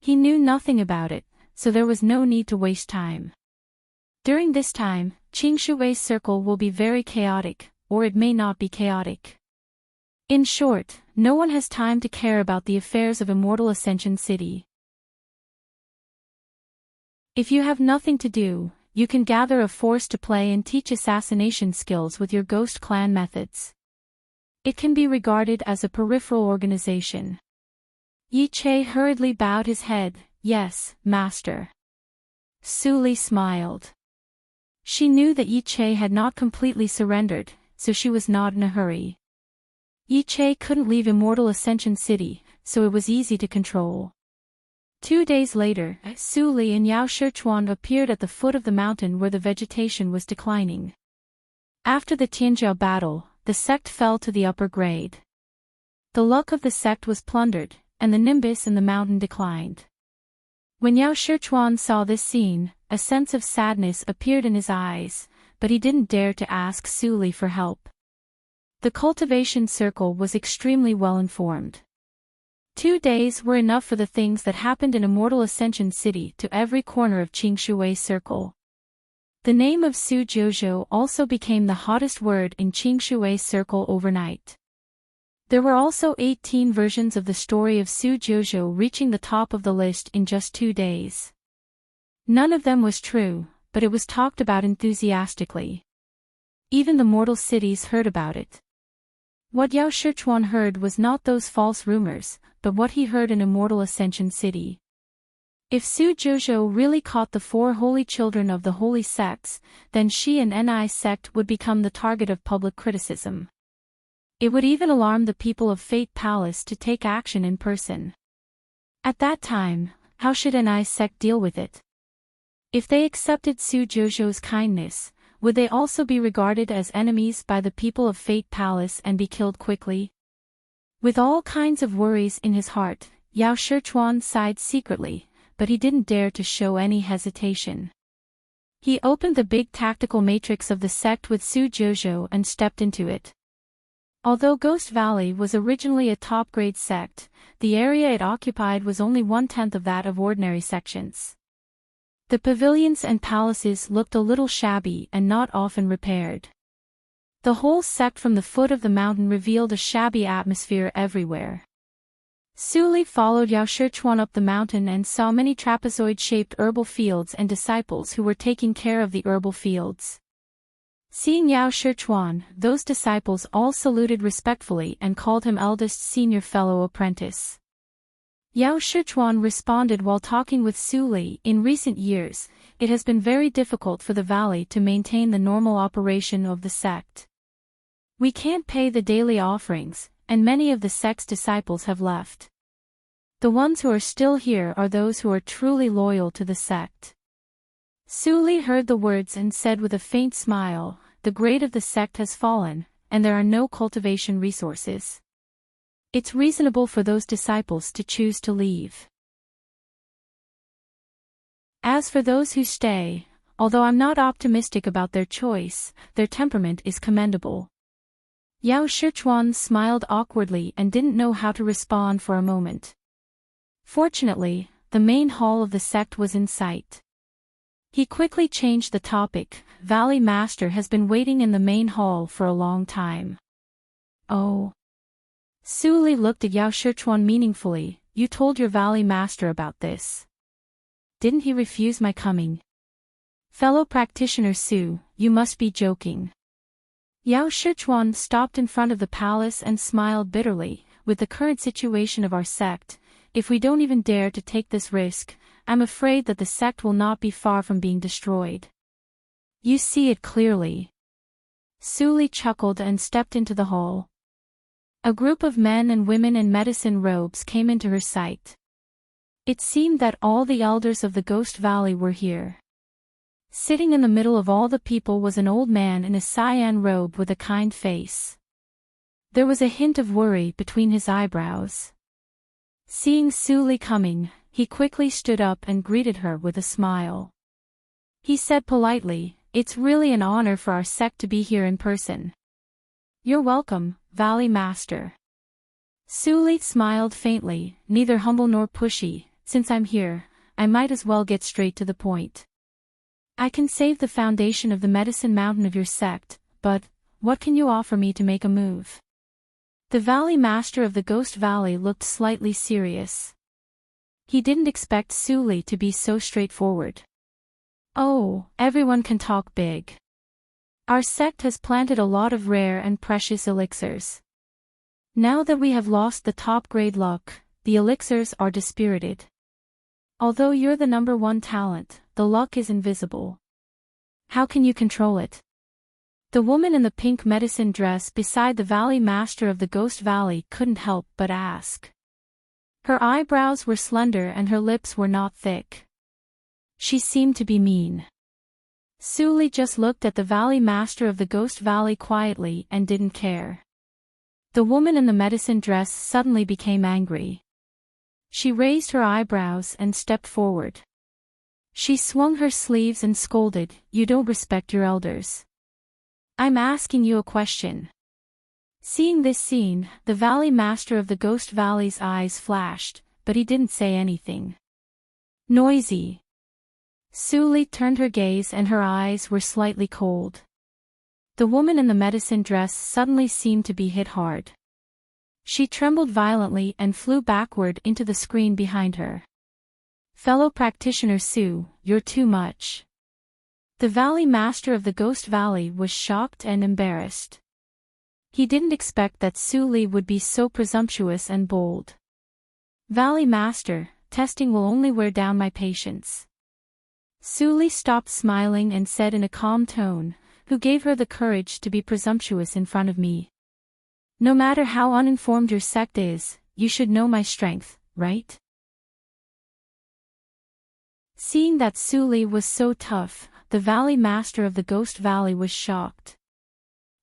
He knew nothing about it, so there was no need to waste time. During this time, Qingshui's circle will be very chaotic, or it may not be chaotic. In short, no one has time to care about the affairs of Immortal Ascension City. If you have nothing to do, you can gather a force to play and teach assassination skills with your Ghost Clan methods. It can be regarded as a peripheral organization. Yi Chei hurriedly bowed his head. Yes, Master. Su Li smiled. She knew that Yi Chei had not completely surrendered, so she was not in a hurry. Yi Chei couldn't leave Immortal Ascension City, so it was easy to control. 2 days later, Su Li and Yao Shichuan appeared at the foot of the mountain where the vegetation was declining. After the Tianjiao battle, the sect fell to the upper grade. The luck of the sect was plundered, and the nimbus in the mountain declined. When Yao Shichuan saw this scene, a sense of sadness appeared in his eyes, but he didn't dare to ask Su Li for help. The cultivation circle was extremely well informed. 2 days were enough for the things that happened in Immortal Ascension City to every corner of Qingshui's circle. The name of Su Jiuzhou also became the hottest word in Qingshui's circle overnight. There were also 18 versions of the story of Su Jiuzhou reaching the top of the list in just 2 days. None of them was true, but it was talked about enthusiastically. Even the mortal cities heard about it. What Yao Shichuan heard was not those false rumors, but what he heard in Immortal Ascension City. If Su Jiuzhou really caught the 4 holy children of the holy sects, then she and Ni sect would become the target of public criticism. It would even alarm the people of Fate Palace to take action in person. At that time, how should Ni sect deal with it? If they accepted Su Jiuzhou's kindness, would they also be regarded as enemies by the people of Fate Palace and be killed quickly? With all kinds of worries in his heart, Yao Shichuan sighed secretly, but he didn't dare to show any hesitation. He opened the big tactical matrix of the sect with Su Jojo and stepped into it. Although Ghost Valley was originally a top-grade sect, the area it occupied was only 1/10 of that of ordinary sections. The pavilions and palaces looked a little shabby and not often repaired. The whole sect from the foot of the mountain revealed a shabby atmosphere everywhere. Su Li followed Yao Shichuan up the mountain and saw many trapezoid-shaped herbal fields and disciples who were taking care of the herbal fields. Seeing Yao Shichuan, those disciples all saluted respectfully and called him eldest senior fellow apprentice. Yao Shichuan responded while talking with Su Li. In recent years, it has been very difficult for the valley to maintain the normal operation of the sect. We can't pay the daily offerings, and many of the sect's disciples have left. The ones who are still here are those who are truly loyal to the sect. Su Li heard the words and said with a faint smile, "The grade of the sect has fallen, and there are no cultivation resources. It's reasonable for those disciples to choose to leave. As for those who stay, although I'm not optimistic about their choice, their temperament is commendable." Yao Shichuan smiled awkwardly and didn't know how to respond for a moment. Fortunately, the main hall of the sect was in sight. He quickly changed the topic. "Valley Master has been waiting in the main hall for a long time." "Oh." Su Li looked at Yao Shichuan meaningfully. "You told your Valley Master about this. Didn't he refuse my coming?" "Fellow practitioner Su, you must be joking." Yao Shichuan stopped in front of the palace and smiled bitterly. "With the current situation of our sect, if we don't even dare to take this risk, I'm afraid that the sect will not be far from being destroyed." "You see it clearly." Su Li chuckled and stepped into the hall. A group of men and women in medicine robes came into her sight. It seemed that all the elders of the Ghost Valley were here. Sitting in the middle of all the people was an old man in a cyan robe with a kind face. There was a hint of worry between his eyebrows. Seeing Su Li coming, he quickly stood up and greeted her with a smile. He said politely, "It's really an honor for our sect to be here in person." "You're welcome, Valley Master." Su Li smiled faintly, "Neither humble nor pushy. Since I'm here, I might as well get straight to the point. I can save the foundation of the medicine mountain of your sect, but what can you offer me to make a move?" The Valley Master of the Ghost Valley looked slightly serious. He didn't expect Su Li to be so straightforward. "Oh, everyone can talk big. Our sect has planted a lot of rare and precious elixirs. Now that we have lost the top-grade luck, the elixirs are dispirited. Although you're the #1 talent, the luck is invisible. How can you control it?" The woman in the pink medicine dress beside the Valley Master of the Ghost Valley couldn't help but ask. Her eyebrows were slender and her lips were not thick. She seemed to be mean. Su Li just looked at the Valley Master of the Ghost Valley quietly and didn't care. The woman in the medicine dress suddenly became angry. She raised her eyebrows and stepped forward. She swung her sleeves and scolded, "You don't respect your elders. I'm asking you a question." Seeing this scene, the Valley Master of the Ghost Valley's eyes flashed, but he didn't say anything. "Noisy." Su Li turned her gaze and her eyes were slightly cold. The woman in the medicine dress suddenly seemed to be hit hard. She trembled violently and flew backward into the screen behind her. "Fellow practitioner Su, you're too much." The Valley Master of the Ghost Valley was shocked and embarrassed. He didn't expect that Su Li would be so presumptuous and bold. "Valley Master, testing will only wear down my patience." Su Li stopped smiling and said in a calm tone, "Who gave her the courage to be presumptuous in front of me? No matter how uninformed your sect is, you should know my strength, right?" Seeing that Su Li was so tough, the Valley Master of the Ghost Valley was shocked.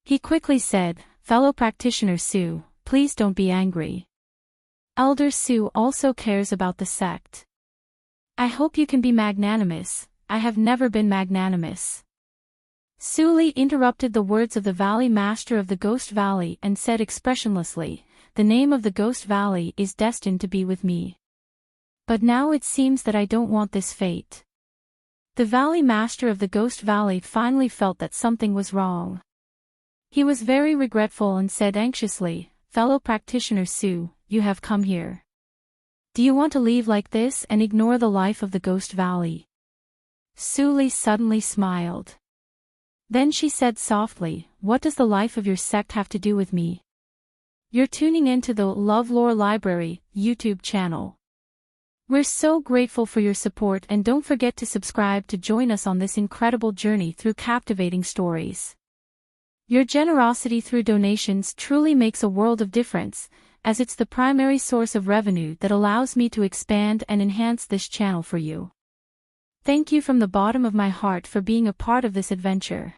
He quickly said, "Fellow practitioner Su, please don't be angry. Elder Sue also cares about the sect. I hope you can be magnanimous. I have never been magnanimous. Sully interrupted the words of the Valley Master of the Ghost Valley and said expressionlessly, "The name of the Ghost Valley is destined to be with me. But now it seems that I don't want this fate." The Valley Master of the Ghost Valley finally felt that something was wrong. He was very regretful and said anxiously, "Fellow practitioner Sue, you have come here. Do you want to leave like this and ignore the life of the Ghost Valley?" Sully suddenly smiled. Then she said softly, "What does the life of your sect have to do with me?" You're tuning in to the LoveLore Library YouTube channel. We're so grateful for your support, and don't forget to subscribe to join us on this incredible journey through captivating stories. Your generosity through donations truly makes a world of difference, as it's the primary source of revenue that allows me to expand and enhance this channel for you. Thank you from the bottom of my heart for being a part of this adventure.